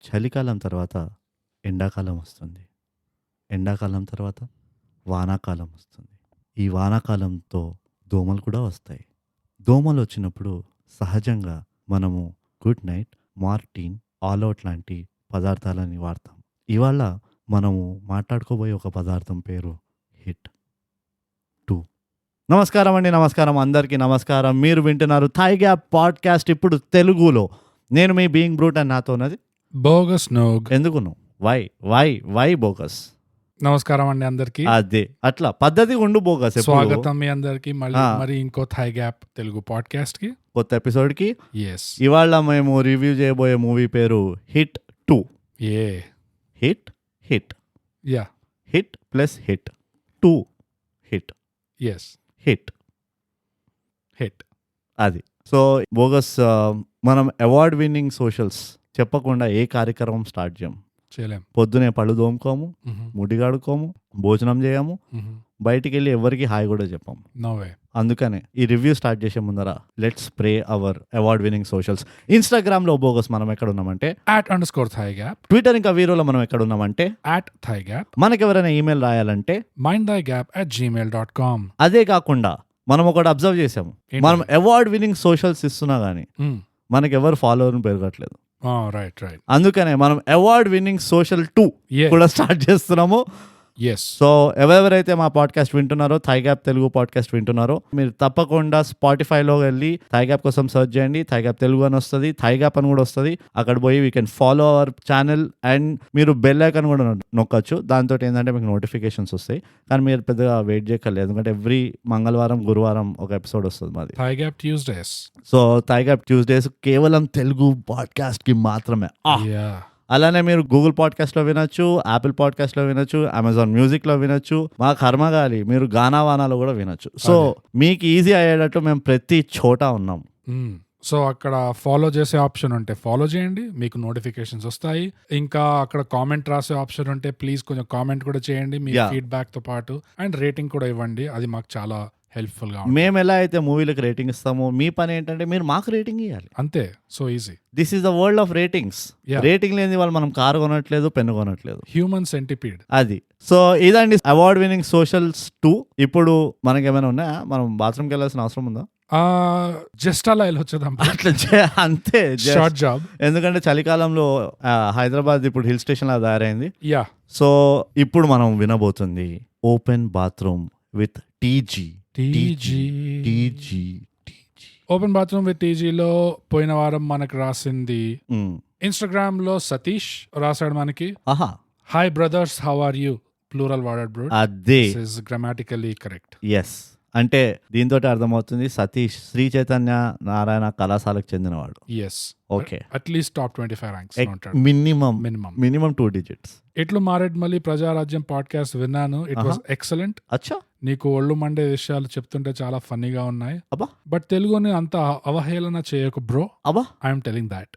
చలికాలం తర్వాత ఎండాకాలం వస్తుంది. ఎండాకాలం తర్వాత వానాకాలం వస్తుంది. ఈ వానాకాలంతో దోమలు కూడా వస్తాయి. దోమలు వచ్చినప్పుడు సహజంగా మనము good night, Martin, all out లాంటి పదార్థాలని వాడతాం. ఇవాళ మనము మాట్లాడుకోబోయే ఒక పదార్థం పేరు హిట్ 2. నమస్కారం అండి, నమస్కారం అందరికీ నమస్కారం. మీరు వింటున్నారు థై గ్యాప్ పాడ్కాస్ట్ ఇప్పుడు తెలుగులో. నేను మీ బీయింగ్ బ్రూట్ అని నాతో ఉన్నది బోగస్ నోగ్. ఎందుకు వై బోగస్? నమస్కారం అండి అందరికి. అదే అట్లా పద్ధతి ఉండు బోగస్. స్వాగతం మీ అందరికి మరి ఇంకో థై గ్యాప్ తెలుగు పాడ్కాస్ట్ కి కొత్త ఎపిసోడ్ కి. ఎస్, ఇవాళ మేము రివ్యూ చేయబోయే మూవీ పేరు హిట్ 2. ఏ hit yeah hit plus hit 2 hit yes hit hit. అది. సో బోగస్, మనం అవార్డ్ విన్నింగ్ సోషల్స్ చెప్పకుండా ఏ కార్యక్రమం స్టార్ట్ చేయం. చేయలేం. పొద్దునే పళ్ళు తోముకోము, ముడి కడుకోము, భోజనం చేయము, బయటికి వెళ్ళి ఎవరికి హాయ్ కూడా చెప్పాము. No way. అందుకనే ఈ రివ్యూ స్టార్ట్ చేసే ముందర let's spray our award winning socials. ఇన్స్టాగ్రామ్లో బోగస్ మనం ఎక్కడ ఉన్నామంటే @_thigap. ట్విట్టర్ ఇంకా వీరోలో మనం ఎక్కడ ఉన్నామంటే @thigap. మనకి ఎవరైనా ఈమెయిల్ రాయాలంటే mindthigap@gmail.com. అదే కాకుండా మనం ఒకటి అబ్జర్వ్ చేసాము, మనం అవార్డ్ విన్నింగ్ సోషల్స్ ఇస్తున్నా కానీ మనకి ఎవరు ఫాలోవర్ పెరగట్లేదు. రైట్. అందుకనే మనం అవార్డ్ విన్నింగ్ సోషల్ 2 కూడా స్టార్ట్ చేస్తున్నాము. ఎస్. సో ఎవరెవరైతే మా పాడ్కాస్ట్ వింటున్నారో, థై గ్యాప్ తెలుగు పాడ్కాస్ట్ వింటున్నారో, మీరు తప్పకుండా స్పాటిఫైలో వెళ్ళి థై గ్యాప్ కోసం సర్చ్ చేయండి. థై గ్యాప్ తెలుగు అని వస్తుంది, థై గ్యాప్ అని కూడా వస్తుంది. అక్కడ పోయి we can follow our channel and మీరు బెల్ ఐకాన్ కూడా నొక్కచ్చు. దాంతో ఏంటంటే మీకు నోటిఫికేషన్స్ వస్తాయి. కానీ మీరు పెద్దగా వెయిట్ చేయక్కర్లేదు, ఎందుకంటే ఎవ్రీ మంగళవారం, గురువారం ఒక ఎపిసోడ్ వస్తుంది మాది. Thigh gap Tuesdays. So thigh gap Tuesdays కేవలం తెలుగు పాడ్కాస్ట్కి మాత్రమే. అలానే మీరు గూగుల్ పాడ్కాస్ట్లో వినొచ్చు, యాపిల్ పాడ్కాస్ట్లో వినొచ్చు, అమెజాన్ మ్యూజిక్లో వినొచ్చు, మా కర్మగాలి మీరు గానా వానాలో కూడా వినొచ్చు. సో మీకు ఈజీ అయ్యేటట్టు మేము ప్రతి చోట ఉన్నాం. సో అక్కడ ఫాలో చేసే ఆప్షన్ ఉంటే ఫాలో చేయండి, మీకు నోటిఫికేషన్స్ వస్తాయి. ఇంకా అక్కడ కామెంట్ రాసే ఆప్షన్ ఉంటే ప్లీజ్ కొంచెం కామెంట్ కూడా చేయండి మీ ఫీడ్బ్యాక్ తో పాటు. అండ్ రేటింగ్ కూడా ఇవ్వండి, అది మాకు చాలా హెల్ప్ఫుల్ గా. మేము ఎలా అయితే మూవీలకు రేటింగ్ ఇస్తామో మీ పని ఏంటంటే మీరు మాకు రేటింగ్ ఇవ్వాలి. అంతే. So easy. This is the world of ratings. Rating లేని వాళ్ళు మనం కారు కొనట్లేదు, పెన్ను కొనట్లేదు. హ్యూమన్ సెంటిపీడ్ అది. సో ఇదండి అవార్డ్ విన్నింగ్ సోషల్స్ 2. ఇప్పుడు మనకి ఏమైనా ఉన్నాయా? మనం బాత్రూమ్కి వెళ్ళాల్సిన అవసరం ఉందా? జస్ట్ అలా వెళ్ళొచ్చేద్దాం. అట్లా అంతే, షార్ట్ జాబ్. ఎందుకంటే చలికాలంలో హైదరాబాద్ ఇప్పుడు హిల్ స్టేషన్ లా తయారైంది. యా. సో ఇప్పుడు మనం వినబోతుంది open bathroom with TG. Open bathroom with టీజీలో పోయిన వారం మనకు రాసింది ఇన్స్టాగ్రామ్ లో సతీష్ రాశాడు మనకి. Hi brothers, how are you? Plural వాడెడ్ బ్రో. అదే గ్రామాటికల్లీ కరెక్ట్. ఎస్. అంటే దీంతో అర్థమవుతుంది సతీష్ శ్రీ చైతన్య నారాయణ కళాశాలకు చెందినవాడు. Yes. Okay. At least top 25 ranks minimum 2 digits. ఇట్లు మారేడ్మల్లి ప్రజారాజ్యం పాడ్కాస్ట్ విన్నాను. It was excellent. అచ్చా. నీకు ఒళ్ళు మండే విషయాలు చెప్తుంటే చాలా ఫన్నీగా ఉన్నాయి. అబ్బా. బట్ తెలుగుని అంత అవహేళన చేయకు బ్రో. అబ్బా. I'm telling that.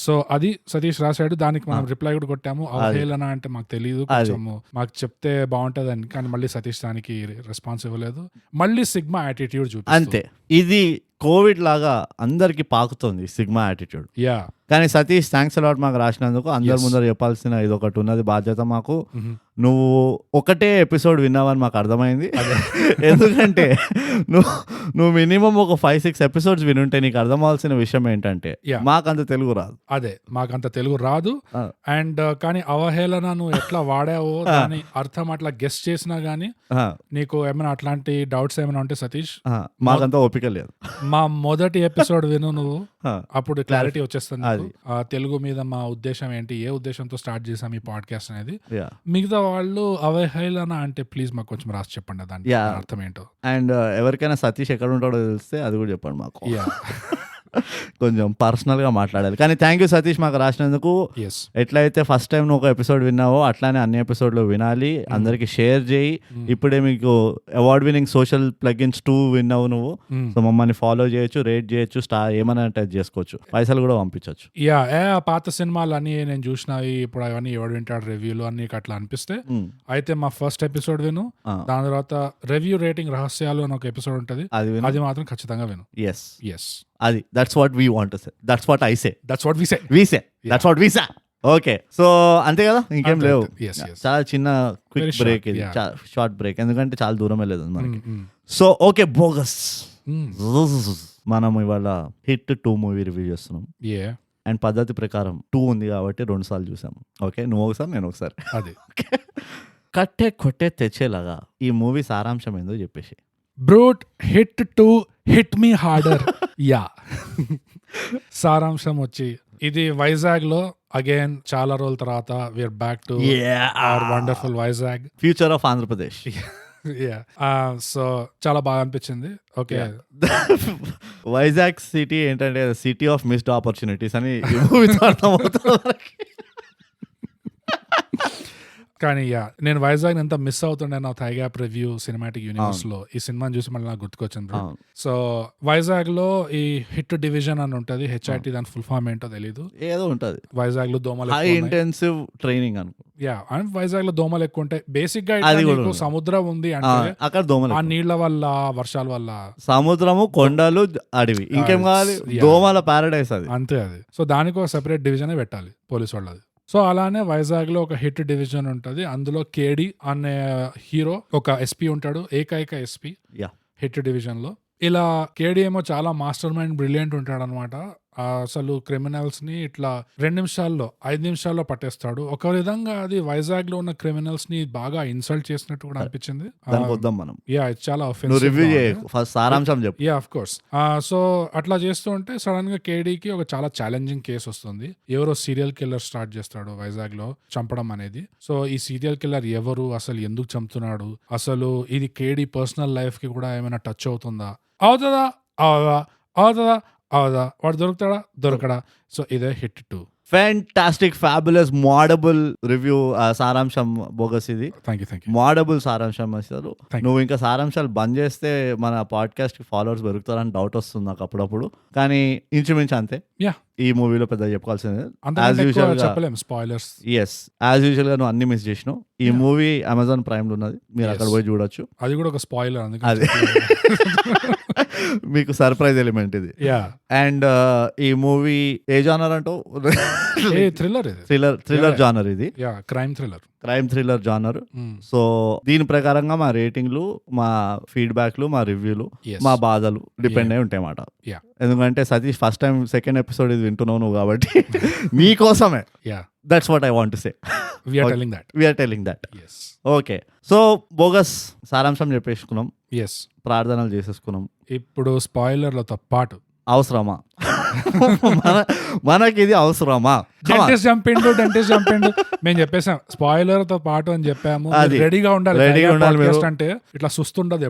సో అది సతీష్ రాశాడు. దానికి మనం రిప్లై కూడా కొట్టాము. అవహేళన అంటే మాకు తెలియదు, కొంచెము మాకు చెప్తే బాగుంటదని. కానీ మళ్ళీ సతీష్ దానికి రెస్పాన్స్ ఇవ్వలేదు. మళ్ళీ సిగ్మా యాటిట్యూడ్ చూపి. అంతే. ఇది కోవిడ్ లాగా అందరికి పాకుతుంది సిగ్మా యాటిట్యూడ్. యా. కానీ సతీష్ థ్యాంక్స్ అలాట్ మాకు రాసినందుకు. అందరి ముందర చెప్పాల్సిన ఇది ఒకటి ఉన్నది బాధ్యత మాకు. నువ్వు ఒకటే ఎపిసోడ్ విన్నావని మాకు అర్థమైంది. ఎందుకంటే నువ్వు మినిమం ఒక 5-6 ఎపిసోడ్స్ వినుంటే నీకు అర్థమవలసిన విషయం ఏంటంటే మాకంత తెలుగు రాదు. అదే, మాకంత తెలుగు రాదు. అండ్ కానీ అవహేళన నువ్వు ఎట్లా వాడావో దాని అర్థం అట్లా గెస్ చేసినా గానీ నీకు ఏమైనా అట్లాంటి డౌట్స్ ఏమైనా ఉంటే సతీష్ మాకంతా ఓపిక లేదు. మా మొదటి ఎపిసోడ్ విను నువ్వు, అప్పుడు క్లారిటీ వచ్చేస్తుంది. తెలుగు మీద మా ఉద్దేశం ఏంటి, ఏ ఉద్దేశంతో స్టార్ట్ చేసాం ఈ పాడ్కాస్ట్ అనేది. మిగతా వాళ్ళు అవహేళన అంటే ప్లీజ్ మాకు కొంచెం రాసి చెప్పండి దాని అర్థం ఏంటో. అండ్ ఎవరికైనా సతీష్ ఎక్కడ ఉంటాడో తెలిస్తే అది కూడా చెప్పండి మాకు. కొంచెం పర్సనల్ గా మాట్లాడాలి. కానీ థ్యాంక్ యూ సతీష్ మాకు రాసినందుకు. ఎట్లయితే ఫస్ట్ టైం నువ్వు ఒక ఎపిసోడ్ విన్నావో అట్లానే అన్ని ఎపిసోడ్లు వినాలి, అందరికి షేర్ చేయి. ఇప్పుడే మీకు అవార్డ్ విన్నింగ్ సోషల్ ప్లగిన్స్ 2 విన్నావు నువ్వు. సో మమ్మల్ని ఫాలో చేయొచ్చు, రేట్ చేయొచ్చు, ఏమైనా టచ్ చేసుకోవచ్చు, పైసలు కూడా పంపించవచ్చు. పాత సినిమాలు అన్ని నేను చూసినవి ఇప్పుడు అవన్నీ ఎవడు వింటాడు రివ్యూలు అన్ని అట్లా అనిపిస్తే అయితే మా ఫస్ట్ ఎపిసోడ్ విను. దాని తర్వాత రివ్యూ రేటింగ్ రహస్యాలు అని ఒక ఎపిసోడ్ ఉంటది, అది మాత్రం ఖచ్చితంగా విను. ఎస్. అది that's what we want to say. That's what I say. That's what we say. That's what we say. Okay. So అంతే కదా, ఇంకేం అంతే, లేవు. అంతే. Yes, yes. చాలా చిన్న క్విక్ Very short, బ్రేక్ ఇది, yeah. షార్ట్ బ్రేక్, ఎందుకంటే చాలా దూరం వెళ్ళలేదు మనకి. Mm. So okay, bogus Mm. మనం ఇవాళ హిట్ 2 మూవీ రివ్యూ చేస్తున్నాం. Yeah. అండ్ పద్ధతి ప్రకారం 2 ఉంది కాబట్టి 2 సార్లు చూసాము. ఓకే, నువ్వు ఒకసారి నేను ఒకసారి. అది కట్టే కొట్టే తెచ్చేలాగా ఈ మూవీ సారాంశం ఏందో చెప్పేసి. Brute hit to hit me harder. Yeah సారాంశం వచ్చి ఇది వైజాగ్ లో అగైన్ చాలా రోజుల తర్వాత we're back to our wonderful Vizag, future of Andhra Pradesh. So చాలా బాగా అనిపించింది. ఓకే, వైజాగ్ సిటీ ఏంటంటే సిటీ ఆఫ్ మిస్డ్ ఆపర్చునిటీస్ అని ఈ మూవీతో అర్థమవుతుంది మనకి. కానీ నేను వైజాగ్ ఎంత మిస్ అవుతుండే నా థైగ్యాప్ రివ్యూ సినిమాటిక్ యూనివర్స్ లో ఈ సినిమాని చూసి మళ్ళీ నాకు గుర్తుకొచ్చింది. అవును. సో వైజాగ్ లో ఈ హిట్ డివిజన్ అని ఉంటది, HIT, దాని ఫుల్ ఫామ్ ఏంటో తెలీదు. ఏదో ఉంటది, వైజాగ్ లో దోమలు హై ఇంటెన్సివ్ ట్రైనింగ్ అనుకో. అండ్ వైజాగ్ లో దోమలు ఎక్కువ ఉంటాయి. బేసిక్ గా అది కూడా నీకు ఉంది. సముద్రం ఉంది అంటే అక్కడ దోమలు ఆ ఎక్కువ. నీళ్ల వల్ల వర్షాల వల్ల సముద్రము, కొండలు, అడవి, ఇంకేం కావాలి, Yeah. దోమల పారడైస్ అది. అంతే అది. సో దానికి ఒక సెపరేట్ డివిజనే పెట్టాలి పోలీస్ వాళ్ళది. సో అలానే వైజాగ్ లో ఒక హిట్ డివిజన్ ఉంటది. అందులో కేడి అనే హీరో ఒక ఎస్పీ ఉంటాడు, ఏకైక ఎస్పీ యా, హిట్ డివిజన్ లో. ఇలా కేడి ఏమో చాలా మాస్టర్ మైండ్, బ్రిలియంట్ ఉంటాడు అనమాట. అసలు క్రిమినల్స్ ని ఇట్లా 2 నిమిషాల్లో 5 నిమిషాల్లో పట్టేస్తాడు. ఒక విధంగా అది వైజాగ్ లో ఉన్న క్రిమినల్స్ ని బాగా ఇన్సల్ట్ చేసినట్టు కూడా అనిపించింది. దానికి వద్దాం మనం. ఇది చాలా నువ్వు రివ్యూ చేయకు, ఫస్ట్ సారాంశం చెప్పు. Of course. సో అట్లా చేస్తూ ఉంటే సడన్ గా కేడీకి ఒక చాలా ఛాలెంజింగ్ కేసు వస్తుంది. ఎవరో సీరియల్ కిల్లర్ స్టార్ట్ చేస్తాడు వైజాగ్ లో చంపడం అనేది. సో ఈ సీరియల్ కిల్లర్ ఎవరు, అసలు ఎందుకు చంపుతున్నాడు, అసలు ఇది కేడీ పర్సనల్ లైఫ్ కి కూడా ఏమైనా టచ్ అవుతుందా, అవుతుందా వాడు దొరుకుతాడా దొరకడా. సో ఇదే hit 2. Fantastic, fabulous, moddable review సారాంశం బోగస్ ఇది. Thank you. మోడబుల్ సారాంశం అసలు. Thank you. నువ్వు ఇంకా సారాంశాలు బంద్ చేస్తే మన పాడ్కాస్ట్ కి ఫాలోవర్స్ పెరుగుతారని డౌట్ వస్తుంది నాకు అప్పుడప్పుడు, కానీ ఇంచుమించు అంతే. Yeah. ఈ మూవీలో పెద్ద చెప్పుకోవాల్సింది అంతకంటే ఎక్కువ చెప్పలేం, స్పాయిలర్స్. ఎస్, యాజ్ యూజువల్ గా నువ్వు అన్ని మిస్ చేసినావు. ఈ మూవీ అమెజాన్ ప్రైమ్ లో ఉన్నది, మీరు Yes. అక్కడ పోయి చూడొచ్చు. అది కూడా ఒక స్పాయిలర్, అందుకే అది మీకు సర్ప్రైజ్ ఎలిమెంట్ ఇది. అండ్ ఈ మూవీ ఏ జానర్ అంటూ థ్రిల్లర్ ఇది. థ్రిల్లర్ జానర్ ఇది. Crime thriller genre. సో దీని ప్రకారంగా మా రేటింగ్లు, మా ఫీడ్బ్యాక్లు, మా రివ్యూలు, మా బాధలు డిపెండ్ అయి ఉంటాయి అన్నమాట. Yeah. ఎందుకంటే Satish first time second episode ఇది వింటున్నావు నువ్వు కాబట్టి మీకోసమే. That's what I want to say. We're telling that. Okay, so bogus సారాంశం చెప్పేసుకున్నాం, ప్రార్థనలు చేసేసుకున్నాం. ఇప్పుడు స్పాయిలర్లతో పాటు అవసరమా మనకి ఇది అవసరమా? డెంటిస్ట్ చంపిండు మేము చెప్పేసాం స్పాయిలర్ తో పాటు అని చెప్పాము. రెడీగా ఉండాలి అంటే ఇట్లా సుస్తుండదు,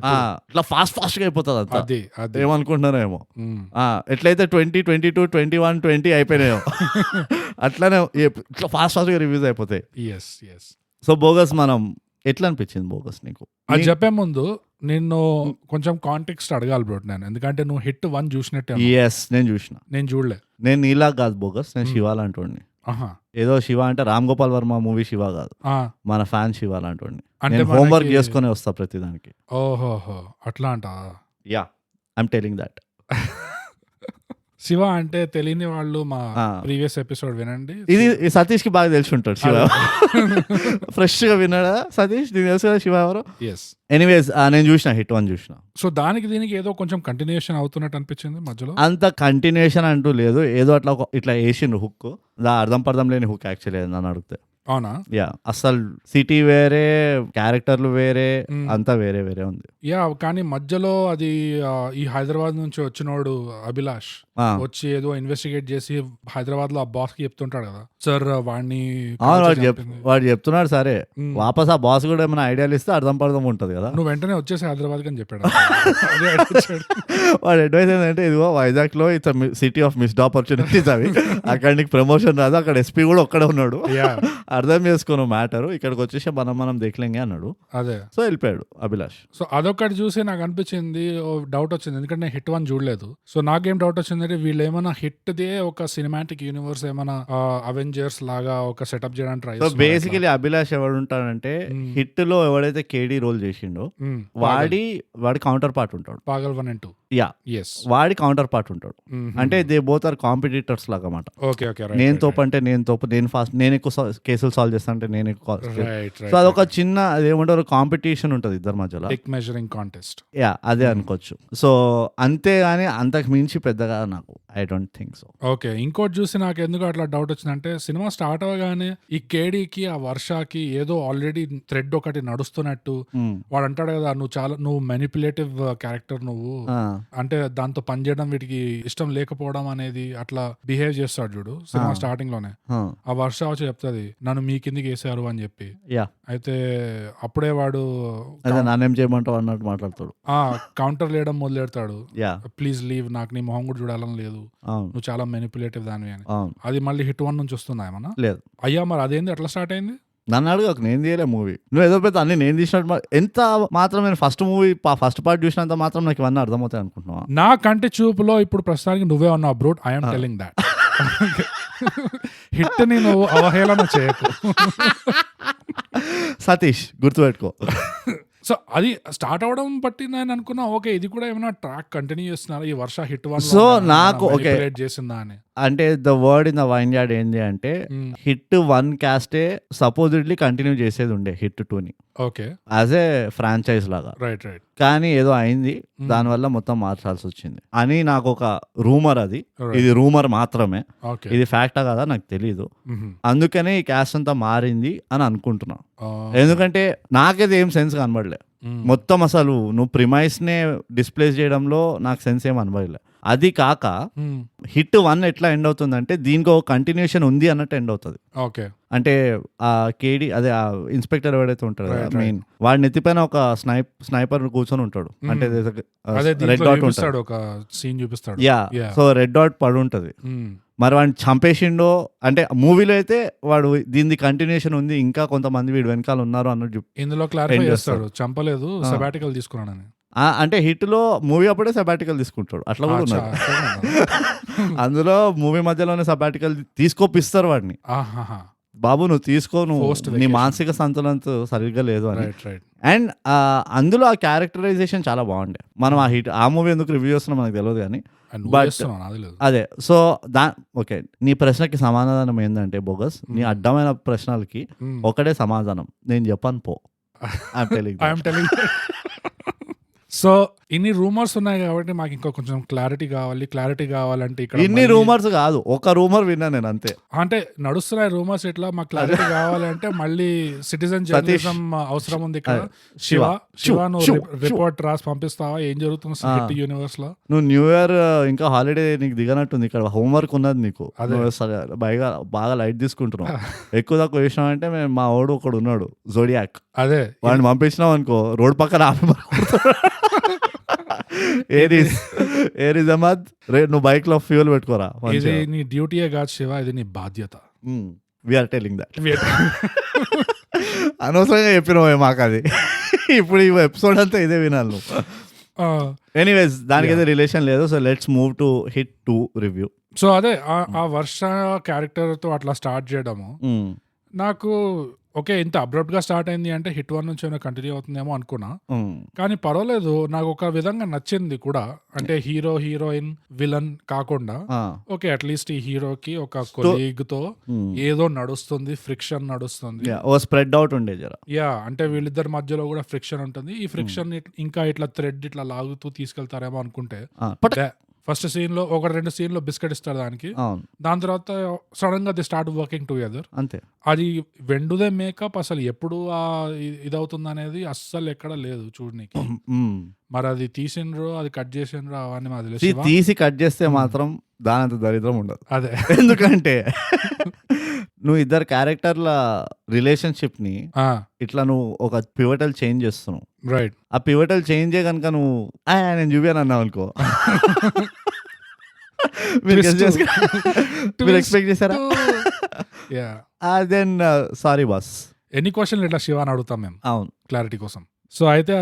ఇట్లా ఫాస్ట్ గా అయిపోతుంది అంతా. అది ఏమనుకుంటున్నారేమో, ఎట్లయితే 2022 21 20 అయిపోయినాయో అట్లానే ఇట్లా ఫాస్ట్ గా రివ్యూస్ అయిపోతాయి. సో బోగస్ మనం ఎట్లా అనిపించింది బోగస్ నీకు? అది చెప్పే ముందు నిన్ను కొంచెం కాంటెక్స్ట్ అడగాలి బ్రో నేను, ఎందుకంటే నువ్వు హిట్ 1 చూసినట్టే. నేను చూసిన. నేను చూడలే. నేను నీలా కాదు బోగస్, నేను శివ లాంటి. ఏదో శివ అంటే రామ్ గోపాల్ వర్మ మూవీ శివ కాదు, మన ఫ్యాన్ శివ లాంటి. నేను హోంవర్క్ చేసుకుని వస్తా ప్రతిదానికి. ఓహోహో, అట్లా అంట. I'm telling that. శివ అంటే తెలియని వాళ్ళు మా ప్రీవియస్ ఎపిసోడ్ వినండి. ఇది సతీష్ కి బాగా తెలిసి ఉంటాడు శివ. ఫ్రెష్ గా విన్నాడా సతీష్? నీకు తెలుసు కదా శివ ఎవరు. ఎనీవేస్ నేను చూసిన హిట్ 1 చూసిన. సో దానికి దీనికి ఏదో కొంచెం కంటిన్యూషన్ అవుతున్నట్టు అనిపించింది మధ్యలో. అంత కంటిన్యూషన్ అంటూ లేదు, ఏదో అట్లా ఇట్లా వేసిండు హుక్, అర్థం పర్థం లేని హుక్ యాక్చువల్లీ నన్ను అడిగితే. అవునా? అసలు సిటీ వేరే, క్యారెక్టర్లు వేరే, అంతా వేరే వేరే ఉంది. కానీ మధ్యలో అది ఈ హైదరాబాద్ నుంచి వచ్చినోడు అభిలాష్ వచ్చి ఏదో ఇన్వెస్టిగేట్ చేసి హైదరాబాద్ లో ఆ బాస్ కి చెప్తుంటాడు కదా, సార్ వాడిని. వాడు చెప్తున్నాడు సరే, వాపస్ ఆ బాస్ కూడా ఏమైనా ఐడియాలు ఇస్తే అర్థం పర్థం ఉంటది కదా. నువ్వు వెంటనే వచ్చేసి హైదరాబాద్ అని చెప్పాడు. వాడు అడ్వైస్ ఏంటంటే, ఇదిగో వైజాగ్ లో it's city of missed opportunities, అవి అక్కడ నీకు ప్రమోషన్ రాదు, అక్కడ ఎస్పీ కూడా ఒక్కడే ఉన్నాడు, అర్థం చేసుకోను మ్యాటర్, ఇక్కడికి వచ్చేసి మనం దేఖలేంగే అన్నాడు. అదే, సో వెళ్ళిపోయాడు అభిలాష్. సో అదొకటి చూసి నాకు అనిపించింది, డౌట్ వచ్చింది, ఎందుకంటే నేను హిట్ 1 చూడలేదు. సో నాకేం డౌట్ వచ్చింది అనిపిస్తుంది, వీళ్ళు ఏమైనా హిట్ దే ఒక సినిమాటిక్ యూనివర్స్ ఏమైనా అవెంజర్స్ లాగా ఒక సెటప్ చేయడానికి ట్రై సో బేసికలీ అభిలాష్ ఎవడు ఉంటాడంటే హిట్ లో ఎవడైతే కేడీ రోల్ చేసిండో వాడి కౌంటర్ పార్ట్ ఉంటాడు. పాగల్ 1 and 2. యా, వాడి కౌంటర్ పార్ట్ ఉంటాడు. అంటే దే బోత్ ఆర్ కాంపిటీటర్స్ లాగా అన్నమాట. నేను తోపు అంటే నేను తోపు, నేను ఫాస్ట్, నేను ఎక్కువ కేసులు సాల్వ్ చేస్తా అంటే నేను ఎక్కువ. సో అదొక చిన్న అదేమంటారు కాంపిటీషన్ ఉంటుంది ఇద్దరి మధ్యలో, మెజరింగ్ కాంటెస్ట్. యా, అదే అనుకోవచ్చు. సో అంతేగాని అంతకు మించి పెద్దగా నాకు I don't think so. Okay, ఇంకోటి చూసి నాకు ఎందుకు అట్లా డౌట్ వచ్చిందంటే సినిమా స్టార్ట్ అవ్వగానే ఈ కేడీకి ఆ వర్షాకి ఏదో ఆల్రెడీ థ్రెడ్ ఒకటి నడుస్తున్నట్టు వాడు అంటాడు కదా, నువ్వు మెనిపులేటివ్ క్యారెక్టర్ నువ్వు, అంటే దాంతో పనిచేయడం వీటికి ఇష్టం లేకపోవడం అనేది అట్లా బిహేవ్ చేస్తాడు చూడు సినిమా స్టార్టింగ్ లోనే. ఆ వర్ష వచ్చి చెప్తుంది నన్ను మీ కిందికి వేసారు అని చెప్పి. అయితే అప్పుడే వాడు నానేం చేయమంటావు అన్నట్టు మాట్లాడతాడు, కౌంటర్ లేయడం మొదలెడతాడు. ప్లీజ్ లీవ్, నాకు నీ మొహం కూడా చూడాలని లేదు, నువ్వు చాలా మెనిపులేటివ్ దానివి అని. అది మళ్ళీ హిట్ 1 నుంచి వస్తుందా ఏమన్నా? లేదు. అయ్యా మరి అదేంది ఎట్లా స్టార్ట్ అయింది? నన్ను అడుగు, నేను తీయలే మూవీ. నువ్వు ఏదో పెద్ద అన్ని నేను తీసినట్టు ఎంత మాత్రం నేను ఫస్ట్ మూవీ ఫస్ట్ పార్ట్ చూసినంత మాత్రం నాకు ఇవన్నీ అర్థమవుతాయి అనుకుంటున్నావా? నా కంటి చూపులో ఇప్పుడు ప్రస్తుతానికి నువ్వే ఉన్నావు brute, I'm telling that. Hit ని నువ్వు అవహేళన చేయకు సతీష్, గుర్తుపెట్టుకో. సో అది స్టార్ట్ అవడం బట్టి నేను అనుకున్నా ఓకే ఇది కూడా ఏమైనా ట్రాక్ కంటిన్యూ చేస్తున్నారు ఈ వర్ష హిట్ 1 సో నాకు ఓకే చేసిందా అని. అంటే the word in the wine yard ఏంది అంటే హిట్ 1 క్యాస్టే సపోజిట్లీ కంటిన్యూ చేసేది ఉండే హిట్ 2ని, ఓకే, యాజ్ ఏ ఫ్రాంచైజ్ లాగా. రైట్. కానీ ఏదో అయింది, దానివల్ల మొత్తం మార్చాల్సి వచ్చింది అని నాకు ఒక రూమర్. అది ఇది రూమర్ మాత్రమే, ఇది ఫ్యాక్టా కదా నాకు తెలీదు. అందుకనే ఈ క్యాస్ట్ అంతా మారింది అని అనుకుంటున్నా. ఎందుకంటే నాకైతే ఏం సెన్స్ కనబడలే మొత్తం. అసలు నువ్వు ప్రిమైస్ నే డిస్ప్లేస్ చేయడంలో నాకు సెన్స్ ఏం అనిపించలే. అది కాక హిట్ 1 ఎట్లా ఎండ్ అవుతుందంటే దీనికి ఒక కంటిన్యూషన్ ఉంది అన్నట్టు ఎండ్ అవుతుంది. ఓకే, అంటే ఆ కేడీ అదే ఆ ఇన్స్పెక్టర్ ఎవడైతే ఉంటాడు మెయిన్, వాడిని ఎత్తిపైన ఒక స్నైపర్ కూర్చొని ఉంటాడు. అంటే రెడ్ డాట్ ఉంటాడు, ఒక సీన్ చూపిస్తాడు. యా, సో రెడ్ డాట్ పడి ఉంటది. మరి వాడిని చంపేసిండో అంటే మూవీలో అయితే వాడు దీని కంటిన్యూషన్ ఉంది, ఇంకా కొంతమంది వీడు వెనకాల ఉన్నారు అన్నట్టు ఇందులో క్లారిఫై చేస్తాడు, చంపలేదు సబాటికల్ తీసుకున్నాడని. అంటే హిట్ లో మూవీ అప్పుడే సబాటికల్ తీసుకుంటాడు, అట్లా కూడా ఉన్నారు. అందులో మూవీ మధ్యలోనే సబాటికల్ తీసుకోపిస్తారు వాడిని, బాబు నువ్వు తీసుకో, నువ్వు నీ మానసిక సంతులనంతో సరిగ్గా లేదు అని. అండ్ అందులో ఆ క్యారెక్టరైజేషన్ చాలా బాగుండే. మనం ఆ మూవీ ఎందుకు రివ్యూ చేస్తున్నాం మనకు తెలియదు కానీ, బట్ అదే. సో ఓకే, నీ ప్రశ్నకి సమాధానం ఏంటంటే బోగస్, నీ అడ్డమైన ప్రశ్నలకి ఒకటే సమాధానం, నేను చెప్పాను పో. సో ఇన్ని రూమర్స్ ఉన్నాయి కాబట్టి మాకు ఇంకా కొంచెం క్లారిటీ కావాలంటే ఇక్కడ ఇన్ని రూమర్స్ కాదు, ఒక రూమర్ విన్నా నేను అంతే. అంటే నడుస్తున్నాయి రూమర్స్, ఇట్లా మాకు క్లారిటీ కావాలంటే మళ్ళీ సిటిజన్ జర్నలిజం అవసరం ఉంది ఇక్కడ. శివ నువ్వు రిపోర్ట్ రాసి పంపిస్తావా ఏం జరుగుతుంది యూనివర్స్ లో? నువ్వు న్యూ ఇయర్ ఇంకా హాలిడే నీకు దిగనట్టుంది, ఇక్కడ హోంవర్క్ ఉన్నది నీకు, బాగా లైట్ తీసుకుంటున్నావు. ఎక్కువ తక్కువ చేసినావు అంటే మా వాడు ఒకడు ఉన్నాడు జోడియాక్, అదే వాడిని పంపించినావు అనుకో రోడ్ పక్కన ఆపి ఏరీస్ అహ్మద్ నువ్వు బైక్ లో ఫ్యూల్ పెట్టుకోరా. ఇది నీ డ్యూటీయే కాదు శివ, ఇది నీ బాధ్యత. We're telling that. అనవసరంగా చెప్పినావు మాకు అది. ఇప్పుడు ఈ ఎపిసోడ్ అంతా ఇదే వినాలి నువ్వు. ఎనీవేస్ దానికైతే రిలేషన్ లేదు. So let's move to hit 2 review. So అదే ఆ వర్ష క్యారెక్టర్ తో అట్లా స్టార్ట్ చేయడము నాకు ఓకే, ఇంత అబ్రప్ట్ గా స్టార్ట్ అయింది అంటే హిట్ 1 నుంచి ఏమైనా కంటిన్యూ అవుతుందేమో అనుకున్నా. కానీ పర్వాలేదు, నాకు ఒక విధంగా నచ్చింది కూడా. అంటే హీరోయిన్ విలన్ కాకుండా ఓకే అట్లీస్ట్ ఈ హీరోకి ఒక కొలీగ్ తో ఏదో నడుస్తుంది, ఫ్రిక్షన్ నడుస్తుంది, స్ప్రెడ్ అవుట్ ఉండే జర. యా, అంటే వీళ్ళిద్దరి మధ్యలో కూడా ఫ్రిక్షన్ ఉంటుంది. ఈ ఫ్రిక్షన్ ఇంకా ఇట్లా థ్రెడ్ ఇట్లా లాగుతూ తీసుకెళ్తారేమో అనుకుంటే ఫస్ట్ సీన్ లో 1-2 సీన్ లో బిస్కెట్ ఇస్తారు దానికి, దాని తర్వాత సడన్ గా ది స్టార్ట్ వర్కింగ్ టుగెదర్. అంతే. అది వెండుదే మేకప్ అసలు ఎప్పుడు ఇదవుతుంది అనేది అస్సలు ఎక్కడ లేదు చూడనీకి. మరి అది తీసిండ్రు, అది కట్ చేసిండ్రు, అవన్నీ మాది తీసి కట్ చేస్తే మాత్రం దానంత దరిద్రం ఉండదు. అదే, ఎందుకంటే నువ్వు ఇద్దరు క్యారెక్టర్ల రిలేషన్షిప్ ని ఇట్లా నువ్వు ఒక పివటల్ చేంజ్ చేస్తున్నావు. రైట్. ఆ పివటల్ చేంజే కనుక నువ్వు నేను చూపాను అన్నావు అనుకో, మీరు ఎక్స్పెక్ట్ చేశారా? Then sorry boss. ఎన్ని క్వశ్చన్లు ఇట్లా శివాని అడుగుతాం మేము, అవును, క్లారిటీ కోసం. సో అయితే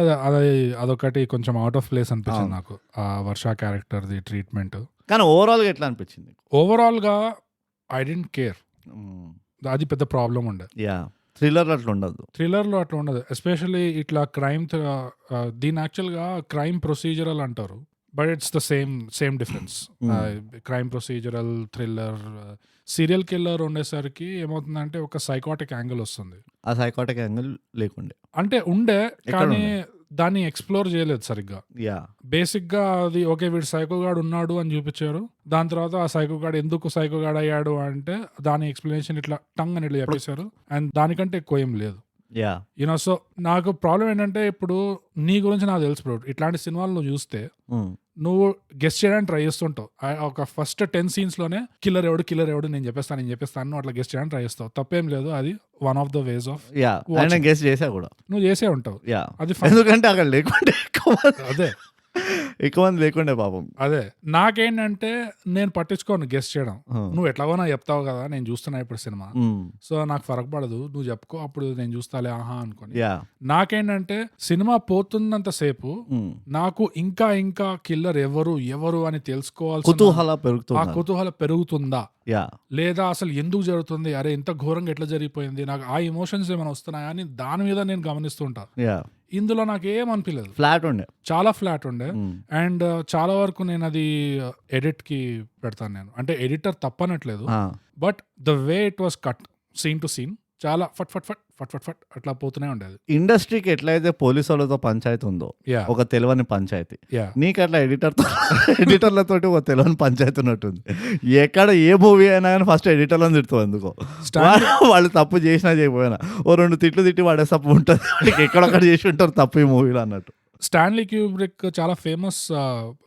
అదొకటి కొంచెం అవుట్ ఆఫ్ ప్లేస్ అనిపించింది నాకు ఆ వర్ష క్యారెక్టర్ది ట్రీట్మెంట్. కానీ ఓవరాల్గా ఎట్లా అనిపించింది? ఓవరాల్గా ఐ డెంట్ కేర్, అది పెద్ద ప్రాబ్లం ఉండే. యా, థ్రిల్లర్ అట్లా ఉండదు, థ్రిల్లర్లో అట్లా ఉండదు. ఎస్పెషల్లీ ఇట్లా క్రైమ్, దీని యాక్చువల్గా క్రైమ్ ప్రొసీజరల్ అంటారు, but it's the same difference. Crime procedural, thriller, serial killer ఉండేసరికి ఏమవుతుందంటే ఒక సైకాటిక్ యాంగిల్ వస్తుంది. ఆ సైకాటిక్ యాంగిల్ లేకుండే, అంటే ఉండే కానీ దాన్ని ఎక్స్ప్లోర్ చేయలేదు సరిగ్గా. యా, బేసిక్ గా అది ఓకే వీడు సైకోగాడు ఉన్నాడు అని చూపించారు. దాని తర్వాత ఆ సైకోగాడు ఎందుకు సైకోగాడు అయ్యాడు అంటే దాని ఎక్స్ప్లెనేషన్ ఇట్లా టంగ్ అని ఇట్లా చెప్పేశారు. అండ్ దానికంటే ఎక్కువ ఏం లేదు. Yeah, you know. సో నాకు ప్రాబ్లం ఏంటంటే ఇప్పుడు నీ గురించి నాకు తెలుసు బ్రో, ఇట్లాంటి సినిమాలు నువ్వు చూస్తే నువ్వు గెస్ట్ చేయడానికి ట్రై చేస్తుంటావు. ఒక ఫస్ట్ 10 scenes లోనే కిల్లర్ ఎవడు నేను చెప్పేస్తాను అట్లా గెస్ట్ చేయడానికి ట్రై చేస్తావు. తప్పేం లేదు, అది one of the ways of yeah. ఆయన గెస్ట్ చేసా కూడా నువ్వు చేసే ఉంటావు. యా, అది ఎందుకంటే అక్కడ లేకుంటే అదే ఎక్కువ మంది లేకుండే పాపం. అదే నాకేంటంటే నేను పట్టించుకోను గెస్ట్ చేయడం. నువ్వు ఎట్లాగో నాకు చెప్తావు కదా, నేను చూస్తున్నా ఇప్పుడు సినిమా, సో నాకు ఫరక్ పడదు, నువ్వు చెప్పుకో, అప్పుడు నేను చూస్తాలే ఆహా అనుకోని. నాకేంటంటే సినిమా పోతున్నంత సేపు నాకు ఇంకా ఇంకా కిల్లర్ ఎవరు అని తెలుసుకోవాల్సిన కుతూహలం పెరుగుతుందా, లేదా అసలు ఎందుకు జరుగుతుంది, అరే ఇంత ఘోరంగా ఎట్లా జరిగిపోయింది, నాకు ఆ ఎమోషన్స్ ఏమైనా వస్తున్నాయా అని దాని మీద నేను గమనిస్తుంటా. ఇందులో నాకు ఏం అనిపించలేదు, ఫ్లాట్ ఉండే, చాలా ఫ్లాట్ ఉండే. అండ్ చాలా వరకు నేను అది ఎడిట్ కి పెడతాను నేను, అంటే ఎడిటర్ తప్పనట్లేదు, but the way it was cut scene to scene చాలా ఫట్ ఫట్ ఫట్ ఫట్ ఫట్ ఫట్ అట్లా పోతూనే ఉండేది. ఇండస్ట్రీకి ఎట్లయితే పోలీసు వాళ్ళతో పంచాయతీ ఉందో, ఒక తెలియని పంచాయతీ, నీకు అట్లా ఎడిటర్లతోటి ఒక తెలియని పంచాయతీ ఉన్నట్టుంది. ఎక్కడ ఏ మూవీ అయినా కానీ ఫస్ట్ ఎడిటర్లను తిడుతావు ఎందుకో, వాళ్ళు తప్పు చేసినా చేయకపోయినా ఓ 2 తిట్లు తిట్టి వాడే తప్పు ఉంటుంది, వాళ్ళకి ఎక్కడొక్కడ చేసి ఉంటారు తప్పు ఈ మూవీలో అన్నట్టు. స్టాన్లీ క్యూబ్రిక్ చాలా ఫేమస్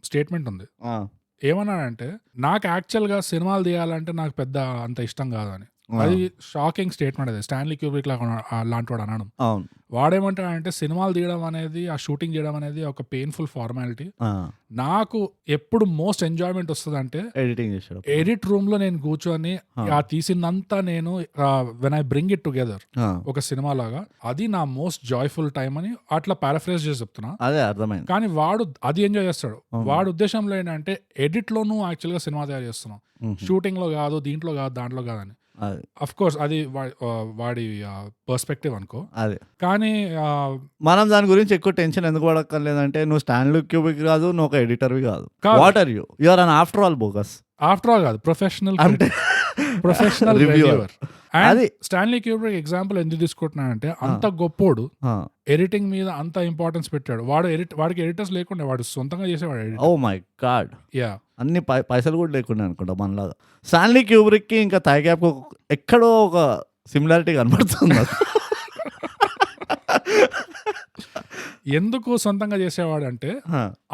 స్టేట్మెంట్ ఉంది. ఏమన్నాడంటే నాకు యాక్చువల్గా సినిమాలు తీయాలంటే నాకు పెద్ద అంత ఇష్టం కాదని. అది షాకింగ్ స్టేట్మెంట్. అది స్టాన్లీ క్యూబ్రిక్ లాంటి వాడు అనడం. వాడేమంటాడంటే సినిమాలు తీయడం అనేది, ఆ షూటింగ్ చేయడం అనేది ఒక పెయిన్ఫుల్ ఫార్మాలిటీ. నాకు ఎప్పుడు మోస్ట్ ఎంజాయ్మెంట్ వస్తుంది అంటే ఎడిట్ రూమ్ లో నేను కూర్చొని ఆ తీసిందంతా నేను when I bring it together ఒక సినిమా లాగా, అది నా మోస్ట్ జాయ్ఫుల్ టైం అని అట్లా పారాఫ్రేజ్ చేసి చెప్తున్నా. అదే అర్థమైంది. కానీ వాడు అది ఎంజాయ్ చేస్తాడు. వాడు ఉద్దేశంలో ఏంటంటే ఎడిట్ లో నువ్వు యాక్చువల్ గా సినిమా తయారు చేస్తున్నావు, షూటింగ్ లో కాదు, దీంట్లో కాదు, దాంట్లో కాదని. అఫ్ కోర్స్ అది వాడి పర్స్పెక్టివ్ అనుకో. అదే కానీ మనం దాని గురించి ఎక్కువ టెన్షన్ ఎందుకు పడక్కర్లేదంటే నువ్వు స్టాన్లీ క్యూబ్రిక్ కాదు, నువ్వు ఒక ఎడిటర్వి కాదు. What are you are on after all bogus, after all కాదు, ప్రొఫెషనల్ రివ్యూవర్. అది స్టాన్లీ క్యూబ్రిక్ ఎగ్జాంపుల్ ఎందుకు తీసుకుంటున్నానంటే అంత గొప్పోడు, ఎడిటింగ్ మీద అంత ఇంపార్టెన్స్ పెట్టాడు. వాడికి ఎడిటర్స్ లేకుండా వాడు సొంతంగా చేసేవాడు. ఓ మై గాడ్. యా, అన్ని పైసలు కూడా లేకుండా అనుకుంటా మనలాగా. స్టాన్లీ క్యూబ్రిక్ కి ఇంకా థై గ్యాప్ ఎక్కడో ఒక సిమిలారిటీ కనబడుతుంది. ఎందుకు సొంతంగా చేసేవాడు అంటే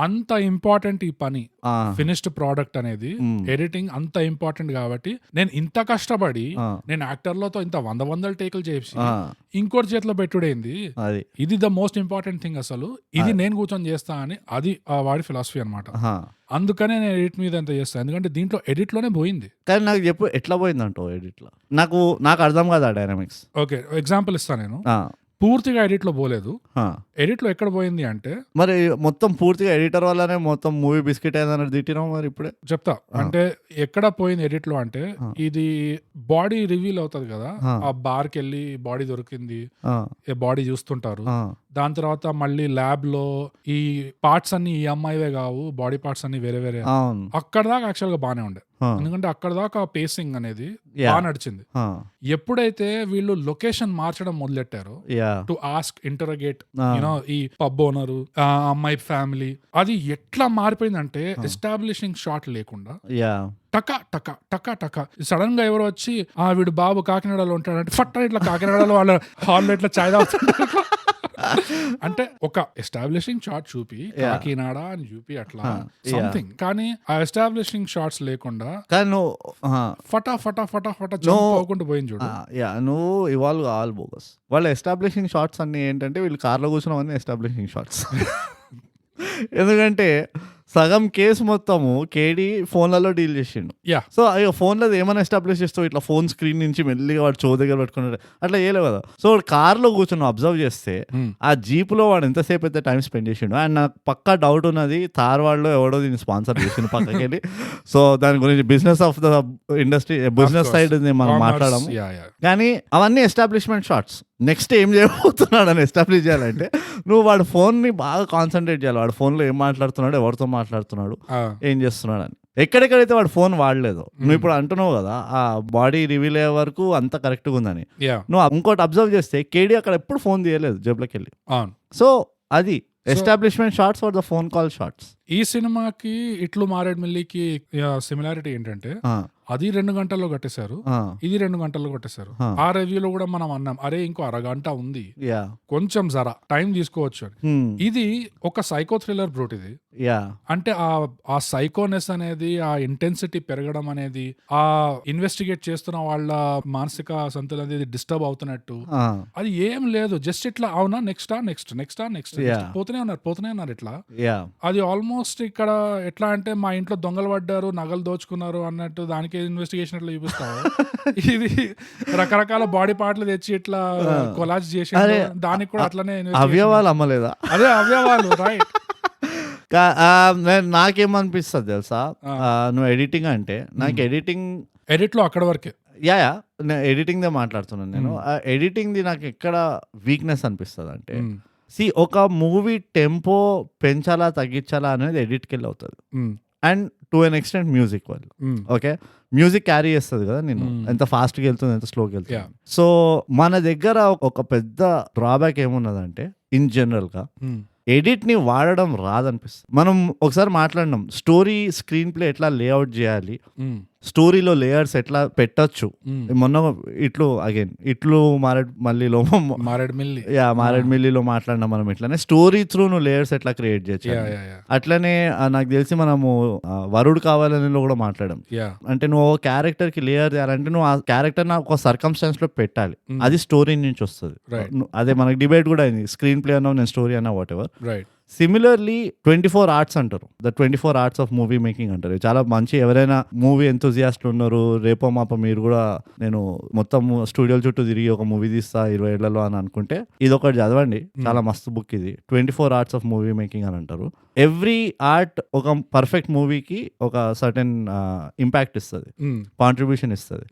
అంత ఇంపార్టెంట్ ఈ పని, ఫినిష్డ్ ప్రోడక్ట్ అనేది, ఎడిటింగ్ అంత ఇంపార్టెంట్ కాబట్టి నేను ఇంత కష్టపడి నేను యాక్టర్లతో ఇంత వందల టేకులు చేసి ఇంకోటి చేతిలో పెట్టుడైంది, ఇది ద మోస్ట్ ఇంపార్టెంట్ థింగ్ అసలు, ఇది నేను కూర్చొని చేస్తా అని. అది వాడి ఫిలాసఫీ అనమాట. అందుకనే నేను ఎడిట్ మీద ఎంత చేస్తాను, ఎందుకంటే దీంట్లో ఎడిట్ లోనే పోయింది. కానీ నాకు చెప్పు ఎట్లా పోయిందంటో ఎడిట్ లో, నాకు అర్థం కాదు ఆ డైనామిక్స్. ఓకే, ఎగ్జాంపుల్ ఇస్తాను నేను. పూర్తిగా ఎడిట్ లో పోలేదు. ఎడిట్ లో ఎక్కడ పోయింది అంటే మరి మొత్తం పూర్తిగా ఎడిటర్ వల్లనే మొత్తం మూవీ బిస్కెట్ అయిందని తిట్టినాం. మరి ఇప్పుడే చెప్తా. అంటే ఎక్కడ పోయింది ఎడిట్ లో అంటే, ఇది బాడీ రివీల్ అవుతుంది కదా, ఆ బార్ కి వెళ్ళి బాడీ దొరికింది, బాడీ చూస్తుంటారు. దాని తర్వాత మళ్ళీ ల్యాబ్ లో ఈ పార్ట్స్ అన్ని ఈ అమ్మాయివే కావు, బాడీ పార్ట్స్ అన్ని వేరే వేరే. అక్కడ దాకా యాక్చువల్ గా బానే ఉండే, ఎందుకంటే అక్కడ దాకా పేసింగ్ అనేది బాగా నడిచింది. ఎప్పుడైతే వీళ్ళు లొకేషన్ మార్చడం మొదలెట్టారో, టు ఆస్క్, ఇంటరోగేట్, యూనో ఈ పబ్ ఓనరు, అమ్మాయి ఫ్యామిలీ, అది ఎట్లా మారిపోయిందంటే ఎస్టాబ్లిషింగ్ షాట్ లేకుండా టకా టకా టకా టకా సడన్ గా ఎవరు వచ్చి వీడు బాబు కాకినాడలో ఉంటాడంటే ఫట్ ఇట్లా కాకినాడలో వాళ్ళ హాల్లో ఇట్లా చాయ్ తాగుతుంటారు. అంటే ఒక ఎస్టాబ్లిషింగ్ షాట్ చూపి కాకినాడ అని చూపి అట్లా సంథింగ్. కానీ ఆ ఎస్టాబ్లిషింగ్ షాట్స్ లేకుండా ఫటా ఫటా ఫటా ఫటా పోకుండా పోయింది చూడు. నువ్వు ఇవాల్వ్ కావాలి బోగస్. వాళ్ళ ఎస్టాబ్లిషింగ్ షాట్స్ అన్ని ఏంటంటే వీళ్ళు కార్లో కూర్చున్నామని ఎస్టాబ్లిషింగ్ షాట్స్. ఎందుకంటే సగం కేసు మొత్తము కేడీ ఫోన్లలో డీల్ చేసిండు. యా సో అయ్యో ఫోన్లో ఏమైనా ఎస్టాబ్లిష్ చేస్తావు, ఇట్లా ఫోన్ స్క్రీన్ నుంచి మెల్లిగా వాడు చో దగ్గర పెట్టుకున్నాడు అట్లా చేయలేవు కదా. సో వాడు కార్లో కూర్చొని అబ్జర్వ్ చేస్తే ఆ జీప్లో వాడు ఎంతసేపు అయితే టైం స్పెండ్ చేసిండు. అండ్ నాకు పక్కా డౌట్ ఉన్నది తార్వాడ్లో ఎవడో దీన్ని స్పాన్సర్ చేసిండు పక్కకి వెళ్ళి. సో దాని గురించి business of the industry, business side మనం మాట్లాడము. కానీ అవన్నీ ఎస్టాబ్లిష్మెంట్ షార్ట్స్. నెక్స్ట్ ఏం చేయబోతున్నాడు అని ఎస్టాబ్లిష్ చేయాలంటే నువ్వు వాడి ఫోన్ని బాగా కాన్సన్ట్రేట్ చేయాలి. వాడు ఫోన్లో ఏం మాట్లాడుతున్నాడు, ఎవరితో మాట్లాడుతున్నాడు, ఏం చేస్తున్నాడు అని. ఎక్కడెక్కడైతే వాడు ఫోన్ వాడలేదు, నువ్వు ఇప్పుడు అంటున్నావు కదా ఆ బాడీ రివీల్ అయ్యే వరకు అంత కరెక్ట్గా ఉందని, నువ్వు ఇంకోటి అబ్జర్వ్ చేస్తే కేడీ అక్కడ ఎప్పుడు ఫోన్ తీయలేదు జేబులోకి వెళ్ళి. సో అది establishment shots for the phone call shots. ఈ సినిమాకి ఇట్లు మారేడుమిల్లికి సిమిలారిటీ ఏంటంటే అది 2 గంటల్లో కట్టేశారు, ఇది 2 గంటల్లో కొట్టేశారు. ఆ రివ్యూలో కూడా మనం అన్నాం అరే ఇంకో అరగంట ఉంది, కొంచెం జరా టైం తీసుకోవచ్చు అని. ఇది ఒక సైకో థ్రిల్లర్ బ్రూట్. ఇది అంటే ఆ సైకోనెస్ అనేది, ఆ ఇంటెన్సిటీ పెరగడం అనేది, ఆ ఇన్వెస్టిగేట్ చేస్తున్న వాళ్ళ మానసిక సంతులన అనేది డిస్టర్బ్ అవుతున్నట్టు అది ఏం లేదు. జస్ట్ ఇట్లా అవునా నెక్స్ట్ పోతూనే ఉన్నారు ఇట్లా. అది ఆల్మోస్ట్ ఇక్కడ ఎట్లా అంటే మా ఇంట్లో దొంగలు పడ్డారు, నగలు దోచుకున్నారు అన్నట్టు దానికి ఇన్వెస్టిగేషన్ అట్లా చూపిస్తావు. ఇది రకరకాల బాడీ పార్ట్లు తెచ్చి ఇట్లా కొలాజ్ చేసి దానికి కూడా అట్లనే అవయవాలు అమ్మలేదా? అదే అవయవాలు రైట్. నాకేమనిపిస్తుంది తెలుసా, నువ్వు ఎడిటింగ్ అంటే నాకు ఎడిట్ లో అక్కడ వరకే ఎడిటింగ్ దే మాట్లాడుతున్నాను నేను. ఎడిటింగ్ ది నాకు ఎక్కడ వీక్నెస్ అనిపిస్తుంది అంటే, ఒక మూవీ టెంపో పెంచాలా తగ్గించాలా అనేది ఎడిట్కి వెళ్ళి అవుతుంది. And to an extent music వాళ్ళు ఓకే మ్యూజిక్ క్యారీ చేస్తుంది కదా నేను, ఎంత ఫాస్ట్గా వెళ్తుంది ఎంత స్లోగా వెళ్తుంది. సో మన దగ్గర ఒక పెద్ద డ్రాబ్యాక్ ఏమున్నదంటే ఇన్ జనరల్గా ఎడిట్ ని వాడడం రాదనిపిస్తుంది. మనం ఒకసారి మాట్లాడినాం స్టోరీ స్క్రీన్ ప్లే ఎట్లా లేఅవుట్ చేయాలి, స్టోరీలో లేయర్స్ ఎట్లా పెట్టచ్చు. మొన్న ఇట్లు మారేడుమిల్లిలో మాట్లాడినాం మనం. ఇట్లానే స్టోరీ త్రూ నువ్వు లేయర్స్ ఎట్లా క్రియేట్ చేయొచ్చు. అట్లనే నాకు తెలిసి మనము వరుడు కావాలని కూడా మాట్లాడాం. అంటే నువ్వు క్యారెక్టర్ కి లేయర్ చేయాలంటే నువ్వు ఆ క్యారెక్టర్ ఒక సర్కమ్స్టాన్స్ లో పెట్టాలి, అది స్టోరీ నుంచి వస్తుంది. అదే మనకి డిబేట్ కూడా అయింది, స్క్రీన్ ప్లే అన్నా నేను స్టోరీ అన్నా వాట్ ఎవర్. సిమిలర్లీ 24 ఆర్ట్స్ అంటారు, the 24 arts of movie making అంటారు. చాలా మంచి ఎవరైనా మూవీ ఎంతూజియాస్ట్లు ఉన్నారు, రేపో మాపో మీరు కూడా నేను మొత్తం స్టూడియోల చుట్టూ తిరిగి ఒక మూవీ తీస్తా 20 ఏళ్లలో అని అనుకుంటే ఇది ఒకటి చదవండి, చాలా మస్తు బుక్ ఇది. 24 ఆర్ట్స్ ఆఫ్ మూవీ మేకింగ్ అని అంటారు. ఎవ్రీ ఆర్ట్ ఒక పర్ఫెక్ట్ మూవీకి ఒక సర్టెన్ ఇంపాక్ట్ ఇస్తుంది, కాంట్రిబ్యూషన్ ఇస్తుంది.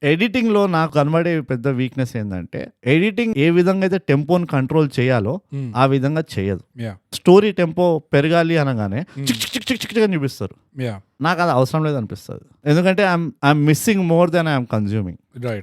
ఎడిటింగ్ లో నాకు కనబడే పెద్ద వీక్నెస్ ఏంటంటే, ఎడిటింగ్ ఏ విధంగా అయితే టెంపోని కంట్రోల్ చేయాలో ఆ విధంగా చేయదు. స్టోరీ టెంపో పెరగాలి అనగానే చిక్ అని చూపిస్తారు. నాకు అది అవసరం లేదు అనిపిస్తుంది, ఎందుకంటే I'm missing more than I'm consuming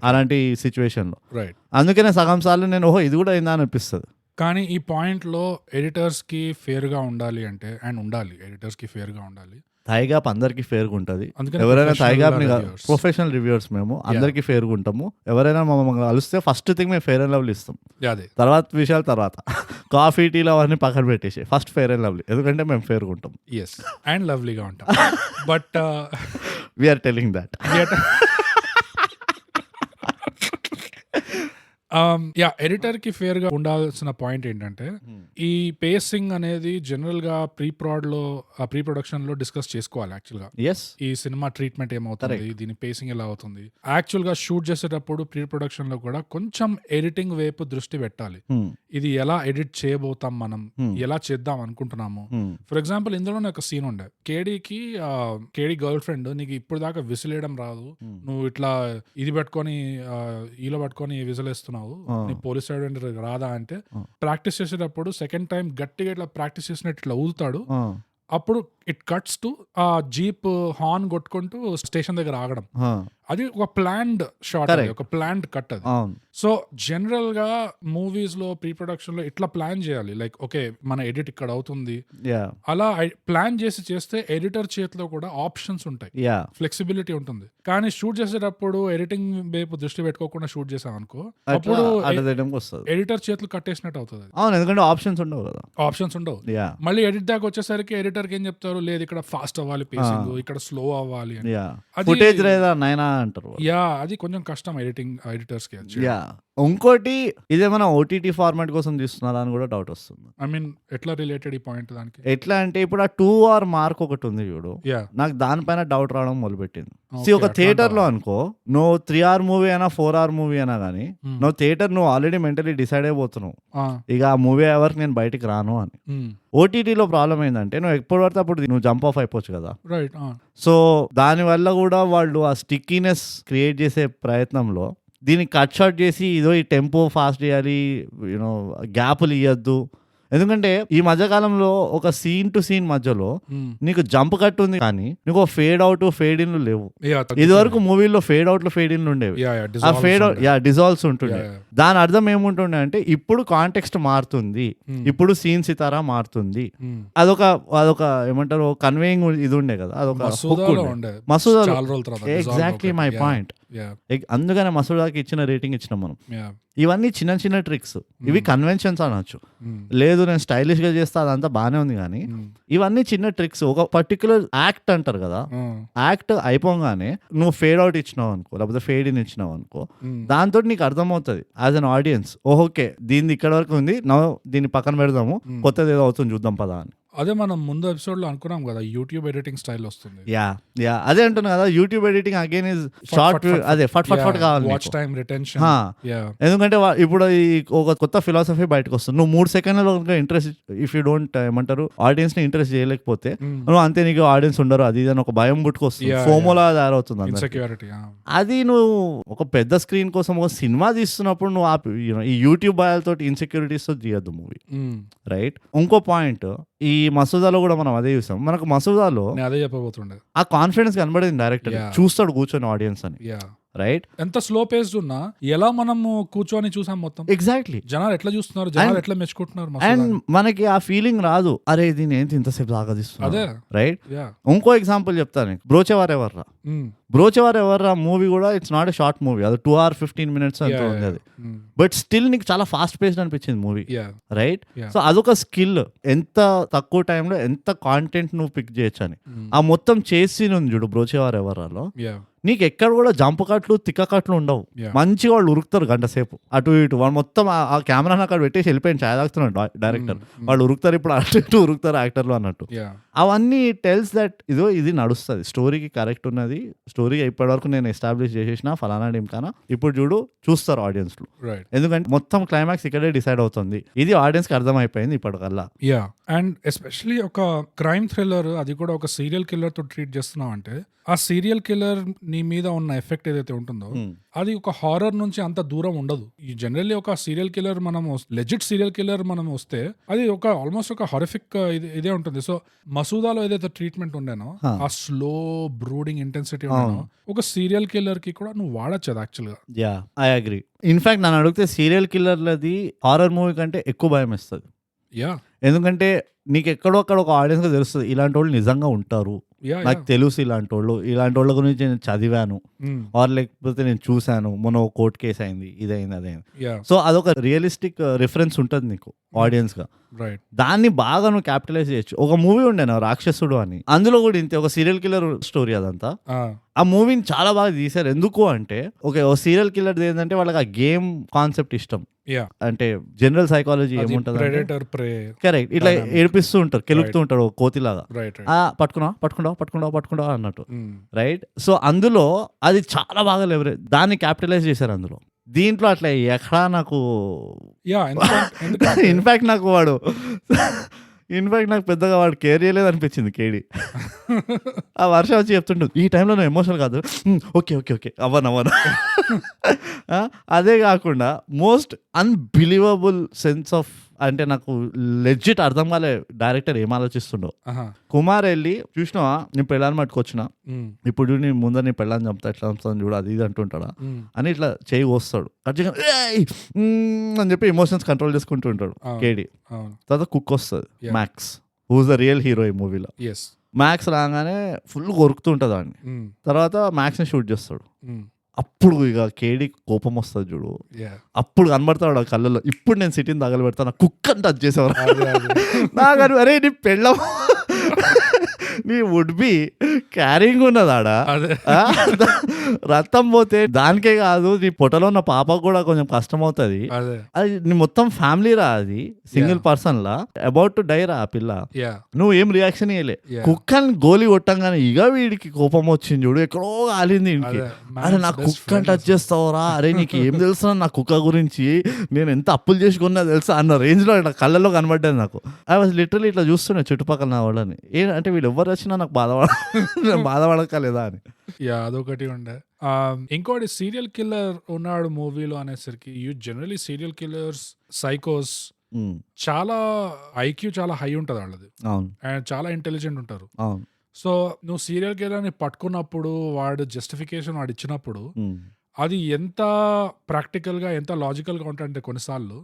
అలాంటి సిచ్యువేషన్ లో. అందుకనే సగం సార్లు నేను ఇది కూడా అయిందా అనిపిస్తుంది. కానీ ఈ పాయింట్ లో ఎడిటర్స్ కి ఫేర్ గా ఉండాలి అంటే, అండ్ ఉండాలి ఎడిటర్స్ కి ఫేర్ గా ఉండాలి. థైగ్యాప్ అందరికి ఫేర్గా ఉంటుంది. ఎవరైనా థైగ్యాప్ని ప్రొఫెషనల్ రివ్యూవర్స్ మేము అందరికి ఫేర్గా ఉంటాము. ఎవరైనా మమ్మల్ని కలిస్తే ఫస్ట్ థింగ్ మేము ఫేర్ అండ్ లవ్లీ ఇస్తాం, తర్వాత విషయాలు తర్వాత కాఫీ టీలో అవన్నీ పక్కన పెట్టేసి ఫస్ట్ ఫేర్ అండ్ లవ్లీ, ఎందుకంటే మేము ఫేర్గా ఉంటాం అండ్ లవ్లీగా ఉంటాం. But we're telling that. Editor కి ఫేర్ గా ఉండాల్సిన పాయింట్ ఏంటంటే, ఈ పేసింగ్ అనేది జనరల్ గా ప్రీ ప్రొడక్షన్ లో డిస్కస్ చేసుకోవాలి. యాక్చువల్ గా ఈ సినిమా ట్రీట్మెంట్ ఏమవుతుంది, దీని పేసింగ్ ఎలా అవుతుంది. యాక్చువల్ గా షూట్ చేసేటప్పుడు ప్రీ ప్రొడక్షన్ లో కూడా కొంచెం ఎడిటింగ్ వైపు దృష్టి పెట్టాలి. ఇది ఎలా ఎడిట్ చేయబోతాం, మనం ఎలా చేద్దాం అనుకుంటున్నాము. ఫర్ ఎగ్జాంపుల్ ఇందులో ఒక సీన్ ఉండే, కేడీ గర్ల్ ఫ్రెండ్ నీకు ఇప్పుడు దాకా విసిలేయడం రాదు, నువ్వు ఇట్లా ఇది పెట్టుకొని ఈలో పట్టుకొని విసిలేస్తున్నావు, నీ పోలీస్ రాదా అంటే, ప్రాక్టీస్ చేసేటప్పుడు సెకండ్ టైం గట్టిగా ఇట్లా ప్రాక్టీస్ చేసినట్టు ఇట్లా ఊదుతాడు. అప్పుడు ఇట్ కట్స్ టు ఆ జీప్ హార్న్ కొట్టుకుంటూ స్టేషన్ దగ్గర ఆగడం. అది ఒక ప్లాన్డ్ షాట్, ఒక ప్లాన్డ్ కట్ అది. సో జనరల్ గా మూవీస్ లో ప్రీ ప్రొడక్షన్ లో ఇట్లా ప్లాన్ చేయాలి, లైక్ ఓకే మన ఎడిట్ ఇక్కడ అవుతుంది, అలా ప్లాన్ చేస్తే ఎడిటర్ చేతిలో కూడా ఆప్షన్స్ ఉంటాయి, ఫ్లెక్సిబిలిటీ ఉంటుంది. కానీ షూట్ చేసేటప్పుడు ఎడిటింగ్ వైపు దృష్టి పెట్టుకోకుండా షూట్ చేసాం అనుకో, అప్పుడు ఎడిటర్ చేతులు కట్టేసినట్టు అవుతుంది. ఎందుకంటే ఆప్షన్స్ ఉండవు. మళ్ళీ ఎడిట్ దాకా వచ్చేసరికి ఎడిటర్ కి ఏం చెప్తారు, చెప్తారు లేదు ఇక్కడ ఫాస్ట్ అవ్వాలి పేసింగ్, ఇక్కడ స్లో అవ్వాలి అని. యా అది ఫుటేజ్ లేదా నైనా అంటారు. యా అది కొంచెం కష్టం ఎడిటర్స్ కి. యా ఇంకోటి ఇదేమైనా ఓటీటీ ఫార్మాట్ కోసం తీస్తున్నారా అని కూడా డౌట్ వస్తుంది. ఐ మీన్ ఎట్లా రిలేటెడ్ ఈ పాయింట్ దానికి? ఎట్లా అంటే ఇప్పుడు ఆ 2 hour మార్క్ ఒకటి ఉంది చూడు, యా నాకు దానిపైన డౌట్ రావడం మొదలుపెట్టింది. Okay, ఒక అట్లా థియేటర్ లో అంటావా? అనుకో నువ్వు 3 hour మూవీ అయినా 4 hour మూవీ అయినా కానీ నువ్వు థియేటర్ నువ్వు ఆల్రెడీ మెంటలీ డిసైడ్ అయిపోతున్నావు ఇక ఆ మూవీ ఎవరికి నేను బయటికి రాను అని. ఓటీటీలో ప్రాబ్లం ఏంటంటే నువ్వు ఎప్పుడు పడితే అప్పుడు నువ్వు జంప్ ఆఫ్ అయిపోవచ్చు కదా. రైట్. సో దానివల్ల కూడా వాళ్ళు ఆ స్టిక్కీనెస్ క్రియేట్ చేసే ప్రయత్నంలో దీన్ని కట్ షార్ట్ చేసి ఇదో ఈ టెంపో ఫాస్ట్ చేయాలి, యూనో గ్యాపులు ఇవ్వద్దు. ఎందుకంటే ఈ మధ్యకాలంలో ఒక సీన్ టు సీన్ మధ్యలో నీకు జంప్ కట్ ఉంది కానీ నీకు ఫేడ్ అవుట్ ఫేడ్ ఇన్లు లేవు. ఇది వరకు మూవీలో ఫేడ్ అవుట్లు ఫేడ్ ఇన్లు ఉండేవి, ఆ ఫేడ్ అవుట్ డిజాల్వ్స్ ఉంటుండే. దాని అర్థం ఏముంటుండే అంటే ఇప్పుడు కాంటెక్స్ట్ మారుతుంది, ఇప్పుడు సీన్ సితారా మారుతుంది. అదొక ఏమంటారు కన్వేయింగ్ ఇది ఉండే కదా, అదొక మసూదా. Exactly my point. అందుకనే మసూదాకి ఇచ్చిన రేటింగ్ ఇచ్చినాం మనం. ఇవన్నీ చిన్న చిన్న ట్రిక్స్, ఇవి కన్వెన్షన్స్ అనొచ్చు. లేదు నేను స్టైలిష్ గా చేస్తా అదంతా బానే ఉంది కానీ ఇవన్నీ చిన్న ట్రిక్స్. ఒక పర్టికులర్ యాక్ట్ అంటారు కదా, యాక్ట్ అయిపోగానే నువ్వు ఫేడ్ అవుట్ ఇచ్చినావు అనుకో లేకపోతే ఫేడ్ ఇన్ ఇచ్చినావు అనుకో, దాంతో నీకు అర్థమవుతుంది యాజ్ అన్ ఆడియన్స్, ఓకే దీన్ని ఇక్కడ వరకు ఉంది, దీన్ని పక్కన పెడదాము, కొత్తది ఏదో అవుతుంది చూద్దాం పదా అని. అదే మనం ముందు ఎపిసోడ్ లో అనుకున్నాం కదా యూట్యూబ్ ఎడిటింగ్ స్టైల్ వస్తుంది. యా అదే అంటున్నా కదా, YouTube editing again is short, అదే ఫట్ కావాలి, వాచ్ టైం రిటెన్షన్. ఎందుకంటే ఇప్పుడు ఒక కొత్త ఫిలాసఫీ బయటకు వస్తుంది. నువ్వు 3 సెకండ్లలో ఇంట్రెస్ట్, ఇఫ్ యూ డోంట్ ఏమంటారు ఆడియన్స్ ని ఇంట్రెస్ట్ చేయలేకపోతే నువ్వు అంతే నీకు ఆడియన్స్ ఉండరు, అది అని ఒక భయం పుట్టుకొస్తుంది, ఫోమోలా తయారవుతుంది ఇన్సెక్యూరిటీ. అది నువ్వు ఒక పెద్ద స్క్రీన్ కోసం ఒక సినిమా తీస్తున్నప్పుడు నువ్వు ఈ యూట్యూబ్ భయాలతో ఇన్సెక్యూరిటీస్ తో తీయద్దు మూవీ, రైట్. ఇంకో పాయింట్, ఈ మసూదాలో కూడా మనం అదే చూసాం. మనకు మసూదాలో అదే చెప్పబోతుండే ఆ కాన్ఫిడెన్స్ కనబడింది డైరెక్టర్, చూస్తాడు కూర్చొని ఆడియన్స్ అని, రైట్. ఎంత స్లో పేస్డ్ ఉన్నా ఎలా మనము కూర్చొని చూసాం మొత్తం. ఎగ్జాక్ట్లీ జనాలు ఎట్లా చూస్తున్నారు, జనాలు ఎట్లా మెచ్చుకుంటున్నారు, అండ్ మనకి ఆ ఫీలింగ్ రాదు, అరే దీని ఏంటి ఇంతసేపు సాగదీస్తున్నా, అదే రైట్. ఇంకో ఎగ్జాంపుల్ చెప్తాను, బ్రోచేవార్ ఎవర్రా మూవీ కూడా it's not a short movie, అది 2 hours 15 minutes అంత ఉంది అది, బట్ స్టిల్ నీకు చాలా ఫాస్ట్ పేస్డ్ అనిపించింది మూవీ, రైట్. సో అదొక స్కిల్, ఎంత తక్కువ టైంలో ఎంత కాంటెంట్ నువ్వు పిక్ చేయొచ్చు అని. ఆ మొత్తం చేసి ఉంది చూడు బ్రోచేవార్ ఎవర్రాలో, నీకు ఎక్కడ కూడా జంప్ కట్లు తిక్క కట్లు ఉండవు, మంచిగా వాళ్ళు ఉరుకుతారు గంట సేపు అటు ఇటు. వాళ్ళు మొత్తం ఆ కెమెరాని అక్కడ పెట్టేసి వెళ్ళిపోయింది ఛాయ్ తాగుతున్నాడు డైరెక్టర్, వాళ్ళు ఉరుకుతారు ఇప్పుడు అటు ఇటు ఉరుకుతారు యాక్టర్లు అన్నట్టు. అవన్నీ టెల్స్ దట్ ఇది నడుస్తుంది, స్టోరీకి కరెక్ట్ ఉన్నది, స్టోరీ ఇప్పటి వరకు నేను ఎస్టాబ్లిష్ చేసేసిన ఫలానా టీంకానా, ఇప్పుడు చూస్తారు ఆడియన్స్లు, ఎందుకంటే మొత్తం క్లైమాక్స్ ఇక్కడే డిసైడ్ అవుతుంది, ఇది ఆడియన్స్ కి అర్థమైపోయింది ఇప్పటికల్లా. అండ్ ఎస్పెషలీ ఒక క్రైమ్ థ్రిల్లర్, అది కూడా ఒక సీరియల్ కిల్లర్ తో ట్రీట్ చేస్తున్నావు అంటే ఆ సీరియల్ కిల్లర్ నీ మీద ఉన్న ఎఫెక్ట్ ఏదైతే ఉంటుందో అది ఒక హారర్ నుంచి అంత దూరం ఉండదు. ఈ జనరల్లీ ఒక serial killer legit serial killer మనం వస్తే అది ఒక ఆల్మోస్ట్ ఒక హారిఫిక్ ఇదే ఉంటుంది. సో మసూదాలో ఏదైతే ట్రీట్మెంట్ ఉండేనో ఆ స్లో బ్రూడింగ్ ఇంటెన్సిటీ ఉండేనో ఒక సీరియల్ కిల్లర్ కి కూడా నువ్వు వాడచ్చు అది యాక్చువల్ గా. Yeah I agree. ఇన్ఫాక్ట్ నన్ను అడిగితే సీరియల్ కిల్లర్లది హారర్ మూవీ కంటే ఎక్కువ భయం వేస్తుంది. ఎందుకంటే నీకు ఎక్కడో అక్కడ ఒక ఆడియన్స్ గా తెలుస్తుంది ఇలాంటి వాళ్ళు నిజంగా ఉంటారు, నాకు తెలుసు ఇలాంటి వాళ్ళ గురించి నేను చదివాను, ఆర్ లేకపోతే నేను చూశాను, మొన్న ఒక కోర్టు కేసు అయింది, ఇదైంది అదైంది. సో అదొక రియలిస్టిక్ రిఫరెన్స్ ఉంటుంది నీకు ఆడియన్స్ గా, దాన్ని బాగా నువ్వు క్యాపిటలైజ్ చేయొచ్చు. ఒక మూవీ ఉండేనా రాక్షసుడు అని, అందులో కూడా ఇంతే ఒక సీరియల్ కిల్లర్ స్టోరీ అదంతా. ఆ మూవీని చాలా బాగా తీశారు. ఎందుకు అంటే ఒక సీరియల్ కిల్లర్ ఏంటంటే వాళ్ళకి ఆ గేమ్ కాన్సెప్ట్ ఇష్టం, అంటే జనరల్ సైకాలజీ ఏముంటది కరెక్ట్, ఇట్లా ఏడిపిస్తూ ఉంటారు, కెలుపుతూ ఉంటారు కోతిలాగా, పట్టుకున్నావు అన్నట్టు, రైట్. సో అందులో అది చాలా బాగా లెవరేజ్, దాన్ని క్యాపిటలైజ్ చేశారు అందులో. దీంట్లో అట్లా ఎక్కడా నాకు ఇన్ఫాక్ట్ నాకు పెద్దగా వాడు కేర్ చేయలేదు అనిపించింది కేడి. ఆ వర్షం వచ్చి చెప్తుండు ఈ టైంలో నువ్వు ఎమోషనల్ కాదు, ఓకే అవ్వను. అదే కాకుండా మోస్ట్ అన్బిలీవబుల్ సెన్స్ ఆఫ్, అంటే నాకు లెజిట్ అర్థం కాలే డైరెక్టర్ ఏం ఆలోచిస్తుండో. కుమార్ వెళ్ళి చూసినావా నేను పెళ్ళాన్ని పట్టుకొచ్చిన, ఇప్పుడు నీ ముందర నీ పెళ్ళాన్ని చంపుతా ఎట్లా చంపుతాను చూడు అది ఇది అంటుంటాడా అని ఇట్లా చేయి వస్తాడు అని చెప్పి ఎమోషన్స్ కంట్రోల్ చేసుకుంటూ ఉంటాడు కేడి. తర్వాత కుక్ వస్తుంది Max, who's the real hero ఈ మూవీలో. మ్యాక్స్ రాగానే ఫుల్ కొరుకుతూ ఉంటుంది వాడిని, తర్వాత మ్యాక్స్ ని షూట్ చేస్తాడు. అప్పుడు ఇక కేడి కోపం వస్తుంది చూడు, అప్పుడు కనబడతాడు ఆ కళ్ళలో, ఇప్పుడు నేను సిటీని తగలబెడతాను కుక్కని టచ్ చేసేవారు నాకు. అరే నీ పెళ్ళం నీ వుడ్ బి క్యారింగ్ ఉన్నదాడా అదే రక్తం పోతే దానికే కాదు నీ పొట్టలో ఉన్న పాపకు కూడా కొంచెం కష్టం అవుతుంది. అదే అది నీ మొత్తం ఫ్యామిలీ రా, అది సింగిల్ పర్సన్ లా అబౌట్ టు డై రా ఆ పిల్ల. యా నువ్వు ఏం రియాక్షన్ ఇవ్వలే. Yeah. కుక్కని గోలి కొట్టంగానే ఇక వీడికి కోపం వచ్చింది చూడు, ఎక్కడో కాలింది ఇంటికి. అదే అరే నా కుక్కని టచ్ చేస్తావురా, అరే నీకు ఏం తెలుసు నా కుక్క గురించి, నేను ఎంత అప్పులు చేసుకున్నా తెలుసా అన్న రేంజ్ లో ఇట్లా కళ్ళల్లో కనబడ్డది నాకు. ఐ వాజ్ లిటరలీ ఇట్లా చూస్తున్నా చుట్టుపక్కల నా వాళ్ళని, ఏంటంటే వీళ్ళు ఎవరు వచ్చినా నాకు బాధపడకలేదా అని. యా అదొకటి ఉండే. ఇంకోటి సీరియల్ కిల్లర్ ఉన్నాడు మూవీలో అనేసరికి యూ జనరలీ సీరియల్ కిల్లర్స్ సైకోస్ చాలా ఐక్యూ చాలా హై ఉంటుంది వాళ్ళది, అవును అండ్ చాలా ఇంటెలిజెంట్ ఉంటారు. అవును సో నువ్వు సీరియల్ కిల్లర్ని పట్టుకున్నప్పుడు వాడు జస్టిఫికేషన్ వాడు ఇచ్చినప్పుడు అది ఎంత ప్రాక్టికల్ గా ఎంత లాజికల్ గా ఉంటాయంటే కొన్నిసార్లు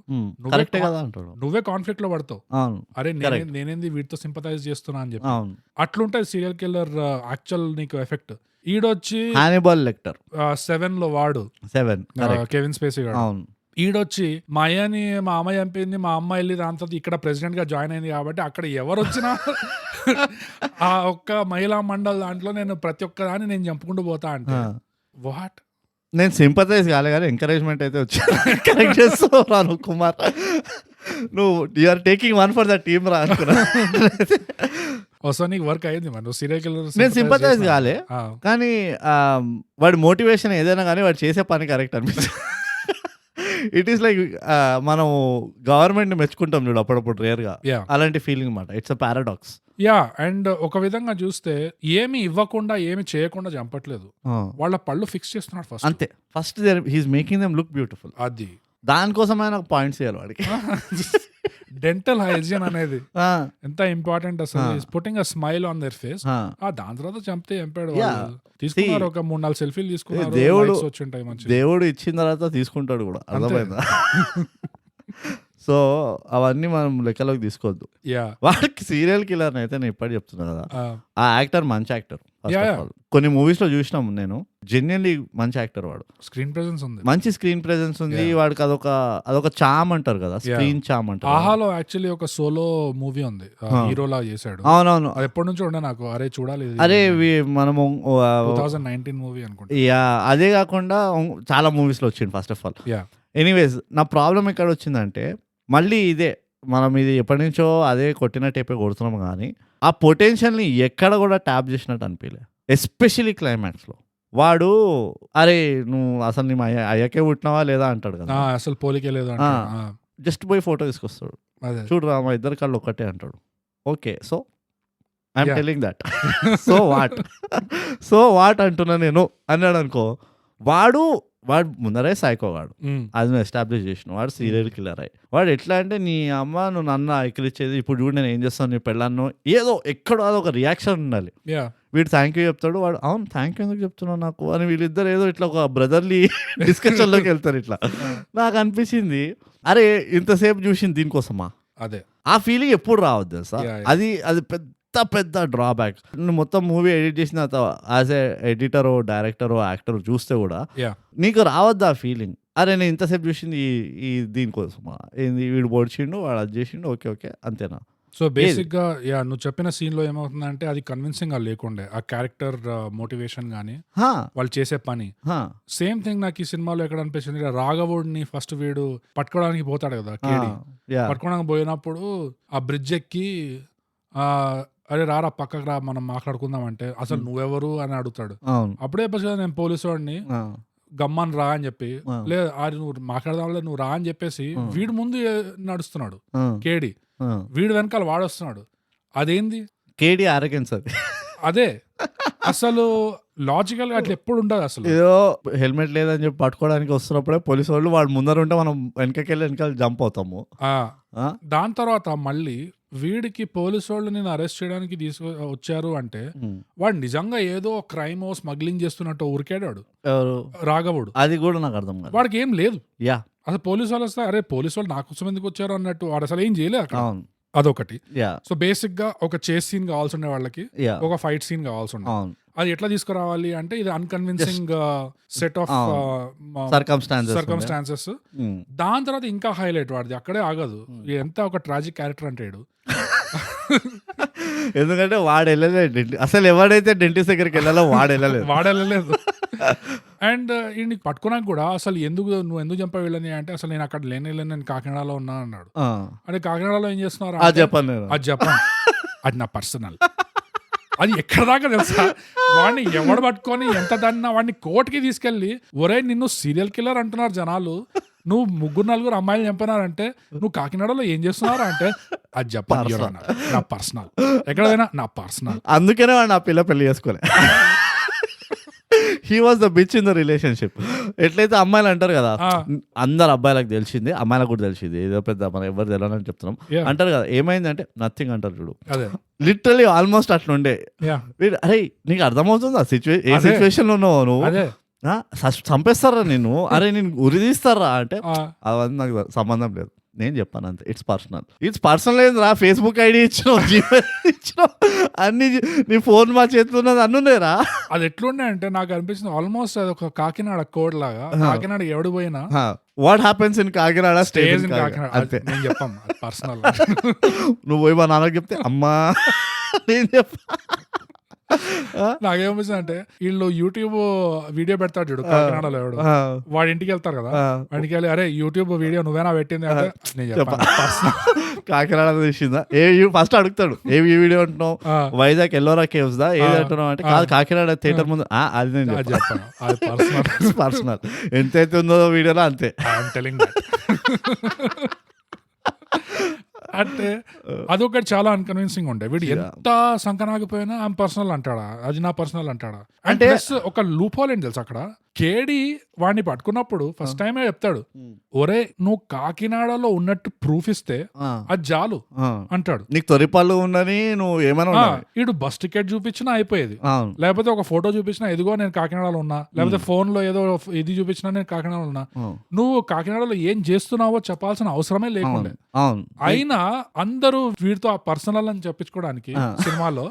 కరెక్టే కదా అంటాడు. నువ్వే కాన్ఫ్లిక్ట్ లో పడతావు, అవును అరే Correct. నేనేంది వీటితో సింపథైజ్ చేస్తున్నా అని చెప్పి. అవును అట్లుంటది సీరియల్ కిల్లర్ యాక్చువల్ నీకు ఎఫెక్ట్. ఈడొచ్చి హానిబల్ లెక్టర్ 7 లో వాడు 7 కెవిన్ స్పేసీ గాడు, అవును ఈడొచ్చి మా అయ్యని మా అమ్మ చంపింది, మా అమ్మ వెళ్ళి దాని తర్వాత ఇక్కడ ప్రెసిడెంట్ గా జాయిన్ అయింది కాబట్టి అక్కడ ఎవరు వచ్చినా ఆ ఒక్క మహిళా మండల్ దాంట్లో నేను ప్రతి ఒక్క దాన్ని నేను చంపుకుంటూ పోతా అంటే వాట్. నేను సింపథైజ్ కాలే కానీ ఎంకరేజ్మెంట్ అయితే వచ్చాను. కరెక్ట్ చేస్తావు రా నువ్వు కుమార్, నువ్వు you're taking one for the team రా అనుకున్నా. వస్తా నీకు వర్క్ అయింది మరి, నువ్వు సీరియల్ కిల్లర్ నేను సింపథైజ్ కాలే కానీ వాడి మోటివేషన్ ఏదైనా కానీ వాడు చేసే పని కరెక్ట్ అనిపిస్తుంది. ఇట్ ఈస్ లైక్ మనం గవర్నమెంట్ మెచ్చుకుంటాం చూడు అప్పుడప్పుడు రేర్గా, అలాంటి ఫీలింగ్ మాట. It's a paradox. Yeah and ఒక విధంగా చూస్తే ఏమి ఇవ్వకుండా ఏమి చేయకుండా చంపట్లేదు, వాళ్ళ పళ్ళు ఫిక్స్ చేస్తున్నాడు ఫస్ట్. అంతే, first he's making them look beautiful. అది దానికోసమైనా పాయింట్స్ చేయాలి వాడికి. డెంటల్ హైజీన్ అనేది ఎంత ఇంపార్టెంట్ అసలు. Putting a smile on their face. దాని తర్వాత చంపితే చంపాడు. తీసుకున్నారు ఒక 3-4 సెల్ఫీలు తీసుకున్నారు, దేవుడు వచ్చి ఉంటాయి మంచి. దేవుడు ఇచ్చిన తర్వాత తీసుకుంటాడు కూడా, అర్థమైందా? సో అవన్నీ మనం లెక్కలోకి తీసుకోవద్దు. వాడికి సీరియల్ కిల్లర్ అయితే నేను ఇప్పటి చెప్తున్నా కదా, ఆ యాక్టర్ మంచి యాక్టర్. కొన్ని మూవీస్ లో చూసినాం నేను, జెన్యున్లీ మంచి యాక్టర్ వాడు. స్క్రీన్ ప్రెజెన్స్ ఉంది, మంచి స్క్రీన్ ప్రెజెన్స్ ఉంది వాడికి. అదొక చామ్ అంటారు కదా, స్క్రీన్ చామ్ అంటారు. ఆహాలో యాక్చువల్లీ ఒక సోలో మూవీ ఉంది, హీరోలా చేశాడు. అవునవును, అది ఎప్పటి నుంచో ఉండే నాకు, అరే చూడాలి. అరే మనము 2019 మూవీ అనుకుంటా. యా, అదే కాకుండా చాలా మూవీస్ లో వచ్చింది ఫస్ట్ ఆఫ్ ఆల్. ఎనీవేస్, నా ప్రాబ్లం ఎక్కడ వచ్చిందంటే మళ్ళీ ఇదే, మనం ఇది ఎప్పటి నుంచో అదే కొట్టిన టేపే కొడుతున్నాం కానీ ఆ పొటెన్షియల్ని ఎక్కడ కూడా ట్యాప్ చేసినట్టు అనిపించలే. ఎస్పెషలీ క్లైమాక్స్లో వాడు అరే నువ్వు అసలు నీ అయ్యకే పుట్టినావా లేదా అంటాడు కదా, అసలు పోలికే లేదు. జస్ట్ పోయి ఫోటో తీసుకొస్తాడు, చూడరా మా ఇద్దరు కళ్ళు ఒక్కటే అంటాడు. Okay, so I'm telling that so what అంటున్నా నేను అన్నాడు అనుకో, వాడు ముందరే సైకోగాడు, అది నువ్వు ఎస్టాబ్లిష్ చేసిన వాడు సీరియల్ కిల్లర్ అయ్యి. వాడు ఎట్లా అంటే నీ అమ్మ నువ్వు నన్ను ఎక్కిరిచ్చేది, ఇప్పుడు చూడు నేను ఏం చేస్తాను నీ పెళ్ళాను, ఏదో ఎక్కడో అదొక రియాక్షన్ ఉండాలి. వీడు థ్యాంక్ యూ చెప్తాడు, వాడు అవును థ్యాంక్ యూ ఎందుకు చెప్తున్నావు నాకు అని, వీళ్ళిద్దరు ఏదో ఇట్లా ఒక బ్రదర్లీ డిస్కషన్లోకి వెళ్తారు. ఇట్లా నాకు అనిపించింది, అరే ఇంతసేపు చూసింది దీనికోసమా, అదే ఆ ఫీలింగ్ ఎప్పుడు రావద్దు తెలుసా. అది పెద్ద డ్రాబ్యాక్. నువ్వు మొత్తం మూవీ ఎడిట్ చేసిన యాజ్ ఏ ఎడిటరో డైరెక్టరో యాక్టర్ చూస్తే కూడా నీకు రావద్దు ఆ ఫీలింగ్, అరే నేను ఇంతసేపు చూసింది ఈ దీనికోసమా, ఏంది వీడు పొడిచిండు వాడు అది చేసిండు, ఓకే ఓకే అంతేనా. సో బేసిక్ గా నువ్వు చెప్పిన సీన్ లో ఏమవుతుందంటే అది కన్విన్సింగ్ గా లేకుండే, ఆ క్యారెక్టర్ మోటివేషన్ గానీ వాళ్ళు చేసే పని. సేమ్ థింగ్ నాకు ఈ సినిమాలో ఎక్కడ అనిపించింది, రాఘవుడిని ఫస్ట్ వీడు పట్టుకోవడానికి పోతాడు కదా, కేడి పట్టుకోవడానికి పోయినప్పుడు ఆ బ్రిడ్జ్ ఎక్కి అరే రారా పక్కకు రా మనం మాట్లాడుకుందాం అంటే అసలు నువ్వెవరు అని అడుగుతాడు. అప్పుడే నేను పోలీసు వాడిని గమ్మని రా అని చెప్పి, లేదు అది నువ్వు మాట్లాడదాం నువ్వు రా అని చెప్పేసి వీడు ముందు నడుస్తున్నాడు కేడి, వీడు వెనకాల వాడొస్తున్నాడు. అదేంది కేడి ఆరోగెన్స్ అది. అదే అసలు లాజికల్ గా అట్లా ఎప్పుడు ఉండదు. అసలు ఏదో హెల్మెట్ లేదని చెప్పి పట్టుకోవడానికి వస్తున్నప్పుడే పోలీసు వాళ్ళు వాడు ముందర ఉంటే మనం వెనకాల జంప్ అవుతాము. దాని తర్వాత మళ్ళీ వీడికి పోలీసు వాళ్ళు నేను అరెస్ట్ చేయడానికి వచ్చారు అంటే వాడు నిజంగా ఏదో క్రైమ్ స్మగ్లింగ్ చేస్తున్నట్టు ఉరికాడాడు రాఘవుడు. అది కూడా నాకు అర్థం కాదు, వాడికి ఏం లేదు. అసలు పోలీసు వాళ్ళు వస్తే అరే పోలీసు వాళ్ళు నా కోసం ఎందుకు వచ్చారు అన్నట్టు, వాడు అసలు ఏం చేయలేదు అక్కడ. అదొకటి. సో బేసిక్ గా ఒక చేస్ సీన్ కావాల్సి ఉండే వాళ్ళకి, ఒక ఫైట్ సీన్ కావాల్సి ఉండే. అది ఎట్లా తీసుకురావాలి అంటే ఇది అన్కన్విన్సింగ్ సెట్ ఆఫ్ సర్కమ్స్టాన్సెస్. దాని తర్వాత ఇంకా హైలైట్ వాడిది అక్కడే ఆగదు, ఎంత ఒక ట్రాజిక్ క్యారెక్టర్ అంటాడు. ఎందుకంటే వాడు వెళ్ళలేదు, అసలు ఎవడైతే డెంటిస్ట్ దగ్గరికి వెళ్ళాలో వాడు వెళ్ళలేదు. వాడలేదు. అండ్ ఈయన పట్టుకున్నాక కూడా అసలు నువ్వు ఎందుకు చంపావు వీళ్ళని అంటే, అసలు నేను అక్కడ లేని నేను కాకినాడలో ఉన్నా అన్నాడు. అంటే కాకినాడలో ఏం చేస్తున్నారు అది చెప్పాను, అది చెప్పాను, అది నా పర్సనల్. అది ఎక్కడ దాకా తెలుసా, వాడిని ఎవడు పట్టుకొని ఎంత దాన్ని వాడిని కోర్టుకి తీసుకెళ్ళి, ఒరే నిన్ను సీరియల్ కిల్లర్ అంటున్నారు జనాలు, నువ్వు 3-4 అమ్మాయిలు చంపినారంటే నువ్వు కాకినాడలో ఏం చేస్తున్నారా అంటే, అది చెప్పాను నా పర్సనల్, ఎక్కడైనా నా పర్సనల్. అందుకనే వాడు నా పిల్ల పెళ్లి చేసుకోలే. He was the bitch in the relationship. ఎట్లయితే అమ్మాయిలు అంటారు కదా, అందరు అబ్బాయిలకు తెలిసింది, అమ్మాయిలకు కూడా తెలిసింది, ఏదో పెద్ద మనం ఎవరు తెలియని చెప్తున్నాం అంటారు కదా, ఏమైందంటే నథింగ్ అంటారు చూడు. లిటరలీ ఆల్మోస్ట్ అట్లుండే. అరే నీకు అర్థమవుతుందా ఏ సిచ్యువేషన్ లో ఉన్నావు నువ్వు, చంపేస్తారా నిన్ను, అరే నేను ఉరిదీస్తారా అంటే అవన్నీ నాకు సంబంధం లేదు, నేను చెప్పాను అంతే, ఇట్స్ పర్సనల్ ఏందిరా, ఫేస్బుక్ ఐడి ఇచ్చినావు, జీమెయిల్ ఇచ్చినావు, అన్ని నీ ఫోన్ మా చేతిలో ఉన్నది అన్నీ ఉన్నాయిరా. అది ఎట్లుండే అంటే నాకు అనిపించింది ఆల్మోస్ట్ అది ఒక కాకినాడ కోడ్ లాగా. కాకినాడ ఎవడు పోయినా what happens in Kakinada stage in Kakinada అంతే. నేను చెప్పాం పర్సనల్. నువ్వు పోయి మా నాన్నకి చెప్తే అమ్మా నేను చెప్పా. నాకేమనిపిస్తుంది అంటే, వీళ్ళు యూట్యూబ్ వీడియో పెడతాడు చూడు కాకినాడలో ఎవడు, వాడి ఇంటికి వెళ్తారు కదా, వాడికి వెళ్ళి అరే యూట్యూబ్ వీడియో నువ్వేనా పెట్టింది అంటే నేను చెప్పాను కాకినాడ తీసిందా, ఫస్ట్ అడుగుతాడు ఏ వీడియో అంటున్నావు, వైజాగ్ ఎల్లోరా కేవ్స్ దా ఏది అంటున్నావు అంటే, కాదు కాకినాడ థియేటర్ ముందు, అది నేను చెప్పాను పర్సనల్. ఎంతైతే ఉందో వీడియోలో అంతే. అంటే అదొకటి చాలా అన్కన్విన్సింగ్ ఉండే. వీడు ఎంత సంకనాగిపోయినా ఆమె పర్సనల్ అంటాడా, అది నా పర్సనల్ అంటాడా. అంటే ఒక లూప్ హోల్ ఏంటి తెలుసు, అక్కడ కేడి వాడిని పట్టుకున్నప్పుడు ఫస్ట్ టైమే చెప్తాడు, ఒరే నువ్వు కాకినాడలో ఉన్నట్టు ప్రూఫ్ ఇస్తే అది చాలు అంటాడు, నీకు తొరిపాలు ఉన్నని నువ్వు ఏమైనా. వీడు బస్ టికెట్ చూపించినా అయిపోయేది, లేకపోతే ఒక ఫోటో చూపించినా ఎదుగో నేను కాకినాడలో ఉన్నా, లేకపోతే ఫోన్ లో ఏదో ఇది చూపించినా నేను కాకినాడలో ఉన్నా. నువ్వు కాకినాడలో ఏం చేస్తున్నావో చెప్పాల్సిన అవసరమే లేకుండా, అయినా అందరూ వీడితో ఆ పర్సనల్ అని చెప్పించుకోవడానికి సినిమాలో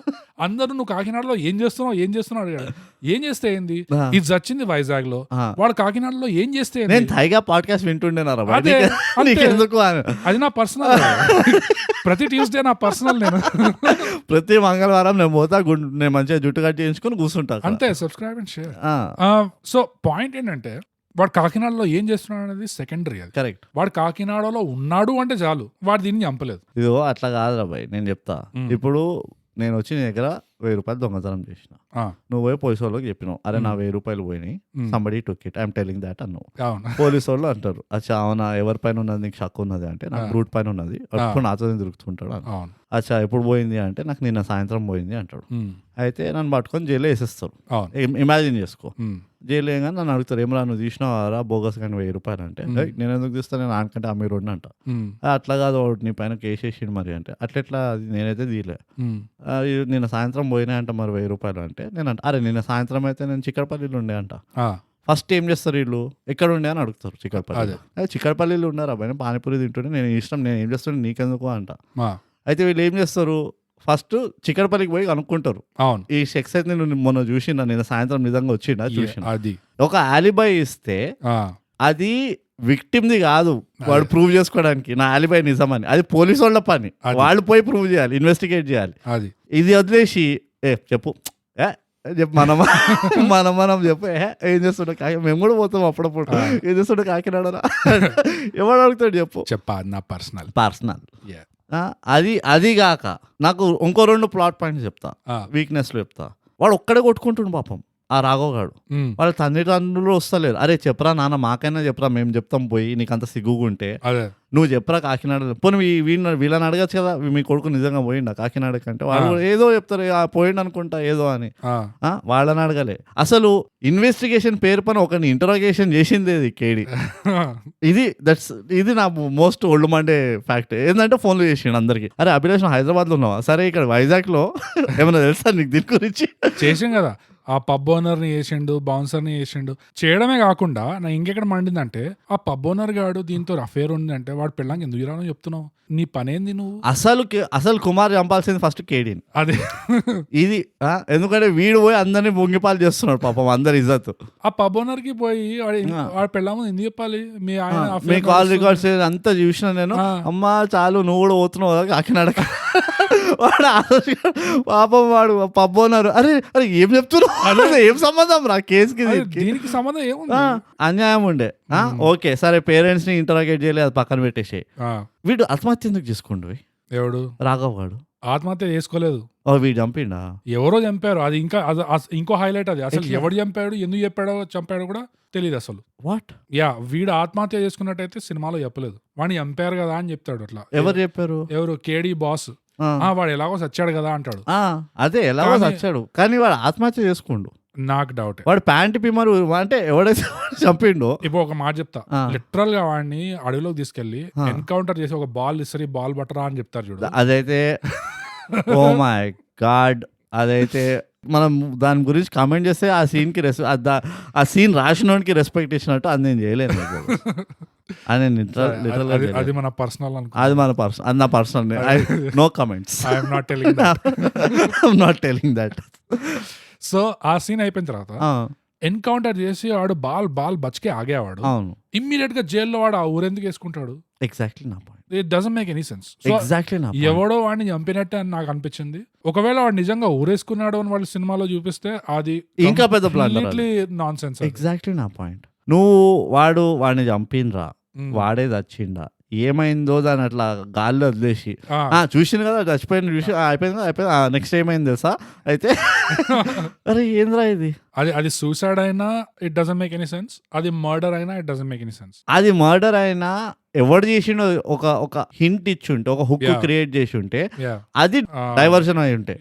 అందరూ నువ్వు కాకినాడలో ఏం చేస్తున్నావు అడిగాడు. ఏం చేస్తే ఏంది, ఇది వచ్చింది వైజాగ్ లో, వాడు కాకినాడలో ఏం చేస్తే నేను థైగా పాడ్కాస్ట్ వింటుండేనారా, అది నా పర్సనల్. ప్రతి ట్యూస్డే నా పర్సనల్, నేను ప్రతి మంగళవారం నేను పోతా, నేను మంచిగా జుట్టు కట్టి చేయించుకొని కూర్చుంటా అంతే. Subscribe and share. So point ఏంటంటే, వాడు కాకినాడలో ఏం చేస్తున్నాడు అనేది సెకండరీ. అది కరెక్ట్. వాడు కాకినాడలో ఉన్నాడు అంటే చాలు, వాడు దీన్ని చంపలేదు. ఇదో అట్లా కాదురా బాయ్, నేను చెప్తా. ఇప్పుడు నేను వచ్చి నీ దగ్గర 1000 రూపాయలు దొంగతనం చేసిన, నువ్వు పోయి పోలీసు వాళ్ళకి చెప్పినావు, అరే నా 1000 రూపాయలు పోయినాయి, somebody took it, I'm telling that అన్నావు. పోలీసు వాళ్ళు అంటారు, అచ్చా అవునా ఎవరి పైన ఉన్నది నీకు షక్ ఉన్నది అంటే, నాకు బ్రూట్ పైన ఉన్నది, ఎప్పుడు నాతో తిరుగుతుంటాడు. అచ్చా ఎప్పుడు పోయింది అంటే, నాకు నిన్న సాయంత్రం పోయింది అంటాడు. అయితే నన్ను పట్టుకొని జైల్లో వేసేస్తారు. ఇమాజిన్ చేసుకో, జైలు వేయగానే నన్ను అడుగుతారు, ఏమరా నువ్వు తీసినావారా బోగస్ కానీ 1000 రూపాయలు అంటే, నేను ఎందుకు తీస్తాను, నేను ఆయనకంటే అమ్మాయి రోడ్ని అంట. అట్లా కాదు వాడు నీ పైన కేసు వేసిండు మరి అంటే, అట్లా అది నేనైతే తీయలే, నిన్న సాయంత్రం పోయినా అంట మరి 1000 రూపాయలు అంటే, నేను అంట అరే నిన్న సాయంత్రం అయితే నేను చిక్కడపల్లిలో ఉండే అంట. ఫస్ట్ ఏం చేస్తారు వీళ్ళు, ఎక్కడ ఉండే అని అడుగుతారు. చిక్కడపల్లి. చిక్కడపల్లిలో ఉన్నారు అబ్బాయి, పానీపూరి తింటుండే, నేను ఇష్టం నేను ఏం చేస్తుండే నీకెందుకు అంట. అయితే వీళ్ళు ఏం చేస్తారు, ఫస్ట్ చిక్కడపల్లికి పోయి కనుక్కుంటారు, ఈ సెక్స్ అయితే నేను మొన్న చూసిండా, నేను సాయంత్రం నిజంగా వచ్చిండా చూసిన, అది ఒక ఆలిబాయ్ ఇస్తే అది విక్టిమ్ది కాదు, వాడు ప్రూవ్ చేసుకోవడానికి నా ఆలిబాయ్ నిజమని, అది పోలీసు వాళ్ళ పని, వాళ్ళు పోయి ప్రూవ్ చేయాలి, ఇన్వెస్టిగేట్ చేయాలి. ఇది వదిలేసి చెప్పు చెప్పు మనం చెప్పు ఏం చేస్తుండే మేము కూడా పోతాం అప్పుడప్పుడు, ఏం చేస్తుండే కాకినాడరా ఎవడు అడుగుతాడు చెప్పు, నా పర్సనల్. అది కాక నాకు ఇంకో 2 ప్లాట్ పాయింట్స్ చెప్తా, వీక్నెస్లు చెప్తా. వాడు ఒక్కడే కొట్టుకుంటుండు పాపం ఆ రాఘవగాడు, వాళ్ళ తల్లిదండ్రులు వస్తలేరు. అరే చెప్పరా నాన్న, మాకైనా చెప్పరా, మేము చెప్తాం పోయి, నీకు అంత సిగ్గుంటే నువ్వు చెప్పరా కాకినాడ. పోనీ వీళ్ళని అడగచ్చు కదా, మీ కొడుకు నిజంగా పోయిండా కాకినాడ కంటే, వాళ్ళు ఏదో చెప్తారు పోయిండు అనుకుంటా ఏదో అని, వాళ్ళని అడగలే. అసలు ఇన్వెస్టిగేషన్ పేరు పైన ఒకరిని ఇంటరోగేషన్ చేసింది కేడి. ఇది నా మోస్ట్ ఒళ్ళు మండే ఫ్యాక్ట్. ఏంటంటే ఫోన్లు చేసిండు అందరికి, అరే అభిలాష్ హైదరాబాద్ లో ఉన్నావా, సరే ఇక్కడ వైజాగ్ లో ఏమైనా తెలుసా నీకు దీని గురించి, చేసాం కదా. ఆ పబ్ ఓనర్ని చేసిండు, బౌన్సర్ని చేసిండు. చేయడమే కాకుండా నా ఇంకెక్కడ మండిందంటే, ఆ పబ్ ఓనర్ గాడు దీంతో అఫేర్ ఉంది అంటే, వాడు పెళ్ళాంగి ఎందుకు ఇరానో చెప్తున్నావు, నీ పనేంది నువ్వు. అసలు కుమార్ చంపాల్సింది ఫస్ట్ కేడీని. అదే ఇది ఎందుకంటే వీడు పోయి అందరినీ బొంగిపాలు చేస్తున్నాడు పాపం, అందరి ఇజ్జత్. ఆ పబ్ ఓనర్ కి పోయి వాడు పెళ్ళాము ఎందుకు చెప్పాలి, మీ కాల్ రికార్డ్స్ అంతా చూసిన నేను, అమ్మా చాలు నువ్వు కూడా పోతున్నావు కాకినాడ, వాడు పాపం వాడు పబ్బోన్నారు. అరే అరే ఏం చెప్తున్నావు, ఏం సంబంధం రా కేసుకి దీనికి సంబంధం ఏముంది? అన్యాయం ఉండే. ఓకే సరే, పేరెంట్స్ ని ఇంటరాగేట్ చేయలేదు, అది పక్కన పెట్టేసి వీడు ఆత్మహత్య ఎందుకు చేసుకుంటు? ఎవడు? రాఘవ్ గాడు ఆత్మహత్య చేసుకోలేదు, వీడు చంపిండా? ఎవరో చంపారు. అది ఇంకా ఇంకో హైలైట్. అది అసలు ఎవడు చంపాడు, ఎందుకు చంపాడో కూడా తెలియదు అసలు. వాట్? వీడు ఆత్మహత్య చేసుకున్నట్టయితే సినిమాలో చెప్పలేదు. వాడిని చంపారు కదా అని చెప్తాడు. అట్లా ఎవరు చెప్పారు? ఎవరు? కేడీ బాస్. వాడు ఎలాగో చచ్చాడు కదా అంటాడు. అదే ఎలాగో చచ్చాడు, కానీ వాడు ఆత్మహత్య చేసుకుండు. నాకు డౌట్. వాడు ప్యాంట్ పిమ్మరు అంటే ఎవడైతే చంపిండో. ఇప్పుడు ఒక మాట చెప్తా, లిటరల్ గా వాడిని అడవిలోకి తీసుకెళ్లి ఎన్కౌంటర్ చేసి ఒక బాల్ ఇసరి బాల్ బట్టరా అని చెప్తారు చూడు. అదైతే ఓ మై గాడ్, అదైతే మనం దాని గురించి కామెంట్ చేస్తే ఆ సీన్ కి ఆ సీన్ రాసినోడికి రెస్పెక్ట్ ఇచ్చినట్టు అది నేను చేయలేను. అది మన పర్సనల్, అది మన పర్సనల్, అది నా personal. No comments, I'm not telling not telling that. So ఆ సీన్ అయిపోయిన తర్వాత ఎన్కౌంటర్ చేసి వాడు బాల్ బచ్కే ఆగేవాడు. ఇమ్మీడియట్ గా జైల్లో వాడు ఆ ఊరెందుకు వేసుకుంటాడు? ఎగ్జాక్ట్లీ నా point. It doesn't make any sense. Exactly నా పాయింట్. ఎవడో వాడిని చంపినట్టే అని నాకు అనిపించింది. ఒకవేళ వాడు నిజంగా ఊరేసుకున్నాడు అని వాళ్ళు సినిమాలో చూపిస్తే అది ఇంకా పెద్ద ప్లాన్, నాన్ సెన్స్. ఎగ్జాక్ట్లీ నా పాయింట్. వాడిని చంపినరా, వాడే చచ్చిండా, ఏమైందో దాని అట్లా గాల్లో వదిలేసి చూసింది కదా చచ్చిపోయిన చూసి అయిపోయింది నెక్స్ట్ ఏమైంది తెలుసా అయితే అరే ఏంద్రా ఇది, అది సూసైడ్ అయినా it doesn't make any sense, అది మర్డర్ అయినా it doesn't make any sense. అది మర్డర్ అయినా ఎవడు చేసిండో ఒక హింట్ ఇచ్చి ఉంటే, ఒక హుక్ క్రియేట్ చేసి ఉంటే అది డైవర్షన్ అయి ఉంటే,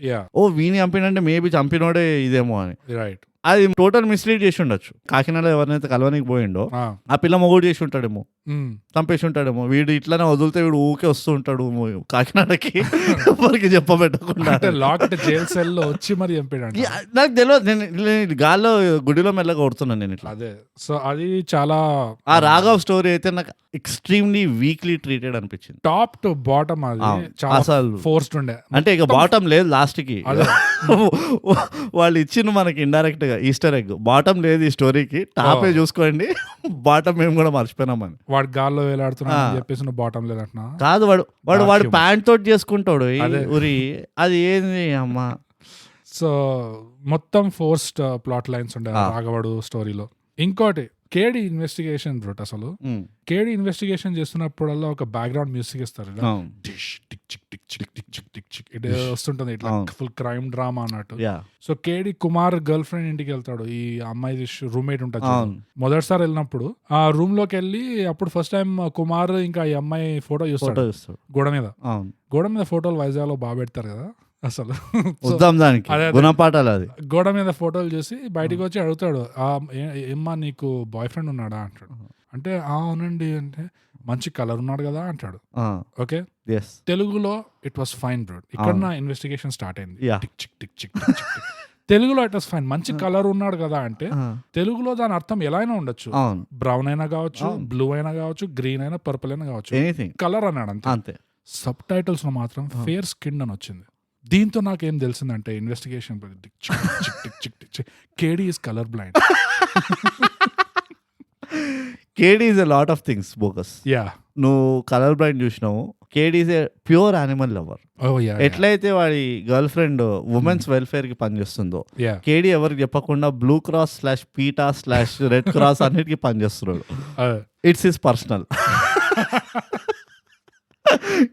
వీని చంపినంటే మేబీ చంపినోడే ఇదేమో అని. రైట్. అది టోటల్ మిస్లీడ్ చేసి ఉండొచ్చు. కాకినాడలో ఎవరినైతే కలవనికి పోయిండో ఆ పిల్ల మొగుడు చేసి ఉంటాడేమో, చంపేసి ఉంటాడేమో. వీడు ఇట్లానే వదిలితే వీడు ఊకే వస్తూ ఉంటాడు కాకినాడకి ఎవరికి చెప్పబెట్టకుండా. జైల్ సెల్ లో వచ్చి మరి చంపాడు. నాకు తెలియదు, నేను గాల్లో గుడిలో మెల్లగా కొడుతున్నాను నేను ఇట్లా. అదే. సో అది చాలా, ఆ రాఘవ్ స్టోరీ అయితే నాకు ఎక్స్ట్రీమ్లీ వీక్లీ ట్రీటెడ్ అనిపించింది. టాప్ టు బాటమ్ అది అసలు ఫోర్స్డ్ ఉండే. అంటే ఇక బాటమ్ లేదు లాస్ట్ కి. వాళ్ళు ఇచ్చిన మనకి ఇండైరెక్ట్ గా ఈస్టర్ ఎగ్. బాటమ్ లేదు ఈ స్టోరీకి, టాపే చూసుకోండి. బాటమ్ మేము కూడా మర్చిపోయినామని. వాడు గాల్లో వేలాడుతున్నా చెప్పేసి బాటమ్ లేదంటున్నా. కాదు, వాడు ప్యాంట్ తోటి చేసుకుంటాడు ఉరి. అది ఏంది అమ్మా. సో మొత్తం ఫోర్స్డ్ ప్లాట్ లైన్స్ ఉండే రాఘవడు స్టోరీలో. ఇంకోటి కేడీ ఇన్వెస్టిగేషన్ బ్రూట్. అసలు కేడీ ఇన్వెస్టిగేషన్ చేస్తున్నప్పుడల్లా ఒక బ్యాక్గ్రౌండ్ మ్యూజిక్ ఇస్తారు, ఇది వస్తుంటుంది ఇట్లా ఫుల్ క్రైమ్ డ్రామా అన్నట్టు. సో కేడీ కుమార్ గర్ల్ ఫ్రెండ్ ఇంటికి వెళ్తాడు, ఈ అమ్మాయి రూమ్మేట్ ఉంటుంది. మొదటిసారి వెళ్ళినప్పుడు ఆ రూమ్ లోకి వెళ్ళి అప్పుడు ఫస్ట్ టైం కుమార్ ఇంకా ఈ అమ్మాయి ఫోటో చూస్తాడు గోడ మీద ఫోటోలు వైజాగ్ లో బాగా పెడతారు కదా అసలు. గోడ మీద ఫోటోలు చూసి బయటికి వచ్చి అడుగుతాడు, ఏమ్మా నీకు బాయ్ ఫ్రెండ్ ఉన్నాడా అంటాడు. అంటే అవునండి అంటే, మంచి కలర్ ఉన్నాడు కదా అంటాడు. ఓకే, తెలుగులో ఇట్ వాస్ ఫైన్ బ్రో. ఇక్కడ నా ఇన్వెస్టిగేషన్ స్టార్ట్ అయింది. తెలుగులో ఇట్ వాస్ ఫైన్, మంచి కలర్ ఉన్నాడు కదా అంటే తెలుగులో దాని అర్థం ఎలా అయినా ఉండొచ్చు. బ్రౌన్ అయినా కావచ్చు, బ్లూ అయినా కావచ్చు, గ్రీన్ అయినా, పర్పుల్ అయినా కావచ్చు, కలర్ అన్నాడు అంతే. సబ్ టైటిల్స్ లో మాత్రం ఫేర్ స్కిన్ అని వచ్చింది. దీంతో నాకేం తెలిసిందంటే investigation KD is colour blind. KD is a lot of things bogus. నువ్వు కలర్ బ్లైండ్ చూసినావు, KD is a pure animal lover. ఎట్లయితే వాడి గర్ల్ ఫ్రెండ్ ఉమెన్స్ వెల్ఫేర్ కి పనిచేస్తుందో, కేడీ ఎవరికి చెప్పకుండా blue cross / PETA / red cross అన్నిటికీ పనిచేస్తున్నాడు. It's his personal.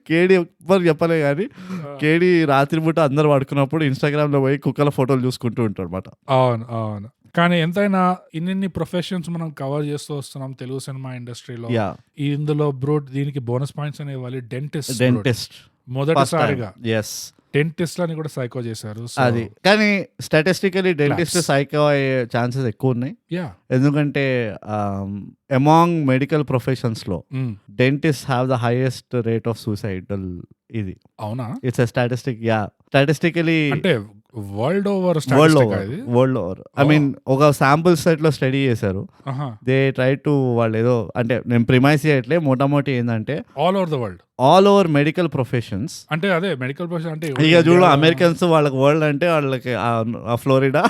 కేడీ ఎవ్వరు చెప్పలే కానీ కేడీ రాత్రి పూట అందరు పడుకున్నప్పుడు ఇన్స్టాగ్రామ్ లో పోయి కుక్కల ఫోటోలు చూసుకుంటూ ఉంటాడు అనమాట. అవును. కానీ ఎంతైనా ఇన్ని ప్రొఫెషన్స్ మనం కవర్ చేస్తూ వస్తున్నాం తెలుగు సినిమా ఇండస్ట్రీలో. ఇందులో బ్రో దీనికి బోనస్ పాయింట్స్ అని ఇవ్వాలి. డెంటిస్ట్ మొదటిసారిగా డెంటిస్ట్ లని కూడా సైకో చేశారు. అది కానీ స్టాటిస్టికలీ డెంటిస్ట్ సైకో అయ్యే ఛాన్సెస్ ఎక్కువ ఉన్నాయి. ఎందుకంటే అమాంగ్ మెడికల్ ప్రొఫెషన్స్ లో dentist have the highest rate of suicidal. ఇది అవునా? It's a statistic. స్టాటిస్టికలీ అంటే వరల్డ్ ఓవర్. ఐ మీన్ ఒక శాంపుల్ సెట్ లో స్టడీ చేశారు. Uh-huh. దే ట్రై టు వాళ్ళు ఏదో అంటే నేను ప్రిమైజ్ చేయట్లే, మోటామోటీ ఏంటంటే all over the world all over medical professions. అంటే అదే మెడికల్ ప్రొఫెషన్ అంటే ఇక చూడు అమెరికన్స్ వాళ్ళకి వరల్డ్ అంటే వాళ్ళకి ఫ్లోరిడా,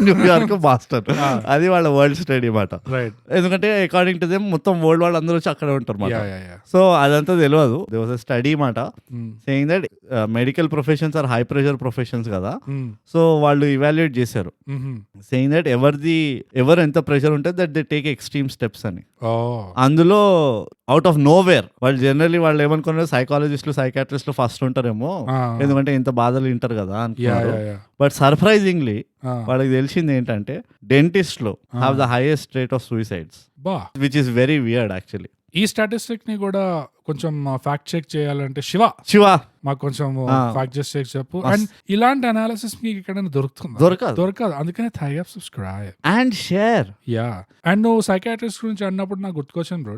న్యూయార్క్, బాస్టన్ అది వాళ్ళ వరల్డ్ స్టడీ మాట. రైట్. ఎందుకంటే అకార్డింగ్ టు దెమ్ మొత్తం వరల్డ్ వాళ్ళు అందరూ వచ్చి అక్కడ ఉంటారు మాట. సో అదంతా తెలియదు. దే వాజ్ స్టడీ మాట saying that medical professions are high pressure professions కదా. సో వాళ్ళు ఇవాల్యుయేట్ చేశారు సేయింగ్ దట్ ఎవరు ఎంత ప్రెషర్ ఉంటే that they take extreme steps అని. అందులో అవుట్ ఆఫ్ నోవేర్ వాళ్ళు జనరల్లీ వాళ్ళు ఏమనుకున్నారు సైకాలజిస్టులు సైకాట్రిస్టులు ఫస్ట్ ఉంటారేమో ఎందుకంటే ఇంత బాధలు వింటారు కదా అనుకున్నారు. బట్ సర్ప్రైజింగ్లీ వాళ్ళకి తెలిసింది ఏంటంటే డెంటిస్ట్లు have the highest rate of suicides, which is very weird actually. ఈ స్టాటిస్టిక్ ని కూడా కొంచెం ఫ్యాక్ట్ చెక్ చేయాలంటే శివ మాకు కొంచెం ఫ్యాక్ట్ చెక్ చెప్పు. అండ్ ఇలాంటి అనాలిసిస్ మీకు ఎక్కడైనా దొరకదు. అందుకనే సబ్స్క్రైబ్ అండ్ షేర్. అండ్ నువ్వు సైకాట్రిస్ట్ గురించి అన్నప్పుడు నాకు గుర్తుకొచ్చాను బ్రో,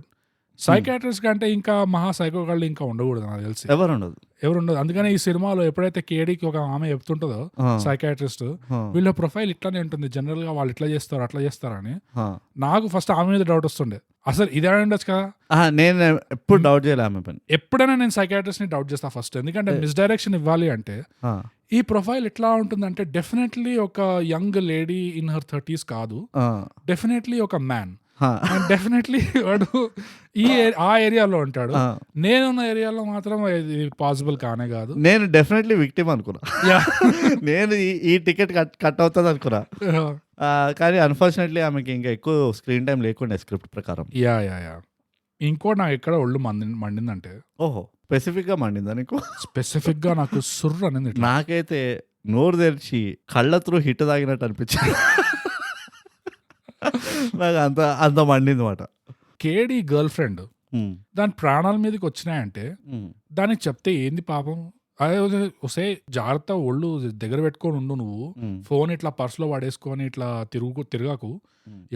సైకాట్రిస్ట్ కంటే ఇంకా మహా సైకోగాళ్ళు ఇంకా ఉండకూడదు నాకు తెలిసి. ఎవరు ఉండదు. అందుకనే ఈ సినిమాలో ఎప్పుడైతే కేడీకి ఒక ఆమె చెప్తుంటుందో సైకాట్రిస్ట్, వీళ్ళ ప్రొఫైల్ ఇట్లానే ఉంటుంది జనరల్ గా, వాళ్ళు ఇట్లా చేస్తారు అట్లా చేస్తారని. నాకు ఫస్ట్ ఆమె మీద డౌట్ వస్తుండే, అసలు ఇదే ఉండొచ్చు కదా. నేను ఎప్పుడు డౌట్ చేయలే ఆమె పని. ఎప్పుడైనా నేను సైకాట్రిస్ట్ ని డౌట్ చేస్తా ఫస్ట్, ఎందుకంటే మిస్డైరెక్షన్ ఇవ్వాలి అంటే. ఈ ప్రొఫైల్ ఎట్లా ఉంటుందంటే డెఫినెట్లీ ఒక young lady in her 30s కాదు, డెఫినెట్లీ ఒక మ్యాన్, డెఫినెట్లీ వాడు ఆ ఏరియాలో ఉంటాడు. నేనున్న ఏరియాలో మాత్రం ఇది పాసిబుల్ కానే కాదు. నేను డెఫినెట్లీ విక్టిమ్ అనుకున్నా. నేను ఈ టికెట్ కట్ అవుతుంది అనుకున్నా, కానీ అన్ఫార్చునేట్లీ ఆమెకి ఇంకా ఎక్కువ స్క్రీన్ టైం లేకుండా స్క్రిప్ట్ ప్రకారం. ఇంకో నాకు ఎక్కడ ఒళ్ళు మండిందంటే, ఓహో స్పెసిఫిక్ గా మండిందా నీకు? స్పెసిఫిక్ గా నాకు సుర్రు అనేది. నాకైతే నోరు తెరిచి కళ్ళ త్రూ హిట్ తాగినట్టు అనిపించింది. నాకు అంత మండింది మాట. కేడీ గర్ల్ ఫ్రెండ్ దాని ప్రాణాల మీదకి వచ్చినాయంటే దానికి చెప్తే ఏంది పాపం. అదే వస్తే జాగ్రత్త ఒళ్ళు దగ్గర పెట్టుకొని ఉండు, నువ్వు ఫోన్ ఇట్లా పర్సులో పడేసుకొని ఇట్లా తిరగకు,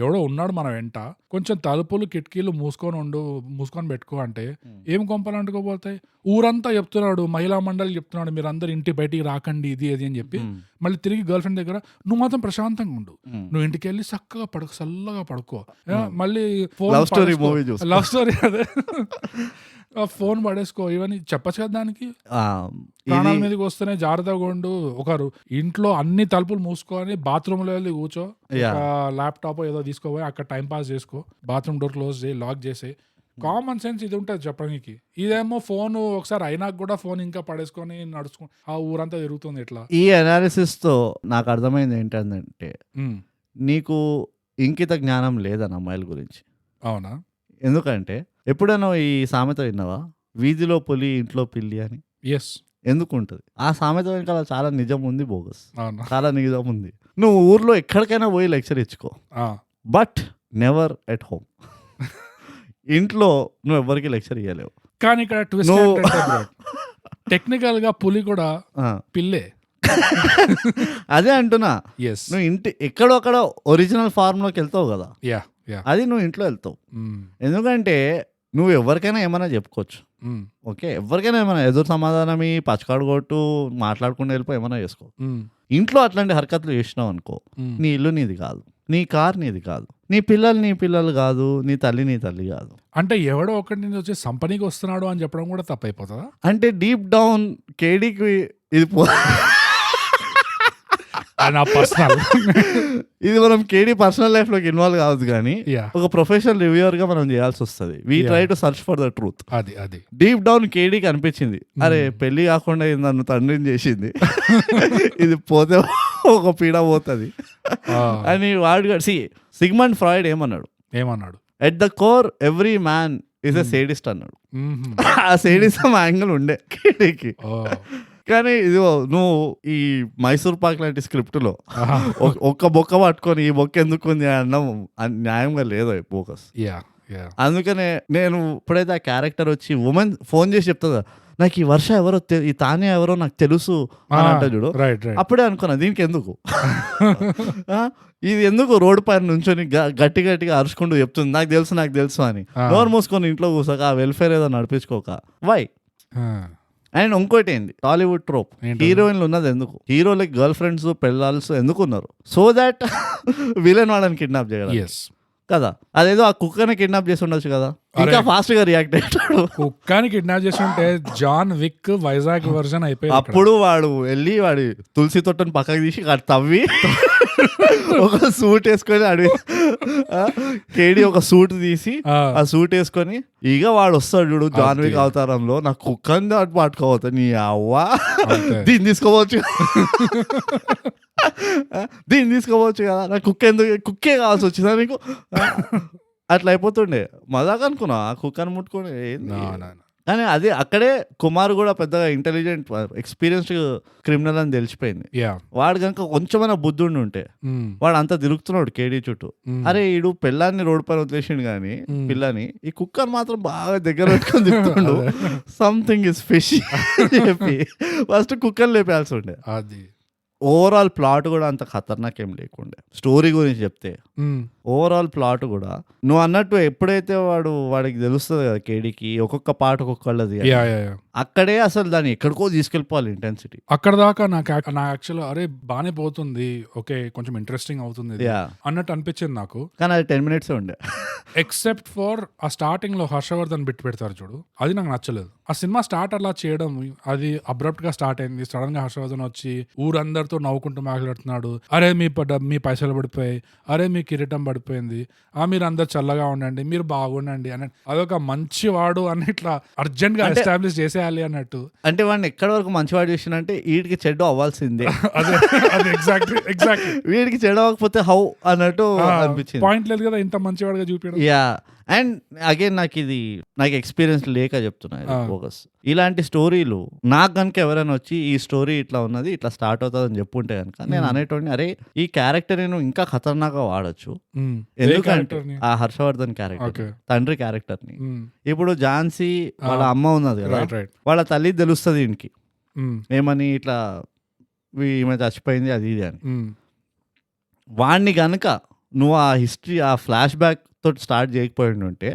ఎవడో ఉన్నాడు మన వెంట, కొంచెం తలుపులు కిటికీలు మూసుకొని పెట్టుకో అంటే ఏం కొంపలు అంటుకోపోతాయి. ఊరంతా చెప్తున్నాడు, మహిళా మండలి చెప్తున్నాడు మీరందరూ ఇంటి బయటికి రాకండి ఇది అది అని చెప్పి, మళ్ళీ తిరిగి గర్ల్ ఫ్రెండ్ దగ్గర నువ్వు మాత్రం ప్రశాంతంగా ఉండు, నువ్వు ఇంటికి వెళ్ళి చక్కగా చల్లగా పడుకో, మళ్ళీ లవ్ స్టోరీ అదే ఫోన్ పడేసుకో, ఇవన్నీ చెప్పచ్చు కదా. దానికి ప్రాణాల మీదకి వస్తేనే జాగ్రత్తగా ఉండు, ఒకరు ఇంట్లో అన్ని తలుపులు మూసుకొని బాత్రూమ్ లో వెళ్ళి కూర్చో, ల్యాప్టాప్ ఏదో తీసుకోపోయి అక్కడ టైం పాస్ చేసుకో, బాత్రూమ్ డోర్ క్లోజ్ చేయి, లాక్ చేసి. కామన్ సెన్స్ ఇది ఉంటుంది చెప్పడానికి. ఇదేమో ఫోన్ ఒకసారి అయినాక కూడా ఫోన్ ఇంకా పడేసుకొని నడుచుకో ఆ ఊరంతా తిరుగుతుంది ఇట్లా. ఈ అనాలిసిస్ తో నాకు అర్థమైంది ఏంటంటే నీకు ఇంకిత జ్ఞానం లేదని అమ్మాయిల గురించి. అవునా? ఎందుకంటే ఎప్పుడైనా ఈ సామెత విన్నావా, వీధిలో పులి ఇంట్లో పిల్లి అని? ఎస్. ఎందుకు ఉంటుంది ఆ సామెత వెనకాల చాలా నిజం ఉంది, బోగస్ చాలా నిజం ఉంది. నువ్వు ఊర్లో ఎక్కడికైనా పోయి లెక్చర్ ఇచ్చుకో, బట్ నెవర్ ఎట్ హోమ్. ఇంట్లో నువ్వు ఎవరికి లెక్చర్ ఇవ్వలేవు. కానీ ఇక్కడ టెక్నికల్ గా పులి కూడా పిల్లే. అదే అంటున్నా, నువ్వు ఇంటి ఎక్కడో అక్కడ ఒరిజినల్ ఫార్మ్ లోకి వెళ్తావు కదా, అది నువ్వు ఇంట్లో వెళ్తావు. ఎందుకంటే నువ్వు ఎవరికైనా ఏమైనా చెప్పుకోవచ్చు, ఓకే, ఎవరికైనా ఏమైనా ఎదురు సమాధానం పచ్చకాడు కొట్టు మాట్లాడుకుంటూ వెళ్ళిపో ఏమైనా చేసుకో. ఇంట్లో అట్లాంటి హరకతులు చేసినావు అనుకో, నీ ఇల్లు నీది కాదు, నీ కార్ నీది కాదు, నీ పిల్లలు కాదు, నీ తల్లి కాదు. అంటే ఎవడో ఒకటి నుంచి వచ్చి సంపనీకి వస్తున్నాడు అని చెప్పడం కూడా తప్పైపోతుందా? అంటే డీప్ డౌన్ కేడీకి ఇది ఇది మనం కేడీ పర్సనల్ లైఫ్ లోకి ఇన్వాల్వ్ కావద్దు, కానీ ఒక ప్రొఫెషనల్ రివ్యూవర్ గా మనం చేయాల్సి వస్తుంది. We try to search for the truth. అది డీప్ డౌన్ కేడీకి అనిపించింది, అరే పెళ్లి కాకుండా నన్ను తండ్రిని చేసింది, ఇది పోతే ఒక పీడ పోతుంది అని. వాడు సిగ్మండ్ ఫ్రాయిడ్ ఏమన్నాడు at the core every man is a sadist అన్నాడు. ఆ సేడిజం యాంగిల్ ఉండే కేడీకి. కానీ ఇది నువ్వు ఈ మైసూర్ పాక్ లాంటి స్క్రిప్ట్ లో ఒక్క బొక్క పట్టుకొని ఈ బొక్క ఎందుకు ఉంది అన్నం న్యాయంగా లేదు ఫోకస్. అందుకనే నేను ఇప్పుడైతే ఆ క్యారెక్టర్ వచ్చి ఉమెన్ ఫోన్ చేసి చెప్తుందా, నాకు ఈ వర్ష ఎవరో ఈ తానే ఎవరో నాకు తెలుసు అని అంట చూడు, అప్పుడే అనుకున్నా దీనికి ఎందుకు ఇది ఎందుకు రోడ్డు పైన నుంచొని గట్టిగా అరుచుకుంటూ చెప్తుంది నాకు తెలుసు అని. నోరు మూసుకొని ఇంట్లో కూర్చోక ఆ వెల్ఫేర్ ఏదో నడిపించుకోక వై. అండ్ ఇంకోటి ఏంది, టాలీవుడ్ ట్రోప్, హీరోయిన్లు ఉన్నది ఎందుకు, హీరోలకి గర్ల్ ఫ్రెండ్స్ పెళ్ళాల్సి ఎందుకు ఉన్నారు, సో దాట్ విలన్ వాళ్ళని కిడ్నాప్ చేయడం కదా. అదేదో ఆ కుక్కని కిడ్నాప్ చేసి ఉండొచ్చు కదా. ఇంకా ఫాస్ట్ గా రియాక్ట్ అయ్యాడు. కుక్కని కిడ్నాప్ చేసి ఉంటే జాన్ విక్ వైజాగ్ వర్జన్ అయిపోయింది. అప్పుడు వాడు వెళ్ళి వాడి తులసి తొట్టని పక్కకి తీసి అక్కడ తవ్వి ఒక సూట్ వేసుకొని అడిగి కేడి ఒక సూట్ తీసి ఆ సూట్ వేసుకొని ఇక వాడు వస్తాడు చూడు జాన్ విక్ అవతారంలో, నాకు కుక్కని అటు పట్టుకోవద్దు నీ అవ్వ, దీన్ని తీసుకోవచ్చు దీన్ని తీసుకోవచ్చు కదా, నాకు కుక్కే కావాల్సి వచ్చిందా నీకు, అట్లా అయిపోతుండే. మజాక్ అనుకున్నా కుక్కని ముట్టుకొని. కానీ అదే అక్కడే కుమార్ కూడా పెద్దగా ఇంటెలిజెంట్ ఎక్స్పీరియన్స్డ్ క్రిమినల్ అని తెలిసిపోయింది. వాడు కనుక కొంచెమైనా బుద్ధుండి ఉంటే వాడు అంతా తిరుగుతున్నాడు కేడీ చుట్టూ. అరే ఈడు పిల్లాన్ని రోడ్ పైన వదిలేసిండు కానీ పిల్లని, ఈ కుక్కర్ మాత్రం బాగా దగ్గర పెట్టుకొని తిరుగుతుండు, సంథింగ్ ఇస్ ఫిష్ చెప్పి ఫస్ట్ కుక్కర్ లేపేయాల్సి ఉండే. అది ఓవరాల్ ప్లాట్ కూడా అంత ఖతర్నాక్ ఏం లేకుండే. స్టోరీ గురించి చెప్తే ఓవరాల్ ప్లాట్ కూడా నువ్వు అన్నట్టు ఎప్పుడైతే వాడికి తెలుస్తుంది కదా కేడీకి ఒక్కొక్క పాట ఒక్కొక్కళ్ళది, అక్కడే అసలు దాన్ని ఎక్కడికో తీసుకెళ్ళిపోవాలి ఇంటెన్సిటీ. అక్కడ దాకా నాకు యాక్చువల్ అరే బానే పోతుంది, ఓకే కొంచెం ఇంట్రెస్టింగ్ అవుతుంది అన్నట్టు అనిపించింది నాకు. కానీ అది 10 minutes ఉండే. ఎక్సెప్ట్ ఫర్ ఆ స్టార్టింగ్ లో హర్షవర్ధన్ బిట్ పెడతారు చూడు, అది నాకు నచ్చలేదు. ఆ సినిమా స్టార్ట్ అలా చేయడం, అది అబ్రప్ట్ గా స్టార్ట్ అయింది. సడన్ గా హర్షవర్ధన్ వచ్చి ఊరందరితో నవ్వుకుంటూ మాట్లాడుతున్నాడు, అరే మీ పైసలు పడిపోయాయి, అరే మీ కిరీటం పడిపోయింది, మీరు అందరు చల్లగా ఉండండి, మీరు బాగుండండి అని, అదొక మంచివాడు అని ఇట్లా అర్జెంట్ గా ఎస్టాబ్లిష్ చేసేయాలి అన్నట్టు. అంటే వాడిని ఎక్కడి వరకు మంచివాడు చేసినంటే వీడికి చెడ్డ అవ్వాల్సిందే. అదే ఎగ్జాక్ట్లీ వీడికి చెడ్డ అవ్వకపోతే హౌ అన్నట్టు అనిపించింది. పాయింట్ లేదు కదా ఇంత మంచివాడుగా చూపించడం. అండ్ అగైన్ నాకు ఎక్స్పీరియన్స్ లేక చెప్తున్నా ఫోకస్. ఇలాంటి స్టోరీలు నాకు కనుక ఎవరైనా వచ్చి ఈ స్టోరీ ఇట్లా ఉన్నది ఇట్లా స్టార్ట్ అవుతుంది అని చెప్పుంటే కనుక నేను అనేటోడిని, అరే ఈ క్యారెక్టర్ నేను ఇంకా ఖతర్నాక్గా వాడచ్చు. ఎందుకంటే ఆ హర్షవర్ధన్ క్యారెక్టర్ తండ్రి క్యారెక్టర్ ని ఇప్పుడు ఝాన్సీ వాళ్ళ అమ్మ ఉన్నది కదా, వాళ్ళ తల్లి తెలుస్తుంది ఈయనకి ఏమని, ఇట్లా ఈమె చచ్చిపోయింది అది ఇది అని. వాడిని గనక నువ్వు ఆ హిస్టరీ ఆ ఫ్లాష్ బ్యాక్ తోటి స్టార్ట్ చేయకపోయి ఉంటే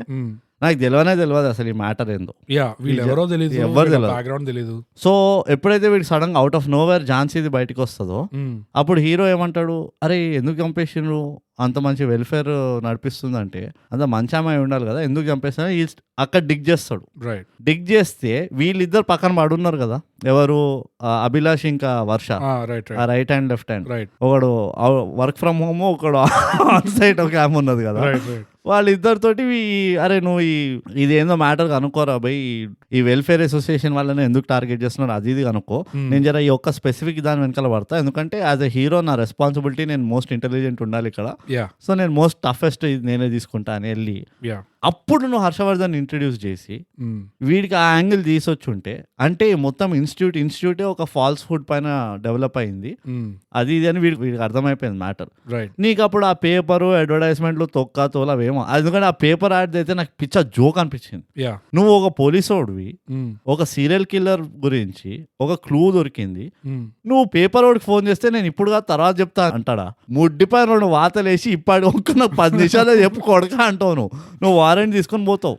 నాకు తెలియదు అసలు ఈ మ్యాటర్ ఏందో, ఎవరు తెలియదు. సో ఎప్పుడైతే వీడికి సడన్ గా అవుట్ ఆఫ్ నోవేర్ ఝాన్సీది బయటకు వస్తుందో అప్పుడు హీరో ఏమంటాడు, అరే ఎందుకు చంపేసిండ్రు, అంత మంచి వెల్ఫేర్ నడిపిస్తుందంటే అంత మంచి అమ్మాయి ఉండాలి కదా, ఎందుకు చంపేస్తా అక్కడ డిగ్ చేస్తాడు. డిగ్ చేస్తే వీళ్ళిద్దరు పక్కన పడున్నారు కదా, ఎవరు అభిలాష్ ఇంకా వర్ష, రైట్ హ్యాండ్ లెఫ్ట్ హ్యాండ్, ఒకడు వర్క్ ఫ్రమ్ హోమ్ ఒకడు ఆన్ సైట్ ఒక ఆమె ఉన్నది కదా, వాళ్ళిద్దరితోటి అరే నువ్వు ఇదేందో మ్యాటర్ కనుక్కోరా బై, ఈ వెల్ఫేర్ అసోసియేషన్ వాళ్ళని ఎందుకు టార్గెట్ చేస్తున్నారు అది ఇది కనుక్కో, నేను జర ఈ ఒక్క స్పెసిఫిక్ దాని వెనకాల పడతా, ఎందుకంటే యాజ్ ఎ హీరో నా రెస్పాన్సిబిలిటీ, నేను మోస్ట్ ఇంటెలిజెంట్ ఉండాలి ఇక్కడ, సో నేను మోస్ట్ టఫెస్ట్ నేనే తీసుకుంటా అని వెళ్ళి అప్పుడు నువ్వు హర్షవర్ధన్ ఇంట్రడ్యూస్ చేసి వీడికి ఆ యాంగిల్ తీసుకొచ్చుంటే, అంటే మొత్తం ఇన్స్టిట్యూటే ఒక ఫాల్స్ హుడ్ పైన డెవలప్ అయింది అది ఇది అని వీడికి అర్థమైపోయింది మ్యాటర్. నీకు అప్పుడు ఆ పేపరు అడ్వర్టైజ్మెంట్లు తొక్క తోలవేమో, ఎందుకంటే ఆ పేపర్ యాడ్ అయితే నాకు పిచ్చ జోక్ అనిపించింది. నువ్వు ఒక పోలీసోడివి, ఒక సీరియల్ కిల్లర్ గురించి ఒక క్లూ దొరికింది, నువ్వు పేపర్ వాడికి ఫోన్ చేస్తే నేను ఇప్పుడు తర్వాత చెప్తా అంటాడా, ముడ్డి పైన 2 వాతలేసి ఇప్పటి ఒక్క 10 నిమిషాలు చెప్పు కొడక అంటావు, నువ్వు వారెంట్ తీసుకొని పోతావు.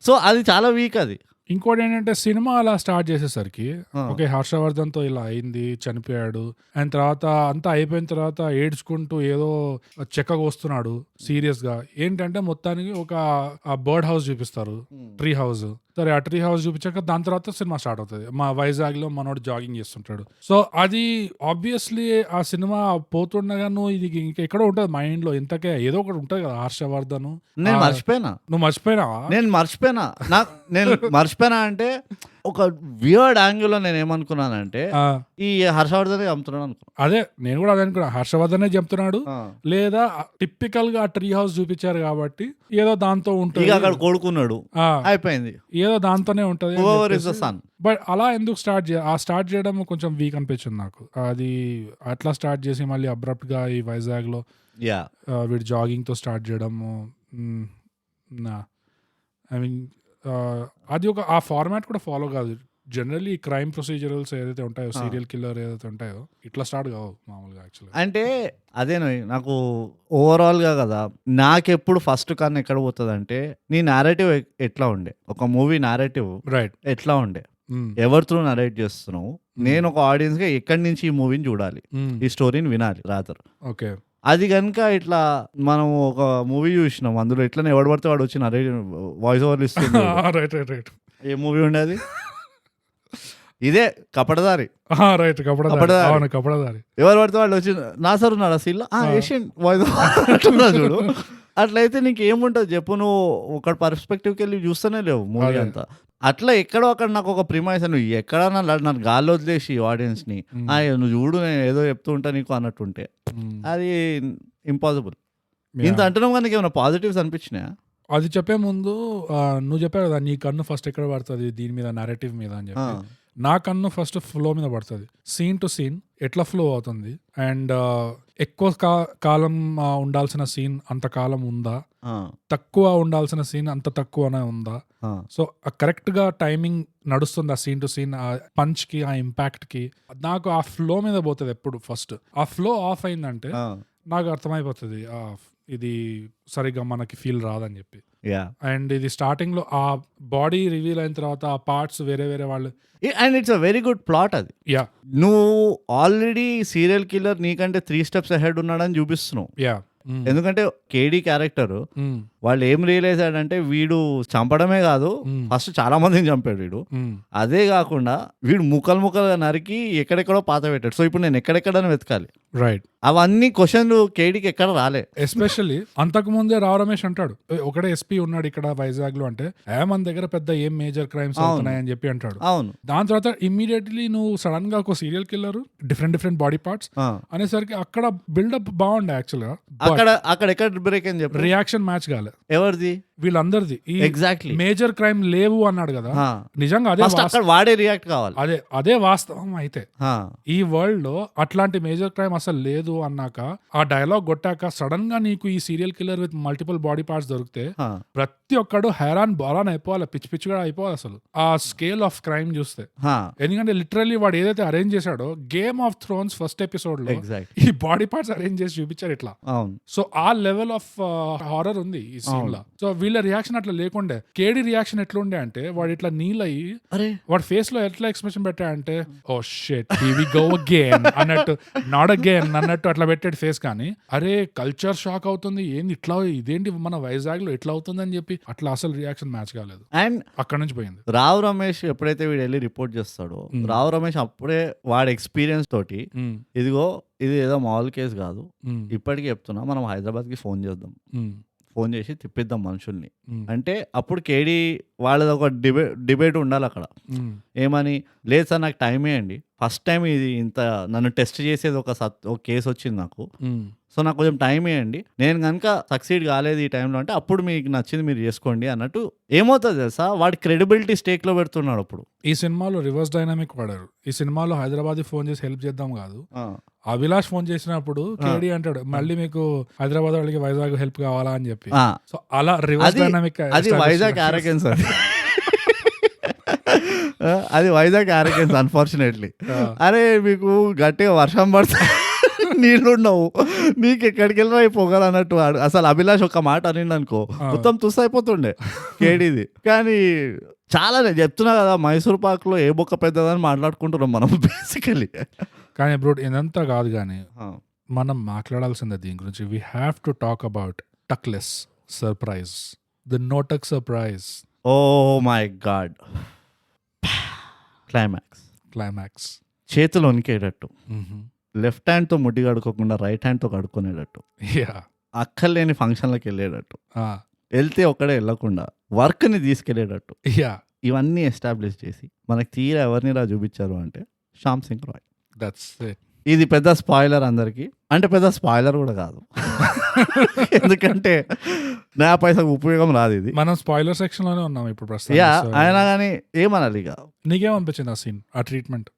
సో అది చాలా వీక్. అది ఇంకోటి ఏంటంటే సినిమా అలా స్టార్ట్ చేసేసరికి ఓకే హర్షవర్ధన్ తో ఇలా అయింది, చనిపోయాడు, అండ్ తర్వాత అంతా అయిపోయిన తర్వాత ఏడ్చుకుంటూ ఏదో చెక్కగా వస్తున్నాడు సీరియస్ గా. ఏంటంటే మొత్తానికి ఒక బర్డ్ హౌస్ చూపిస్తారు, ట్రీ హౌస్. సరే ఆ ట్రీ హౌస్ చూపించాక దాని తర్వాత సినిమా స్టార్ట్ అవుతుంది. మా వైజాగ్ లో మనోడు జాగింగ్ చేస్తుంటాడు. సో అది ఆబ్వియస్లీ ఆ సినిమా పోతుండగా నువ్వు ఇది ఇంకా ఎక్కడో ఉంటుంది మైండ్ లో, ఇంతకే ఏదో ఒకటి ఉంటుంది కదా హర్షవర్ధన్. నేను మర్చిపోయినా. నువ్వు మర్చిపోయినావా? నేను మర్చిపోయినా అంటే ఒక వియర్డ్ యాంగిల్ లో నేను ఏమనుకున్నానంటే ఈ హర్షవర్ధన్ చంపుతున్నాడు అనుకున్నా. అదే నేను కూడా అదే అనుకున్నా, హర్షవర్ధనే చంపుతున్నాడు, లేదా టిపికల్ గా ట్రీ హౌస్ చూపించారు కాబట్టి ఏదో దాంతో ఉంటుంది, అక్కడ కొడుకున్నాడు అయిపోయింది, ఏదో దాంతోనే ఉంటది. బట్ అలా ఎందుకు స్టార్ట్ చేయడం కొంచెం వీక్ అనిపించింది నాకు. అది అట్లా స్టార్ట్ చేసి మళ్ళీ అబ్రప్ట్ గా ఈ వైజాగ్ లో వీడు జాగింగ్ తో స్టార్ట్ చేయడము, ఐ మీన్ అది ఒక ఆ ఫార్మాట్ కూడా ఫాలో కాదు. జనరల్లీ క్రైమ్ ప్రొసీజరల్స్ ఏదైతే ఉంటాయో, సీరియల్ కిల్లర్ ఏదైతే ఉంటాయో ఇట్లా స్టార్ట్ కావు మామూలుగా. యాక్చువల్లీ అంటే అదే నాకు ఓవరాల్ గా కదా, నాకెప్పుడు ఫస్ట్ కన్నా ఎక్కడ పోతుంది అంటే నీ నారేటివ్ ఎట్లా ఉండే, ఒక మూవీ నారేటివ్ ఎట్లా ఉండే, ఎవరి త్రూ నరేట్ చేస్తున్నావు, నేను ఒక ఆడియన్స్ గా ఎక్కడి నుంచి ఈ మూవీని చూడాలి, ఈ స్టోరీని వినాలి రాదర్. ఓకే అది కనుక ఇట్లా మనం ఒక మూవీ చూసినాం, అందులో ఇట్లనే ఎవడు పడితే వాడు వచ్చి అరే వాయిస్ ఓవర్లు ఇస్తుంది. రైట్ ఏ మూవీ ఉండేది? ఇదే కపటదారి. రైట్ కపటదారి. కపడదారి ఎవరు పడితే వాళ్ళు వచ్చి నా సార్ ఉన్నాడు సీన్లో ఏషియన్ వాయిస్ ఓవర్ చూడు. అట్లయితే నీకు ఏముంటుంది చెప్పు, నువ్వు ఒక పర్స్పెక్టివ్కి వెళ్ళి చూస్తూనే లేవు మూవీ అంతా. అట్లా ఎక్కడో అక్కడ నాకు ఒక ప్రిమైస్, నువ్వు ఎక్కడన్నా నన్ను గాల్లో వదిలేసి ఆడియన్స్ని నువ్వు చూడు నేను ఏదో చెప్తూ ఉంటా నీకు అన్నట్టుంటే అది ఇంపాసిబుల్. ఇంత అంటున్నాం కానీ ఏమైనా పాజిటివ్స్ అనిపించినాయా? అది చెప్పే ముందు నువ్వు చెప్పావు కదా నీ కన్ను ఫస్ట్ ఎక్కడ పడుతుంది దీని మీద నరేటివ్ మీద అని చెప్పి. నా కన్ను ఫస్ట్ ఫ్లో మీద పడుతుంది. సీన్ టు సీన్ ఎట్లా ఫ్లో అవుతుంది అండ్ ఎక్కువ కాలం ఉండాల్సిన సీన్ అంతకాలం ఉందా, తక్కువ ఉండాల్సిన సీన్ అంత తక్కువనే ఉందా, సో కరెక్ట్ గా టైమింగ్ నడుస్తుంది ఆ సీన్ టు సీన్, ఆ పంచ్ కి ఆ ఇంపాక్ట్ కి. నాకు ఆ ఫ్లో మీద పోతుంది ఎప్పుడు. ఫస్ట్ ఆ ఫ్లో ఆఫ్ అయిందంటే నాకు అర్థమైపోతుంది ఇది సరిగ్గా మనకి ఫీల్ రాదని చెప్పి. అండ్ ఇది స్టార్టింగ్ లో ఆ బాడీ రివీల్ అయిన తర్వాత ఆ పార్ట్స్ వేరే వేరే వాళ్ళు, and it's a very good plot అది. నువ్వు ఆల్రెడీ సీరియల్ కిల్లర్ నీకంటే 3 steps అహెడ్ ఉన్నాడని చూపిస్తున్నావు. ఎందుకంటే కేడీ క్యారెక్టర్ వాళ్ళు ఏం రియలైజ్ అయ్యాడంటే వీడు చంపడమే కాదు, ఫస్ట్ చాలా మందిని చంపాడు వీడు. అదే కాకుండా వీడు ముక్కలుగా నరికి ఎక్కడెక్కడో పాత పెట్టాడు. సో ఇప్పుడు నేను ఎక్కడెక్కడని వెతకాలి. రైట్. అవన్నీ క్వశ్చన్లు కేడీకి ఎక్కడ రాలే. ఎస్పెషల్లీ అంతకు ముందే రావు రమేష్ అంటాడు ఒకటే ఎస్పీ ఉన్నాడు ఇక్కడ వైజాగ్ లో అంటే మన దగ్గర పెద్ద ఏం మేజర్ క్రైమ్స్ అవుతున్నాయని చెప్పి అంటాడు. అవును. దాని తర్వాత ఇమ్మీడియట్లీ నువ్వు సడన్ గా ఒక serial killer different body parts అనేసరికి అక్కడ బిల్డప్ బాగుండే యాక్చువల్ గా. అక్కడ ఎక్కడ బ్రేక్ అని చెప్పి రియాక్షన్ మ్యాచ్ కాలే ఎవరిది, వీళ్ళందరిది. ఎగ్జాక్ట్లీ మేజర్ క్రైమ్ లేవు అన్నాడు కదా, నిజంగా అదే వాడే రియాక్ట్ కావాలి. అదే వాస్తవం. అయితే ఈ వరల్డ్ లో అట్లాంటి మేజర్ క్రైమ్ అసలు లేదు అన్నాక ఆ డైలాగ్ కొట్టాక సడన్ గా నీకు ఈ serial killer with multiple body parts దొరికితే ప్రతి ఒక్కడు హైరాన్ బారాన్ అయిపోవాలి, పిచ్చిగా అయిపోవాలి అసలు ఆ స్కేల్ ఆఫ్ క్రైమ్ చూస్తే. ఎందుకంటే లిటరల్లీ వాడు ఏదైతే అరేంజ్ చేశాడో game of Thrones first episode లో ఈ బాడీ పార్ట్స్ అరేంజ్ చేసి చూపించారు ఇట్లా. సో ఆ లెవెల్ ఆఫ్ హారర్ ఉంది ఈ సీన్ లో. సో వీళ్ళ రియాక్షన్ అట్లా లేకుండే. కేడీ రియాక్షన్ ఎట్లుండే అంటే వాడు ఇట్లా నీలయ్యి వాడి ఫేస్ లో ఎట్లా ఎక్స్ప్రెషన్ పెట్టాడంటే oh shit here we go again అన్నట్టు, నాట్ అగైన్ అన్నట్టు అట్లా పెట్టాడు ఫేస్. కానీ అరే కల్చర్ షాక్ అవుతుంది, ఏంది ఇట్లా ఇదేంటి మన వైజాగ్ లో ఎట్లా అవుతుంది అని చెప్పి అట్లా అసలు రియాక్షన్ మ్యాచ్ కాలేదు. అండ్ అక్కడ నుంచి పోయింది. రావు రమేష్ ఎప్పుడైతే వీడు వెళ్ళి రిపోర్ట్ చేస్తాడో రావు రమేష్ అప్పుడే వాడి ఎక్స్పీరియన్స్ తోటి ఇదిగో ఇది ఏదో మామూలు కేసు కాదు, ఇప్పటికీ చెప్తున్నా మనం హైదరాబాద్ కి ఫోన్ చేద్దాం, ఫోన్ చేసి తిప్పిద్దాం మనుషుల్ని అంటే అప్పుడు కేడీ వాళ్ళది ఒక డిబేట్ ఉండాలి అక్కడ. ఏమని, లేదు సార్ నాకు టైం ఇవ్వండి, ఫస్ట్ టైం ఇది ఇంత నన్ను టెస్ట్ చేసేది ఒక కేసు వచ్చింది నాకు, సో నాకు కొంచెం టైం ఇవ్వండి, నేను కనుక సక్సీడ్ కాలేదు ఈ టైంలో అంటే అప్పుడు మీకు నచ్చింది మీరు చేసుకోండి అన్నట్టు. ఏమవుతుంది తెలుసా, వాడి క్రెడిబిలిటీ స్టేక్ లో పెడుతున్నాడు. అప్పుడు ఈ సినిమాలో రివర్స్ డైనామిక్ వాడారు. ఈ సినిమాలో హైదరాబాద్ ఫోన్ చేసి హెల్ప్ చేద్దాం కాదు, అభిలాష్ ఫోన్ చేసినప్పుడు కేడీ అంటాడు మళ్ళీ మీకు హైదరాబాద్ వాళ్ళకి వైజాగ్ హెల్ప్ కావాలా అని చెప్పి. సో అలా రివర్స్ డైనామిక్. అది వైజాగ్ అరగెన్స్, అది వైజాగ్ అరగెన్స్ అన్ఫార్చునేట్లీ. అరే మీకు గట్టిగా వర్షం పడుతుంది నీళ్ళుండవు, నీకు ఎక్కడికి వెళ్ళినా అయిపోగల అన్నట్టు వాడు. అసలు అభిలాష్ ఒక మాట అనిండు అనుకో మొత్తం తుస్ అయిపోతుండే కేడీది. కానీ చాలా నేను చెప్తున్నా కదా, మైసూర్ పాక్ లో ఏ బొక్క పెద్దదని మాట్లాడుకుంటున్నాం మనం బేసికలీ. కానీ బ్రో ఇదంతా కాదు, కానీ మనం మాట్లాడాల్సిందే దీని గురించి. We have to talk about tuckless surprise, the no tuck surprise. Oh my god, climax చేతులు వణికేటట్టు, లెఫ్ట్ హ్యాండ్ తో ముడ్డి కడుక్కోకుండా రైట్ హ్యాండ్ తో కడుక్కునేటట్టు, అక్కర్లేని ఫంక్షన్లకు వెళ్ళేటట్టు, వెళ్తే ఒక్కడే వెళ్ళకుండా వర్క్ ని తీసుకెళ్లేటట్టు, ఇవన్నీ ఎస్టాబ్లిష్ చేసి మనకి తీరా ఎవరిని రా చూపించారు అంటే శ్యామ్ సింగ్ రాయ్. ఇది పెద్ద స్పాయిలర్ అందరికి, అంటే పెద్ద స్పాయిలర్ కూడా కాదు ఎందుకంటే నా పైసకు ఉపయోగం రాదు ఇది. మనం స్పాయిలర్ సెక్షన్ లోనే ఉన్నాం ఇప్పుడు ప్రస్తుతం. అయినా కానీ ఏమనాలి ఇక. నీకేమనిపించింది ఆ సీన్, ఆ ట్రీట్మెంట్?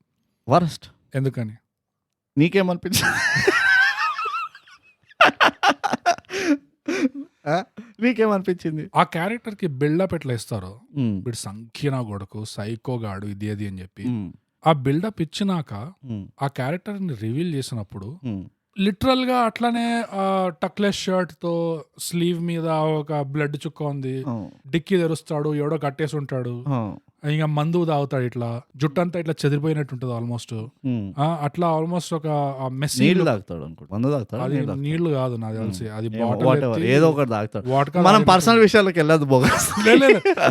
వరస్ట్. ఎందుకని? నీకేమనిపించింది? నీకేమనిపించింది? ఆ క్యారెక్టర్ కి బిల్డప్ ఎట్లా ఇస్తారో, వీడు సంఖ్యనా కొడుకు సైకోగాడు ఇది అది అని చెప్పి ఆ బిల్డప్ ఇచ్చినాక ఆ క్యారెక్టర్ ని రివీల్ చేసినప్పుడు లిటరల్ గా అట్లానే టక్లెస్ షర్ట్ తో స్లీవ్ మీద ఒక బ్లడ్ చుక్క ఉంది, డిక్కీ తెరుస్తాడు, ఎవడో కట్టేసి ఉంటాడు, ఇంకా మందు తాగుతాడు, ఇట్లా జుట్టు అంతా ఇట్లా చెదిరిపోయినట్టు ఉంటుంది ఆల్మోస్ట్. అట్లా ఆల్మోస్ట్ ఒక మెస్సీ నీళ్లు తాగుతాడు అనుకుంటా, మందు తాగుతాడు. అది నీళ్లు కాదు నాకు తెలిసి, అది ఏదో ఒకటి తాగుతాడు. వాటకా మనం పర్సనల్ విషయాలకు వెళ్ళదు బోగస్.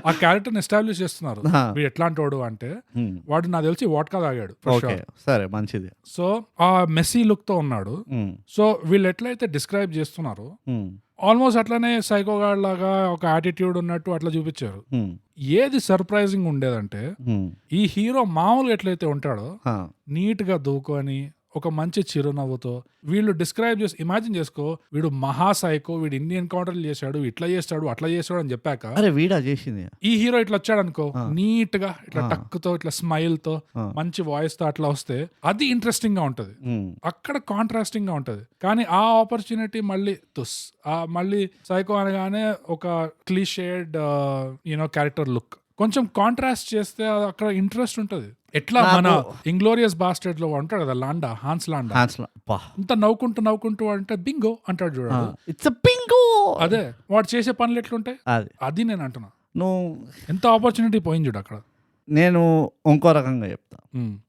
ఆ క్యారెక్టర్ ఎస్టాబ్లిష్ చేస్తున్నారు. వీడు ఎట్లాంటి వాడు అంటే వాడు నాకు తెలిసి వాటకా తాగాడు. సరే మంచిది. సో ఆ మెస్సీ లుక్ తో ఉన్నాడు. సో వీళ్ళు ఎట్లయితే డిస్క్రైబ్ చేస్తున్నారో ఆల్మోస్ట్ అట్లానే సైకోగాడ్ లాగా ఒక యాటిట్యూడ్ ఉన్నట్టు అట్లా చూపించారు. ఏది సర్ప్రైజింగ్ ఉండేదంటే ఈ హీరో మామూలుగా ఎట్లయితే ఉంటాడో నీట్ గా దూకొని ఒక మంచి చిరునవ్వుతో వీళ్ళు డిస్క్రైబ్ చేసి ఇమాజిన్ చేసుకో, వీడు మహా సైకో, వీడు ఇన్ని ఎన్కౌంటర్లు చేశాడు, ఇట్లా చేస్తాడు అట్లా చేస్తాడు అని చెప్పాక వీడా చేసింది ఈ హీరో ఇట్లా వచ్చాడు అనుకో, నీట్ గా ఇట్లా టక్ తో ఇట్లా స్మైల్ తో మంచి వాయిస్ తో అట్లా వస్తే అది ఇంట్రెస్టింగ్ గా ఉంటది, అక్కడ కాంట్రాస్టింగ్ గా ఉంటది. కానీ ఆ ఆపర్చునిటీ మళ్ళీ మళ్ళీ సైకో అనగానే ఒక క్లీషేడ్ క్యారెక్టర్ లుక్ కొంచెం కాంట్రాస్ట్ చేస్తే అక్కడ ఇంట్రెస్ట్ ఉంటది. ఎట్లా మన ఇంగ్లోరియస్ బాస్టర్డ్ లో ఉంటాడు కదా లాండా, హాన్స్ లాండా, అంత నవ్వుకుంటూ అంటే బింగో అంటాడు చూడాడు, ఇట్స్ బింగో. అదే వాడు చేసే పనులు ఎట్లుంటాయి అది నేను అంటున్నా. నువ్వు ఎంత ఆపర్చునిటీ పోయింది చూడు అక్కడ. నేను ఇంకో రకంగా చెప్తా,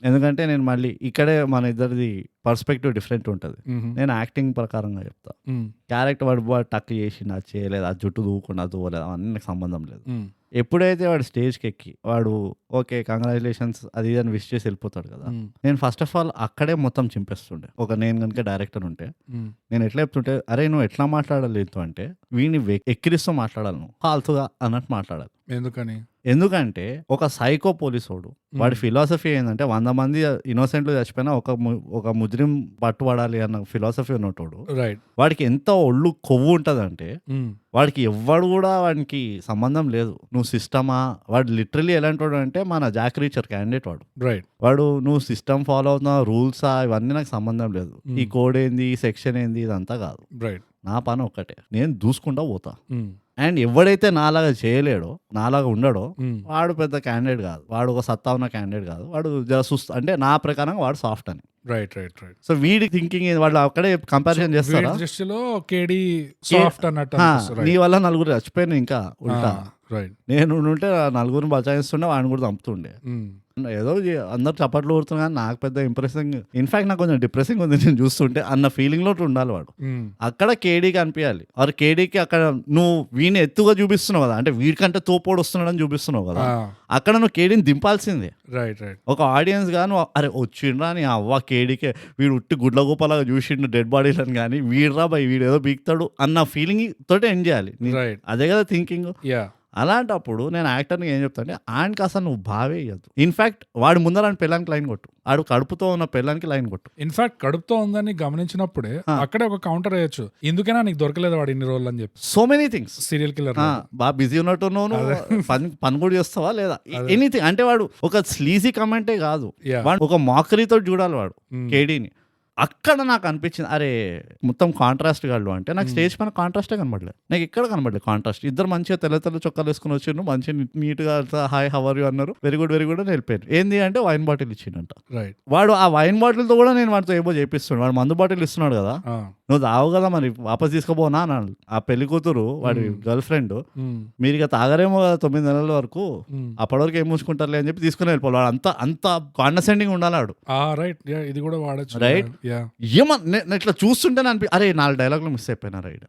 ఎందుకంటే నేను మళ్ళీ ఇక్కడే మన ఇద్దరిది పర్స్పెక్టివ్ డిఫరెంట్ ఉంటుంది. నేను యాక్టింగ్ ప్రకారంగా చెప్తా. క్యారెక్టర్ వాడు టక్ చేసి నా చేయలేదు, ఆ జుట్టు దూకుండా దూవలేదు, అవన్నీ నాకు సంబంధం లేదు. ఎప్పుడైతే వాడు స్టేజ్కి ఎక్కి వాడు ఓకే కంగ్రాచులేషన్స్ అది అని విష్ చేసి వెళ్ళిపోతాడు కదా, నేను ఫస్ట్ ఆఫ్ ఆల్ అక్కడే మొత్తం చింపేస్తుండే. నేను కనుక డైరెక్టర్ ఉంటే నేను ఎట్లా చెప్తుంటే, అరే నువ్వు ఎట్లా మాట్లాడాలి అంటే వీడిని ఎక్కిరిస్తూ మాట్లాడాలి, నువ్వు ఫాల్తుగా అన్నట్టు మాట్లాడాలి. ఎందుకంటే ఒక సైకో పోలీసోడు వాడి ఫిలాసఫీ ఏంటంటే 100 మంది ఇన్నోసెంట్లు చచ్చిపోయినా ఒక ముజ్రిం పట్టుబడాలి అన్న ఫిలాసఫీ ఉన్నటోడు. వాడికి ఎంత ఒళ్ళు కొవ్వు ఉంటదంటే వాడికి ఎవ్వడు కూడా వాడికి సంబంధం లేదు, నువ్వు సిస్టమా. వాడు లిటరలీ ఎలాంటి వాడు అంటే మన జాక్ రీచర్ క్యాండిడేట్ వాడు నువ్వు సిస్టమ్ ఫాలో అవుతున్నావు, రూల్సా, ఇవన్నీ నాకు సంబంధం లేదు, ఈ కోడ్ ఏంది, ఈ సెక్షన్ ఏంది, ఇదంతా కాదు. నా పని ఒక్కటే, నేను దూసుకుంటా పోతా. అండ్ ఎవడైతే నాలాగా చేయలేడో, నాలాగా ఉండడో, వాడు పెద్ద క్యాండిడేట్ కాదు, వాడు ఒక సత్తా ఉన్న క్యాండిడేట్ కాదు, వాడు జర అంటే నా ప్రకారం వాడు సాఫ్ట్ అని. సో వీడి థింకింగ్ వాళ్ళు అక్కడే కంపారిజన్ చేస్తారు. నీ వల్ల నలుగురు చచ్చిపోయిన ఇంకా ఉల్టా నేను ఉంటే నలుగురిని బచాయిస్తుండే, వాడిని కూడా చంపుతుండే. ఏదో అందరు చప్పట్లు కొడుతున్నా కానీ నాకు పెద్ద ఇంప్రెసింగ్, ఇన్ఫాక్ట్ నాకు కొంచెం డిప్రెసింగ్ ఉంది నేను చూస్తుంటే అన్న ఫీలింగ్ లో ఉండాలి వాడు. అక్కడ కేడీకి అనిపించాలి, ఆర్ కేడీకి అక్కడ నువ్వు వీడిని ఎత్తుగా చూపిస్తున్నావు కదా, అంటే వీడికంటే తోపోడు వస్తున్నాడు అని చూపిస్తున్నావు కదా, అక్కడ నువ్వు కేడీని దింపాల్సిందే. ఒక ఆడియన్స్ గా నువ్వు అరే వచ్చిండ్రా అని అవ్వ కేడీకే, వీడు ఉట్టి గుడ్ల గోపలాగా చూసిండు డెడ్ బాడీలని, కానీ వీడురా బై వీడు ఏదో బీక్తాడు అన్న ఫీలింగ్ తోటే ఎండ్ చేయాలి. అదే కదా థింకింగ్. అలాంటప్పుడు నేను యాక్టర్ని ఏం చెప్తా అంటే ఆయనకి అసలు నువ్వు బావే ఇవ్వద్దు. ఇన్ఫాక్ట్ వాడు ముందర పిల్లానికి లైన్ కొట్టు, ఆడు కడుపుతో ఉన్న పిల్లానికి లైన్ కొట్టు. ఇన్ఫాక్ట్ కడుపుతో ఉందని గమనించినప్పుడే అక్కడే ఒక కౌంటర్ వేయచ్చు, ఎందుకైనా నీకు దొరకలేదు వాడు ఇన్ని రోజులు అని చెప్పి. So many things, serial killer బాగా బిజీ ఉన్నట్టు పని కూడా చేస్తావా లేదా, ఎనీథింగ్. అంటే వాడు ఒక స్లీజీ కమెంటే కాదు, వాడు ఒక మాకరీతో చూడాలి వాడు కేడీని. అక్కడ నాకు అనిపించింది అరే మొత్తం కాంట్రాస్ట్ గాళ్ళు అంటే నాకు స్టేజ్ పైన కాంట్రాస్టే కనబడలేదు, నాకు ఇక్కడ కనబడలేదు కాంట్రాస్ట్. ఇద్దరు మంచిగా తెల్ల చొక్కాలు వేసుకుని వచ్చిండ్రు, మంచిగా నీట్గా హాయ్ హౌ ఆర్ యు అన్నారు, వెరీ గుడ్ అని వెళ్ళిపోయారు. ఏంది అంటే వైన్ బాటిల్ ఇచ్చిండంట. వాడు ఆ వైన్ బాటిల్తో కూడా నేను వాడితో ఏమో చేపిస్తున్నాడు, వాడు మందు బాటిల్ ఇస్తున్నాడు కదా, నువ్వు తావు కదా మరి వాపస్ తీసుకోపోనా అన్నాడు. ఆ పెళ్లి కూతురు వాడి గర్ల్ ఫ్రెండ్, మీరు ఇక తాగరేమో కదా 9 నెలల వరకు, అప్పటి వరకు ఏం మూసుకుంటారులే అని చెప్పి తీసుకుని వెళ్ళిపోవాలి. వాడు అంత కాండర్స్టాండింగ్ ఉండాలి. ఇది కూడా వాడచ్చు రైట్. ఏమన్నా ఇట్లా చూస్తుంటే అరే 4 డైలాగులు మిస్ అయిపోయినా రైట్.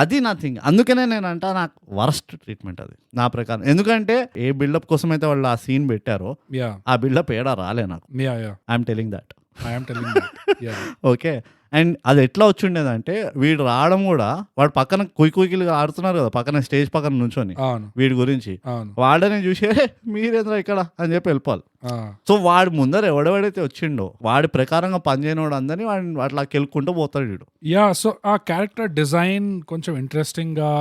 అది నా థింగ్. అందుకనే నేను అంటా నాకు వరస్ట్ ట్రీట్మెంట్ అది నా ప్రకారం. ఎందుకంటే ఏ బిల్డప్ కోసం అయితే వాళ్ళు ఆ సీన్ పెట్టారో ఆ బిల్డప్ ఏడా రాలే నాకు. I'm telling that. Okay. And అది ఎట్లా వచ్చిండేదంటే వీడు రావడం కూడా వాడు పక్కన కుయ్కిలుగా ఆడుతున్నారు కదా పక్కన స్టేజ్ పక్కన నుంచొని వీడి గురించి వాడని చూసి మీరేంద్రా ఇక్కడ అని చెప్పి వెళ్ళిపోవాలి. సో వాడి ముందర ఎవడెవడైతే వచ్చిండో వాడి ప్రకారంగా పనిచేయనోడు అందరినీ వాడిని అట్లా కెలుక్కుంటూ పోతాడు వీడు. సో ఆ క్యారెక్టర్ డిజైన్ కొంచెం ఇంట్రెస్టింగ్ గా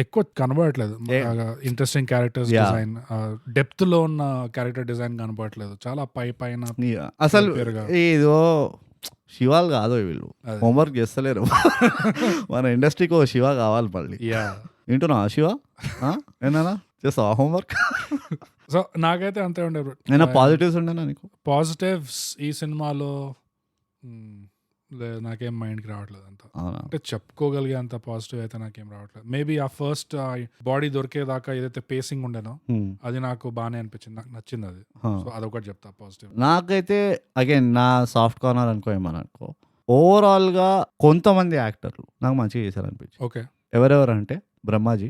ఎక్కువ కనబడట్లేదు. ఇంట్రెస్టింగ్ క్యారెక్టర్ డిజైన్, డెప్త్ లో ఉన్న క్యారెక్టర్ డిజైన్ కనబడట్లేదు, చాలా పైన అసలు ఏదో శివాలు కాదు వీళ్ళు, హోంవర్క్ చేస్తలేరు. మన ఇండస్ట్రీకి ఒక శివ కావాలి మళ్ళీ. వింటున్నా శివ ఏనా చేస్తావా హోంవర్క్? సో నాకైతే అంతే ఉండే. నేను పాజిటివ్స్ ఉండేనా నీకు? పాజిటివ్స్ ఈ సినిమాలో లేదు, నాకేం మైండ్కి రావట్లేదు అంత. అవునా? అంటే చెప్పుకోగలిగే అంత పాజిటివ్ అయితే నాకేం రావట్లేదు. మేబీ ఆ ఫస్ట్ బాడీ దొరికేదాకా ఏదైతే పేసింగ్ ఉండేనో అది నాకు బాగానే అనిపించింది, నాకు నచ్చింది అది. సో అదొకటి చెప్తా పాజిటివ్. నాకైతే అగైన్ నా సాఫ్ట్ కార్నర్ అనుకో ఏమని అనుకో, ఓవరాల్గా కొంతమంది యాక్టర్లు నాకు మంచిగా చేశారు అనిపించి. ఓకే. ఎవరెవరంటే బ్రహ్మాజీ.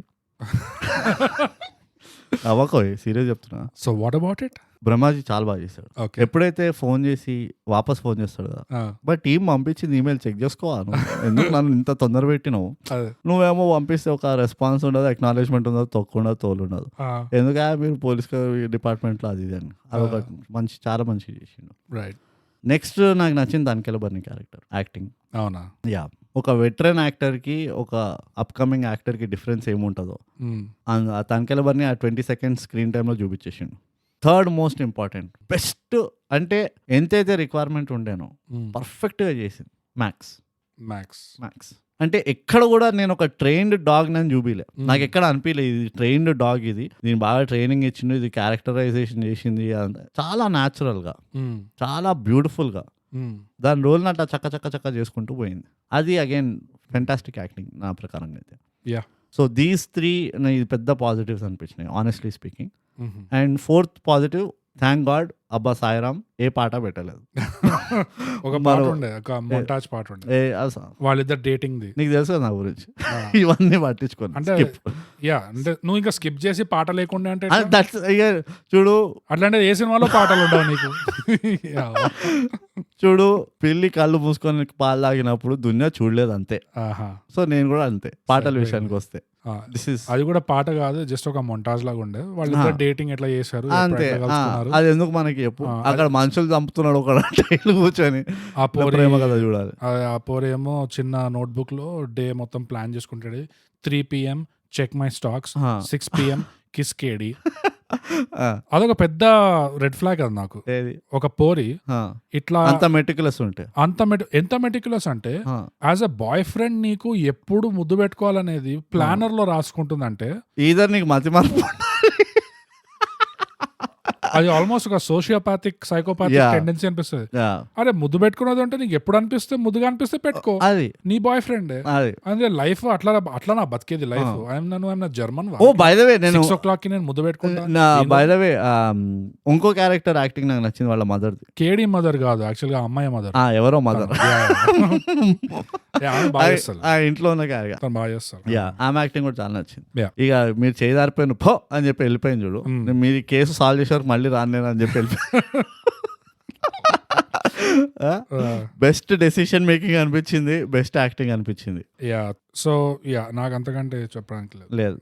అవ్వకో సీరియస్ చెప్తున్నా. So what about it? Brahmaji చాలా బాగా చేశాడు. ఓకే. ఎప్పుడైతే ఫోన్ చేసి వాపస్ ఫోన్ చేస్తాడు కదా, బట్ టీం పంపించింది ఈమెయిల్ చెక్ చేసుకోవాలి. ఎందుకు నన్ను ఇంత తొందర పెట్టినావు? నువ్వేమో పంపిస్తే ఒక రెస్పాన్స్ ఉండదు, అక్నాలెడ్జ్మెంట్ ఉండదు, తొక్కుండదు, తోలు ఉండదు. ఎందుక మీరు పోలీస్ డిపార్ట్మెంట్లో అది ఇది అని. అదొక మంచి, చాలా మంచిగా చేసిండు. రైట్. నెక్స్ట్ నాకు నచ్చింది తనికెల బర్ని క్యారెక్టర్ యాక్టింగ్. అవునా? యా. ఒక వెటరన్ యాక్టర్కి ఒక అప్కమింగ్ యాక్టర్కి డిఫరెన్స్ ఏముంటుందో ఆ తనికెల బర్ని ఆ 20 seconds స్క్రీన్ టైంలో చూపించేసిండు. థర్డ్ మోస్ట్ ఇంపార్టెంట్, బెస్ట్ అంటే ఎంతైతే రిక్వైర్మెంట్ ఉండేనో పర్ఫెక్ట్గా చేసింది. మ్యాక్స్ అంటే ఎక్కడ కూడా నేను ఒక ట్రైన్డ్ డాగ్ నన్ను చూపిలే. నాకు ఎక్కడ అనిపించలేదు ఇది ట్రైన్డ్ డాగ్, ఇది దీని బాగా ట్రైనింగ్ ఇచ్చింది, ఇది క్యారెక్టరైజేషన్ చేసింది, చాలా న్యాచురల్గా, చాలా బ్యూటిఫుల్గా దాని రోల్ని అట్లా చక్క చేసుకుంటూ పోయింది. అది అగైన్ ఫెంటాస్టిక్ యాక్టింగ్ నా ప్రకారంగా అయితే. సో దీస్ 3 ఇది పెద్ద పాజిటివ్స్ అనిపించినాయి honestly speaking. And fourth positive, thank god అబ్బా సాయిరామ్ ఏ పాట పెట్టలేదు. ఒక పాట ఉండే, ఒక మొంటాజ్ పాట ఉండే వాళ్ళిద్దరు డేటింగ్ ది. నీకు తెలుసు కదా నా గురించి, ఇవన్నీ పట్టించుకోండి. అంటే అంటే నువ్వు ఇంకా స్కిప్ చేసి పాట లేకుండా అంటే చూడు, అట్లాంటి ఏ సినిమాలో పాటలు ఉండవు నీకు. చూడు, పిల్లి కళ్ళు మూసుకొని పాలు తాగినప్పుడు దునియా చూడలేదు అంతే. సో నేను కూడా అంతే పాటల విషయానికి వస్తే. అది కూడా పాట కాదు, జస్ట్ ఒక మొంటాజ్ లాగా ఉండే. వాళ్ళు డేటింగ్ ఎట్లా చేశారు అంతే. అది ఎందుకు మనకి చెప్పు, అక్కడ మనుషులు చంపుతున్నాడు ఒక కూర్చొని, ఆ ప్రేమ కదా చూడాలి. ఆ పోరేమో చిన్న నోట్బుక్ లో డే మొత్తం ప్లాన్ చేసుకుంటాడు. 3 PM check my stocks, 6 PM kiss KD. అదొక పెద్ద రెడ్ ఫ్లాగ్ అది నాకు. ఒక పోరి ఇట్లా అంత మెటిక్యులస్ ఉంటే, ఎంత మెటిక్యులస్ అంటే యాజ్ అ బాయ్ ఫ్రెండ్ నీకు ఎప్పుడు ముద్దు పెట్టుకోవాలనేది ప్లానర్ లో రాసుకుంటుందంటే ఈధర్ నీకు మతి మార్పు, అది ఆల్మోస్ట్ ఒక సోషియోపాథిక్ సైకోపాథిక్ టెండెన్సీ అనిపిస్తుంది. అరే ముద్దు పెట్టుకున్నది అంటే నీకు ఎప్పుడు అనిపిస్తే, ముద్దుగా అనిపిస్తే పెట్టుకో, అది నీ బాయ్ ఫ్రెండ్. అంటే లైఫ్ అట్లా నా బతికేది life. I'm German. Oh by the way, నేను 6 o'clock కి నేను ముద్దు పెట్టుకుంటా. బై ద వే ఇంకో క్యారెక్టర్ యాక్టింగ్ నాకు నచ్చింది వాళ్ళ మదర్. కేడీ మదర్ కాదు యాక్చువల్ గా, అమ్మాయి మదర్. ఎవరో మదర్ ఇంట్లో ఉన్న క్యారెక్టర్ బాగా చేస్తారు. ఆమె యాక్టింగ్ కూడా చాలా నచ్చింది. ఇక మీరు చేయదారిపోయిన పో అని చెప్పి వెళ్ళిపోయింది చూడు, మీరు కేసు సాల్వ్ చేసారు మళ్ళీ రాను అని చెప్పి వెళ్ళిపోయి. బెస్ట్ డెసిషన్ మేకింగ్ అనిపించింది, బెస్ట్ యాక్టింగ్ అనిపించింది. సో నాకు అంతకంటే చెప్పడానికి లేదు.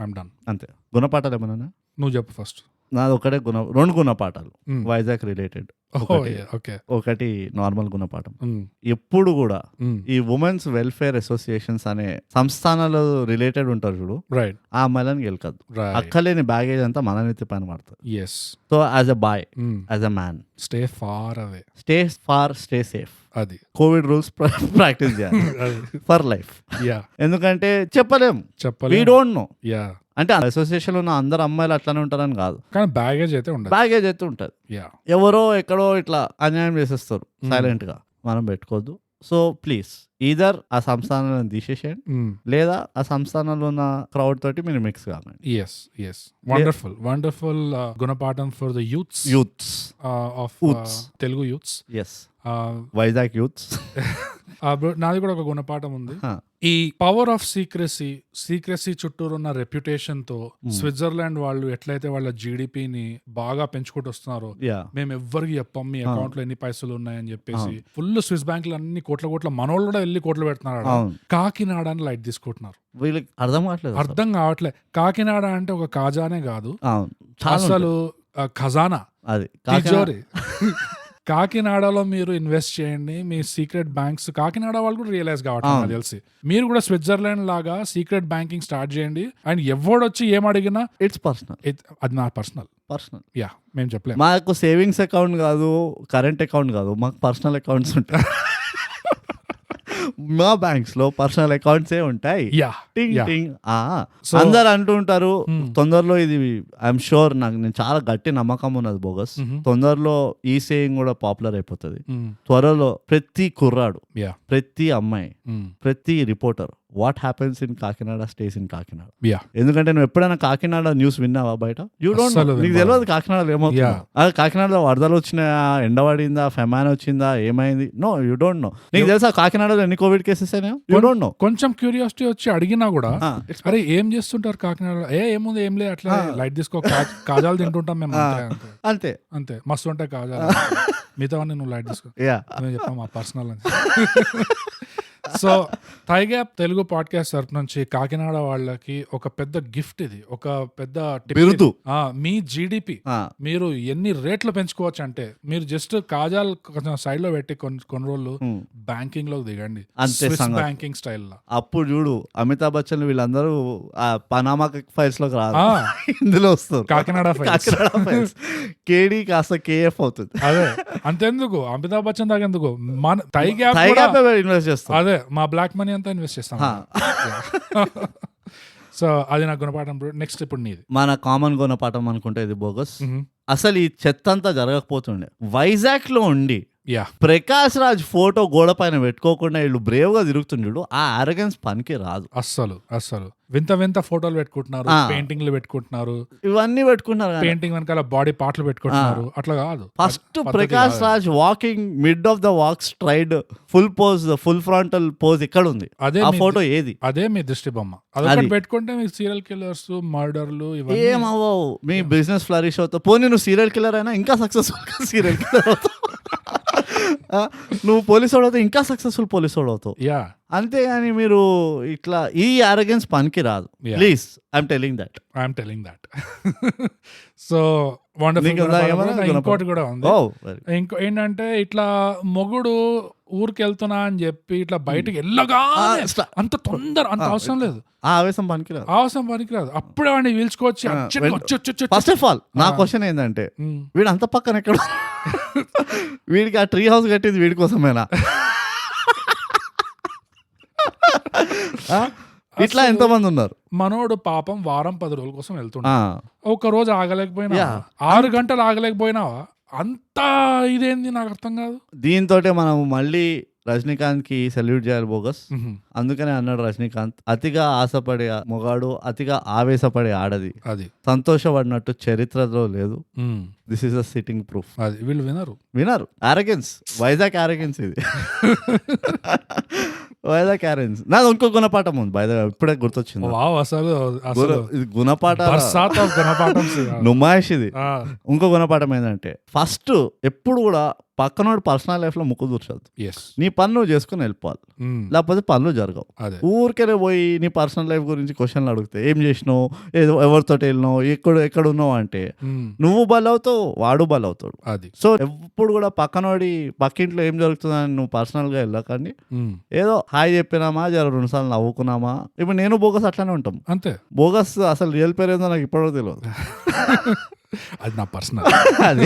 I'm done. అంతే. గుణపాఠాలు ఏమన్నా నువ్వు చెప్పు ఫస్ట్. నాది ఒకటే 2 గుణపాఠాలు వైజాగ్ రిలేటెడ్. ఒకటి నార్మల్ గుణపాఠం. ఎప్పుడు కూడా ఈ ఉమెన్స్ వెల్ఫేర్ అసోసియేషన్స్ అనే సంస్థానాలు రిలేటెడ్ ఉంటారు చూడు, ఆ అమ్మాయిలను గెలకద్దు. అక్కలేని బ్యాగేజ్ అంతా మన నెత్తి పైన పడుతుంది. So as a boy, as a man, stay far away, stay safe. అది కోవిడ్ రూల్స్ ప్రాక్టీస్ చేయాలి ఫర్ లైఫ్. ఎందుకంటే చెప్పలేం, వీ డోంట్ నో. అంటే అసోసియేషన్ ఉన్న అందరు అమ్మాయిలు అట్లానే ఉంటారని కాదు, కానీ బ్యాగేజ్ అయితే ఉంటుంది. ఎవరో ఎక్కడో ఇట్లా అన్యాయం చేసేస్తారు సైలెంట్ గా, మనం పెట్టుకోవద్దు. సో ప్లీజ్ ఈధర్ ఆ సంస్థానాలను తీసేసేయండి, లేదా ఆ సంస్థానంలో ఉన్న క్రౌడ్ తోటి మీరు మిక్స్ కాకండి. వండర్ఫుల్ గుణపాఠం for the youths of Telugu youths. Vizag youths. నాది కూడా ఒక గుణపాఠం ఉంది. ఈ పవర్ ఆఫ్ సీక్రెసీ చుట్టూరు ఉన్న రెప్యుటేషన్ తో స్విట్జర్లాండ్ వాళ్ళు ఎట్లయితే వాళ్ళ జీడిపిని బాగా పెంచుకుంటూ వస్తున్నారో, మేము ఎవ్వరికి చెప్పాం మీ అకౌంట్ లో ఎన్ని పైసలు ఉన్నాయని చెప్పేసి ఫుల్ స్విస్ బ్యాంకులు అన్ని కోట్ల మనోళ్ళు కూడా వెళ్ళి కోట్లు పెడుతున్నారు. కాకినాడ అని లైట్ తీసుకుంటున్నారు. వీళ్ళకి అర్థం కావట్లే. కాకినాడ అంటే ఒక కాజానే కాదు, అసలు ఖజానా. అది కాకినాడలో మీరు ఇన్వెస్ట్ చేయండి, మీ సీక్రెట్ బ్యాంక్స్. కాకినాడ వాళ్ళు కూడా రియలైజ్ కావట్లేదు తెలిసి. మీరు కూడా స్విట్జర్లాండ్ లాగా సీక్రెట్ బ్యాంకింగ్ స్టార్ట్ చేయండి. అండ్ ఎవడొచ్చి ఏం అడిగినా ఇట్స్ పర్సనల్, అది నా పర్సనల్. మేము చెప్పలేము. మాకు సేవింగ్స్ అకౌంట్ కాదు, కరెంట్ అకౌంట్ కాదు, మాకు పర్సనల్ అకౌంట్స్ ఉంటాయి. మా బ్యాంక్స్ లో పర్సనల్ అకౌంట్స్ ఉంటాయి. యా టింగ్ Yeah. టింగ్. So- అందరు అంటుంటారు Hmm. తొందరలో ఇది ఐఎమ్ షూర్, నేను చాలా గట్టి నమ్మకం ఉన్నది బోగస్, Mhm. తొందరలో ఈ సేయింగ్ కూడా పాపులర్ అయిపోతుంది. Mm. త్వరలో ప్రతి కుర్రాడు, Yeah. ప్రతి అమ్మాయి, Mm. ప్రతి reporter what happens in Kakinada stays in Kakinada. Yeah. ఎందుకంటే నువ్వు ఎప్పుడైనా కాకినాడ న్యూస్ విన్నావా బయట? You don't. అస్సలు నీకు వినలేదు. తెలియదు కాకినాడలో ఏమవుతుందో. Yeah. కాకినాడలో వరదలు వచ్చినాయా, ఎండబడిందా, ఫెమాన్ వచ్చిందా, ఏమైంది? No, you don't know. నీకు తెలుసా కాకినాడలో ఎన్ని కోవిడ్ కేసెస్ అయినా? You don't know. కొంచెం క్యూరియాసిటీ వచ్చి అడిగినా కూడా అరే ఏం చేస్తుంటారు కాకినాడలో, ఏముంది ఏం లేదు, అట్లా లైట్ తీసుకో, కాజాలు తింటుంటాం మేము, అంతే అంతే అంతే మస్తు ఉంటాయి కాజాలు, మిగతా నువ్వు లైట్ తీసుకో, యా. మేము చెప్తాం మా పర్సనల్ అని. So thigh gap Telugu podcast తరపు నుంచి కాకినాడ వాళ్ళకి ఒక పెద్ద గిఫ్ట్ ఇది, ఒక పెద్ద tip బిరుదు. ఇది. మీ జీడిపి మీరు ఎన్ని రేట్లు పెంచుకోవచ్చు అంటే, మీరు జస్ట్ కాజాలు కొంచెం సైడ్ లో పెట్టి కొన్ని రోజులు బ్యాంకింగ్ లో దిగండి, అంతే స్విస్ సంగతి. బ్యాంకింగ్ స్టైల్ లో. అప్పుడు చూడు అమితాబ్ బచ్చన్ వీళ్ళందరూ ఆ పనామా ఫైల్స్ లోకి రాదు, ఇందులో వస్తారు. కాకినాడ files. కాకినాడ ఫైల్స్. కేడీ కాస్త కేఎఫ్ అవుతుంది. అదే అంతెందుకు, అమితాబ్ బచ్చన్ దాకా ఎందుకు, మన థై గ్యాప్ ఇన్వెస్ట్ చేస్తాం. అదే మా బ్లాక్ మనీ అంతా ఇన్వెస్ట్ చేస్తాం. సో అది నాకు గుణపాఠం. నెక్స్ట్ ఇప్పుడు నీది. మన కామన్ గుణపాఠం అనుకుంటే ఇది బోగస్. అసలు ఈ చెత్త అంతా జరగకపోతుండే. వైజాగ్ లో ఉండి యా ప్రకాష్ రాజ్ ఫోటో గోడ పైన పెట్టుకోకుండా వీళ్ళు బ్రేవ్ గా తిరుగుతుండడు. ఆ అరగెన్స్ పనికి రాదు అస్సలు వింత వింత ఫోటోలు పెట్టుకుంటున్నారు, పెయింటింగ్లు పెట్టుకుంటున్నారు, ఇవన్నీ పెట్టుకుంటున్నారు. పెయింటింగ్ వెనకాల బాడీ పార్ట్లు పెట్టుకుంటున్నారు, అట్లా కాదు. First Prakash Raj walking mid of the walk stride full pose, full frontal pose ఇక్కడ ఉంది. అదే ఆ ఫోటో ఏది? అదే మీ దృష్టి బొమ్మ. అదొకటి పెట్టుకుంటే మీకు సీరియల్ కిల్లర్స్, మర్డర్లు ఇవన్నీ ఏమవ్వవు. మీ బిజినెస్ ఫ్లరిష్ అవుతావు. పోనీ నువ్వు సీరియల్ కిల్లర్ అయినా ఇంకా సక్సెస్ఫుల్ గా సీరియల్ కిల్లర్ అవుతావు. నువ్వు పోలీసు అవుతావు, ఇంకా సక్సెస్ఫుల్ పోలీసు అవుతావు. యా అంతేగాని మీరు ఇట్లా ఈ అరగెన్స్ పనికి రాదు. Please I'm telling that. So ఇంకోటి కూడా ఉంది. ఇంకో ఏంటంటే ఇట్లా మొగుడు ఊరికి వెళ్తున్నా అని చెప్పి ఇట్లా బయటకు వెళ్ళగా అంత తొందర, అంత అవసరం లేదు. ఆ ఆవేశం పనికిరాదు. అప్పుడే వాడిని పీల్చుకోవచ్చు. ఫస్ట్ ఆఫ్ ఆల్ నా క్వశ్చన్ ఏంటంటే, వీడు అంత పక్కన ఎక్కడ, వీడికి ఆ ట్రీ హౌస్ కట్టింది వీడి కోసమేనా? ఇట్లా ఎంతమంది ఉన్నారు? మనోడు పాపం వారం 10 రోజుల కోసం వెళ్తున్నా, ఒక రోజు ఆగలేకపోయినా, 6 గంటలు ఆగలేకపోయినావా, అంత ఇదేంది నాకు అర్థం కాదు. దీంతో మనం మళ్ళీ రజనీకాంత్ కి సెల్యూట్ చేయాలి బోగస్. అందుకనే అన్నాడు రజనీకాంత్, అతిగా ఆశపడే మొగాడు, అతిగా ఆవేశపడే ఆడది, అది సంతోషపడినట్టు చరిత్రలో లేదు. This is a sitting proof. అది వీళ్ళు వినరు. ఆరగెన్స్, వైజాగ్ ఆరగెన్స్ ఇది. వైజాగ్ ఆరగెన్స్. నాది ఇంకో గుణపాఠం ఉంది, ఇప్పుడే గుర్తొచ్చింది. ఇది గుణపాఠం నుమాయిష్. ఇది ఇంకో గుణపాఠం ఏంటంటే, ఫస్ట్ ఎప్పుడు కూడా పక్కనోడు పర్సనల్ లైఫ్ లో ముక్కు దూర్చొద్దు. నీ పని నువ్వు చేసుకుని వెళ్ళిపోవాలి, లేకపోతే పనులు జరగవు. ఊరికే పోయి నీ పర్సనల్ లైఫ్ గురించి క్వశ్చన్లు అడిగితే, ఏం చేసినావు, ఎవరితో వెళ్ళినావు, ఎక్కడ ఉన్నావు అంటే నువ్వు బలవుతావు, వాడు బలవుతాడు. సో ఎప్పుడు కూడా పక్కింట్లో ఏం జరుగుతుందని నువ్వు పర్సనల్ గా వెళ్ళకండి. ఏదో హాయ్ చెప్పినామా, 2 సార్లు నవ్వుకున్నామా. ఇప్పుడు నేను బోగస్ అట్లానే ఉంటాం. అంతే. బోగస్ అసలు రియల్ పేరు ఏందో నాకు ఇప్పటివరకు తెలియదు. అది నా పర్సనల్. అది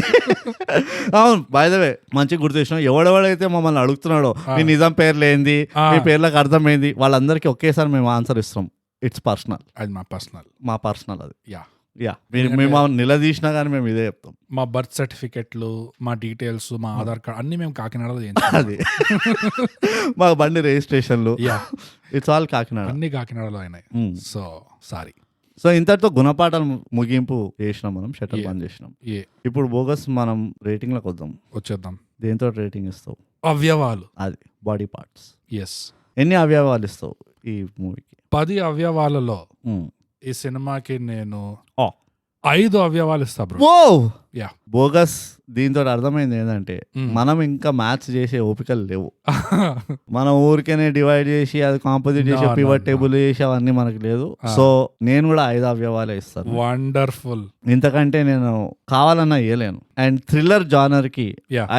అవును. బై ద వే మంచిగా గుర్తు చేసినావు. ఎవడెవడైతే మమ్మల్ని అడుగుతున్నాడో మీ నిజం పేర్లు ఏంది, మీ పేర్లకు అర్థం ఏంది, వాళ్ళందరికీ ఒకేసారి మేము ఆన్సర్ ఇస్తాం. It's personal. అది మా పర్సనల్ అది. మేము నిలదీసినా కానీ మేము ఇదే చెప్తాం. మా బర్త్ సర్టిఫికెట్లు, మా డీటెయిల్స్, మా ఆధార్ కార్డ్ అన్ని మేము కాకినాడలో చేయించాం. అది మా బండి రిజిస్ట్రేషన్లు, ఇట్స్ ఆల్ కాకినాడ. అన్ని కాకినాడలో అయినాయి. So sorry. సో ఇంతటితో గుణపాఠాలు ముగింపు చేసినాం, మనం షటర్ బంద్ చేసినాం. ఇప్పుడు బోగస్ మనం రేటింగ్ లకు వచ్చేద్దాం. దేంతో రేటింగ్ ఇస్తావు? అవయవాలు, అది బాడీ పార్ట్స్. ఎస్. ఎన్ని అవయవాలు ఇస్తావు ఈ మూవీకి? 10 అవయవాలలో ఈ సినిమాకి నేను 5 అవయవాలు ఇస్తా బ్రో. బోగస్. దీంతో అర్థమైంది ఏంటంటే, మనం ఇంకా మ్యాథ్స్ చేసే ఓపికలు లేవు. మనం ఊరికేనే డివైడ్ చేసి అది కాంపోజిట్ చేసి పివట్ టేబుల్ చేసి అవన్నీ మనకు లేదు. సో నేను కూడా 5 అవయవాలే ఇస్తాను. వండర్ఫుల్. ఇంతకంటే నేను కావాలన్నా ఇయ్యలేను. అండ్ థ్రిల్లర్ జానర్ కి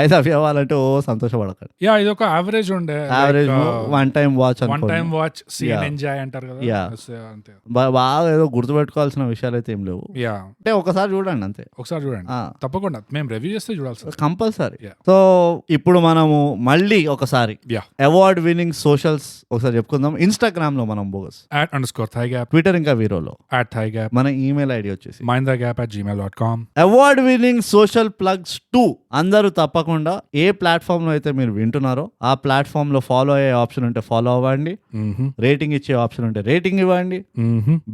5 అవయవాలంటే సంతోషపడకండి. ఇది ఒక యావరేజ్ ఉండే, average one time watch scene enjoy అంటారు కదా. బాగా ఏదో గుర్తుపెట్టుకోవాల్సిన విషయాలు అయితే ఏం లేవు. అంటే ఒకసారి చూడండి అంతే. ఒకసారి చూడండి. తప్పకుండా మేము రివ్యూ చేస్తే చూడాల్సింది. కంపల్సరీ. Yeah. సో ఇప్పుడు మనము మళ్ళీ ఒకసారి Yeah. అవార్డ్ విన్నింగ్ సోషల్స్ ఒకసారి చెప్పుకుందాం. ఇన్స్టాగ్రామ్ లో మనం బోగస్, @_thigap, ట్విట్టర్ ఇంకా వీరోలో, @thigap, మన ఈమెయిల్ ఐడి వచ్చేసి mindthegap@gmail.com. Award winning social plugs 2. అందరూ తప్పకుండా ఏ ప్లాట్ఫామ్ లో అయితే మీరు వింటున్నారో ఆ ప్లాట్ఫామ్ లో ఫాలో అయ్యే ఆప్షన్ ఉంటే ఫాలో అవ్వండి, రేటింగ్ ఇచ్చే ఆప్షన్ ఉంటే రేటింగ్ ఇవ్వండి,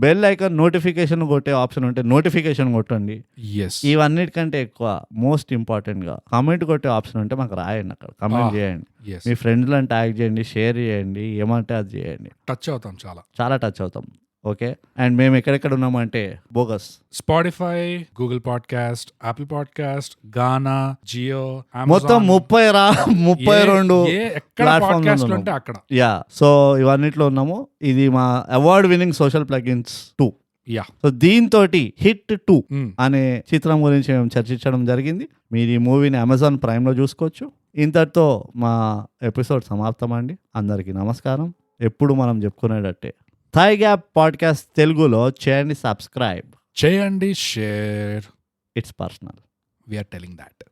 బెల్ ఐకాన్ నోటిఫికేషన్ కొట్టే ఆప్షన్ ఉంటే నోటిఫికేషన్ కొట్టండి. ఎస్, ఇవన్నిటికంటే ఎక్కువ మోస్ట్ ఇంపార్టెంట్ గా కామెంట్ కొట్టే ఆప్షన్ ఉంటే మాకు రాయండి, అక్కడ కామెంట్ చేయండి, ఎస్, మీ ఫ్రెండ్లను ట్యాగ్ చేయండి, షేర్ చేయండి, ఏమంటే అది చేయండి. టచ్ అవుతాం చాలా టచ్ అవుతాం. ఓకే, అండ్ మేము ఎక్కడెక్కడ ఉన్నామంటే bogus, Spotify, Google podcast, Apple podcast, Gaana, Jio, మొత్తం 32 ఎక్కడ పాడ్కాస్ట్ ఉంటే అక్కడ. యా, సో ఇవన్నిట్లో ఉన్నాము. ఇది మా award winning social plugins 2. Yeah, so దీంతో హిట్ 2 అనే చిత్రం గురించి మేము చర్చించడం జరిగింది. మీరు ఈ మూవీని అమెజాన్ ప్రైమ్ లో చూసుకోవచ్చు. ఇంతటితో మా ఎపిసోడ్ సమాప్తం అండి. అందరికీ నమస్కారం. ఎప్పుడు మనం చెప్పుకునేటట్టే థై గ్యాప్ పాడ్కాస్ట్ తెలుగులో చేయండి, సబ్స్క్రైబ్ చేయండి, share. It's personal, we're telling that.